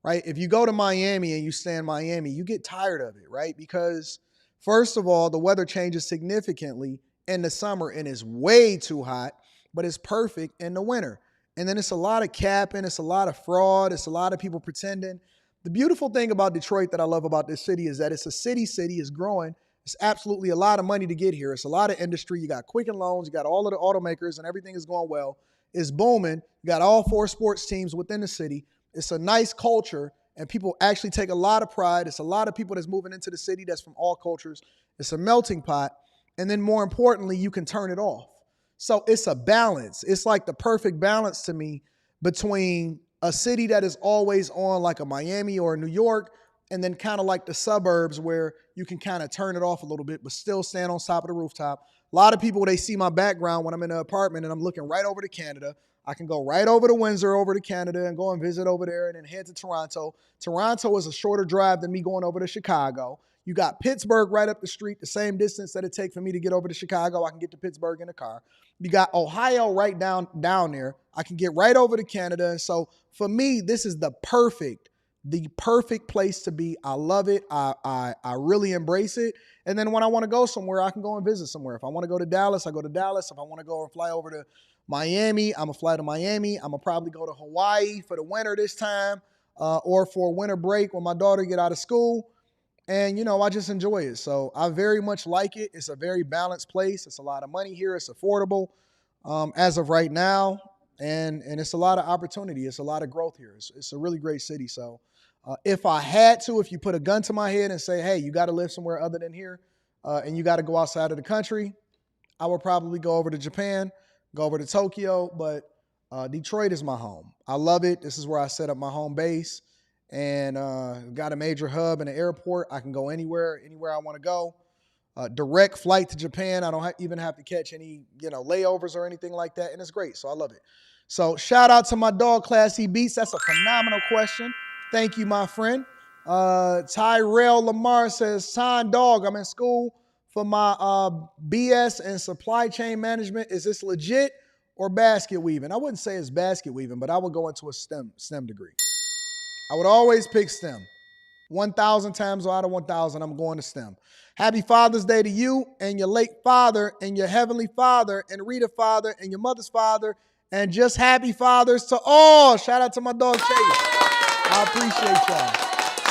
right? If you go to Miami and you stay in Miami, you get tired of it, right? Because first of all, the weather changes significantly in the summer and it's way too hot, but it's perfect in the winter. And then it's a lot of capping, it's a lot of fraud, it's a lot of people pretending. The beautiful thing about Detroit that I love about this city is that it's a city, it's growing. It's absolutely a lot of money to get here. It's a lot of industry. You got Quicken Loans, you got all of the automakers, and everything is going well. It's booming. You got all 4 sports teams within the city. It's a nice culture, and people actually take a lot of pride. It's a lot of people that's moving into the city that's from all cultures. It's a melting pot. And then more importantly, you can turn it off. So it's a balance. It's like the perfect balance to me between a city that is always on like a Miami or a New York, and then kind of like the suburbs where you can kind of turn it off a little bit, but still stand on top of the rooftop. A lot of people, they see my background when I'm in an apartment and I'm looking right over to Canada. I can go right over to Windsor, over to Canada, and go and visit over there and then head to Toronto. Toronto is a shorter drive than me going over to Chicago. You got Pittsburgh right up the street, the same distance that it takes for me to get over to Chicago. I can get to Pittsburgh in a car. You got Ohio right down there. I can get right over to Canada. And so for me, this is the perfect place to be. I love it. I really embrace it. And then when I want to go somewhere, I can go and visit somewhere. If I want to go to Dallas, I go to Dallas. If I want to go and fly over to Miami, I'm going to fly to Miami. I'm going to probably go to Hawaii for the winter this time, or for a winter break when my daughter get out of school. And, I just enjoy it. So I very much like it. It's a very balanced place. It's a lot of money here. It's affordable as of right now. And it's a lot of opportunity. It's a lot of growth here. It's a really great city. So if you put a gun to my head and say, hey, you got to live somewhere other than here, and you got to go outside of the country, I would probably go over to Japan, go over to Tokyo. But Detroit is my home. I love it. This is where I set up my home base. And got a major hub and an airport. I can go anywhere I want to go. Direct flight to Japan. I don't even have to catch any, layovers or anything like that. And it's great. So I love it. So shout out to my dog, Classy Beats. That's a phenomenal question. Thank you, my friend. Tyrell Lamar says, Son, dog, I'm in school for my BS in supply chain management. Is this legit or basket weaving? I wouldn't say it's basket weaving, but I would go into a STEM degree. I would always pick STEM. 1,000 times out of 1,000, I'm going to STEM. Happy Father's Day to you and your late father and your heavenly father and Rita father and your mother's father, and just happy fathers to all. Shout out to my dog, Chase. I appreciate y'all.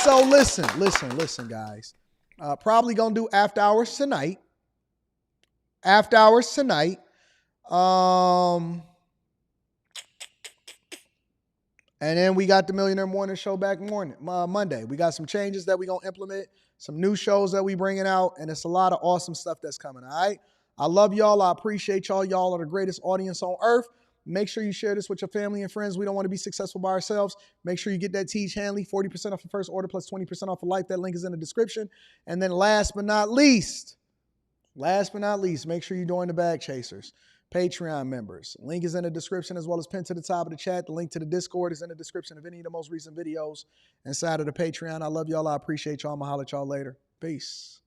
So listen, guys. Probably going to do after hours tonight. And then we got the Millionaire Morning Show back Monday. We got some changes that we're going to implement, some new shows that we bringing out, and it's a lot of awesome stuff that's coming, all right? I love y'all. I appreciate y'all. Y'all are the greatest audience on earth. Make sure you share this with your family and friends. We don't want to be successful by ourselves. Make sure you get that Tiege Hanley, 40% off your first order plus 20% off of life. That link is in the description. And then last but not least, make sure you join the Bag Chasers. Patreon members. Link is in the description as well as pinned to the top of the chat. The link to the Discord is in the description of any of the most recent videos inside of the Patreon. I love y'all. I appreciate y'all. I'm going to holler at y'all later. Peace.